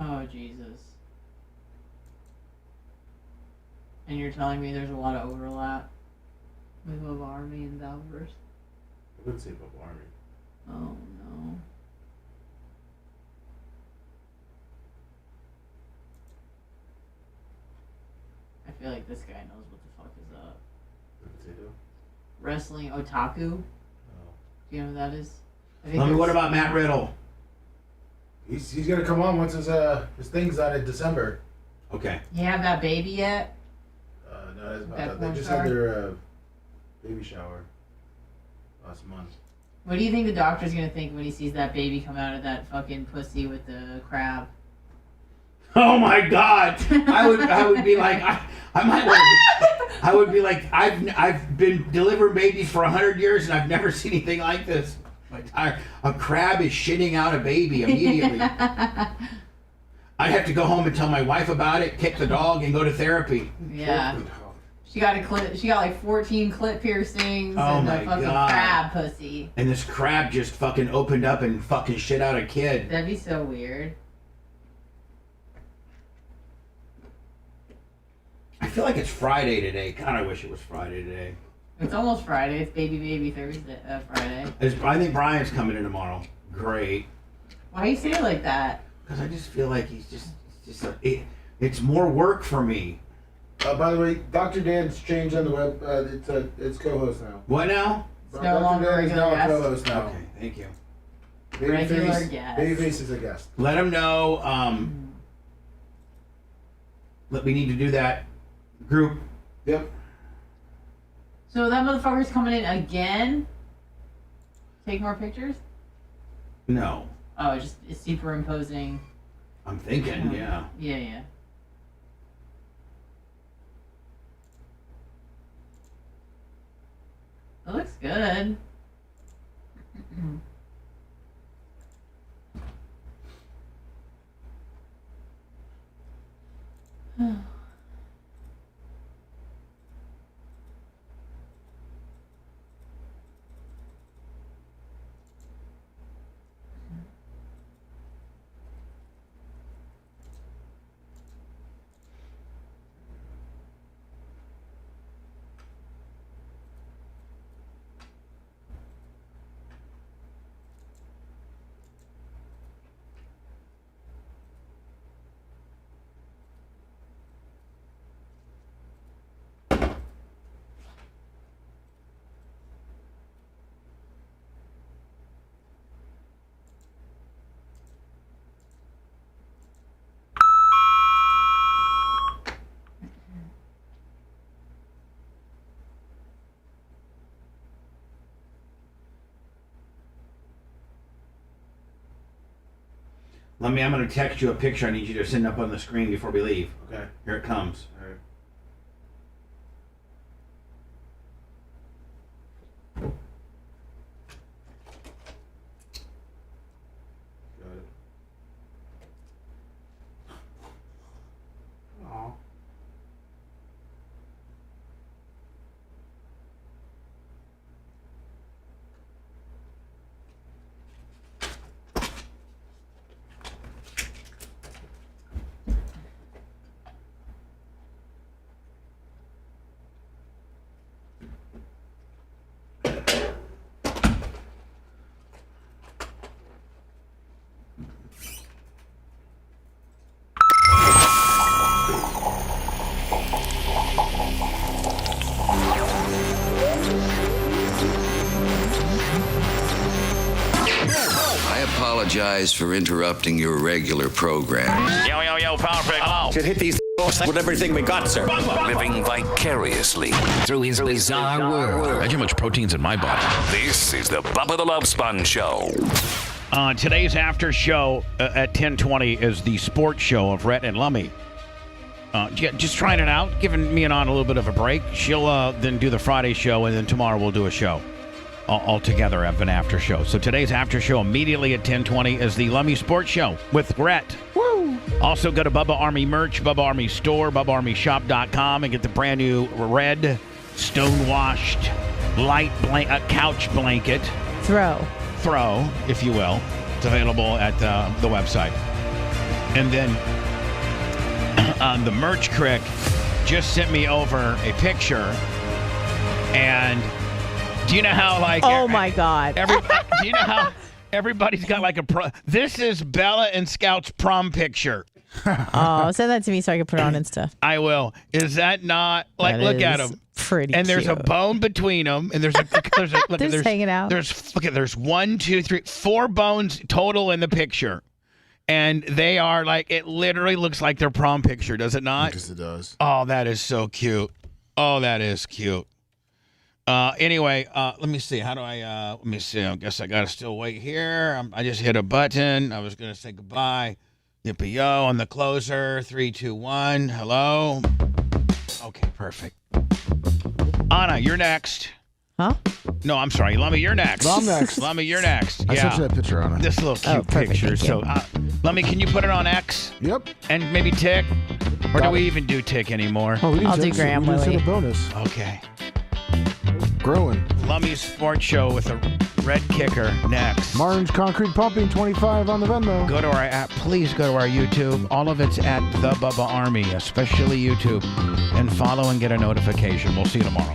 Oh, Jesus. And you're telling me there's a lot of overlap with Bubba Army and Dabbleverse? I would say Bubba Army. Oh, no. I feel like this guy knows what the fuck is up. Potato? Wrestling otaku? Oh. Do you know who that is? What about Matt Riddle? He's gonna come on once his thing's on in December. Okay. You have that baby yet? No, that's about that. They just had their baby shower last month. What do you think the doctor's gonna think when he sees that baby come out of that fucking pussy with the crab? Oh my God! I would be like, I would be like, I've been delivering babies for 100 years and I've never seen anything like this. A crab is shitting out a baby immediately. I'd have to go home and tell my wife about it, kick the dog, and go to therapy. Yeah. She got like 14 clit piercings and a fucking crab pussy. And this crab just fucking opened up and fucking shit out a kid. That'd be so weird. I feel like it's Friday today. God, I wish it was Friday today. It's almost Friday. It's baby Thursday, Friday. I think Brian's coming in tomorrow. Great. Why do you say it like that? Because I just feel like it's more work for me. By the way, Dr. Dan's changed on the web. It's co-host now. What now? It's no longer Dan is now a guest. co-host now. Okay, thank you. Regular guest. Babyface is a guest. Let him know. We need to do that group. Yep. So that motherfucker's coming in again? Take more pictures? No. Oh, it's superimposing. I'm thinking, yeah. Yeah. It looks good. I'm going to text you a picture. I need you to send up on the screen before we leave. Okay. Here it comes. All right. Got it. Aw. I apologize for interrupting your regular program. Yo, Power Break. Hello. Should hit these with everything we got, sir. Living vicariously through his bizarre world. Imagine how much protein's in my body. This is the Bubba the Love Sponge Show. Today's after show at 10:20 is the sports show of Rhett and Lummy. Just trying it out, giving me and Ann a little bit of a break. She'll then do the Friday show, and then tomorrow we'll do a show all together of an after show. So today's after show immediately at 10:20 is the Lummy Sports Show with Rhett. Woo! Also go to Bubba Army merch, Bubba Army store, BubbaArmyShop.com, and get the brand new red stone-washed light couch blanket. Throw, if you will. It's available at the website. And then the merch crick just sent me over a picture, and do you know how my God. Do you know how everybody's got like this is Bella and Scout's prom picture. Oh, send that to me so I can put it on Insta. I will. Is that not look at them? Pretty and there's cute. A bone between them, and there's hanging out. There's 1, 2, 3, 4 bones total in the picture. And they are it literally looks like their prom picture, does it not? Because it does. Oh, that is so cute. Oh, that is cute. Anyway, let me see. How do I, let me see. I guess I got to still wait here. I just hit a button. I was going to say goodbye. Yippee-yo on the closer. 3, 2, 1. Hello. Okay, perfect. Anna, you're next. Huh? No, I'm sorry. Lummy, you're next. I'm next. Lummy, you're next. I sent you that picture on it. This little cute perfect, picture. thank you. So, Lummy, can you put it on X? Yep. And maybe Tick? Or do we even do Tick anymore? Oh, I'll do Graham We just Willie. hit a bonus. Okay. Growing. Lummy's Sports Show with a red kicker next. Martin's Concrete Pumping 25 on the Venmo. Go to our app. Please go to our YouTube. All of it's at The Bubba Army, especially YouTube. And follow and get a notification. We'll see you tomorrow.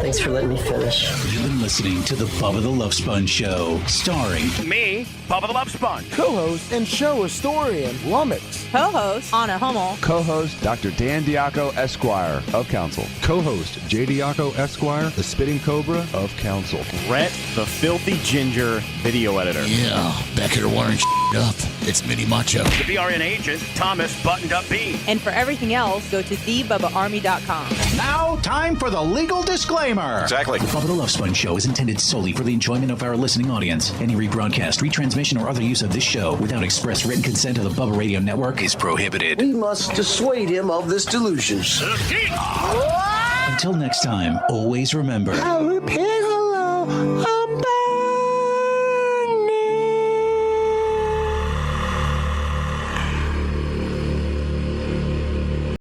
Thanks for letting me finish. You've been listening to the Bubba the Love Sponge Show, starring me, Bubba the Love Sponge. Co-host and show historian, Lummox. Co-host, Anna Hummel. Co-host, Dr. Dan Diaco, Esquire, of Council. Co-host, J. Diaco, Esquire, the Spitting Cobra, of Council. Rhett, the Filthy Ginger, video editor. Yeah, back here wiring up. It's Mini Macho. The BRN agent, Thomas Buttoned Up Bean. And for everything else, go to thebubbaarmy.com. Now, time for the legal disclaimer. Exactly. The Bubba the Love Sponge Show is intended solely for the enjoyment of our listening audience. Any rebroadcast, retransmission, or other use of this show without express written consent of the Bubba Radio Network is prohibited. We must dissuade him of this delusion. Until next time, always remember. I'll repair hello.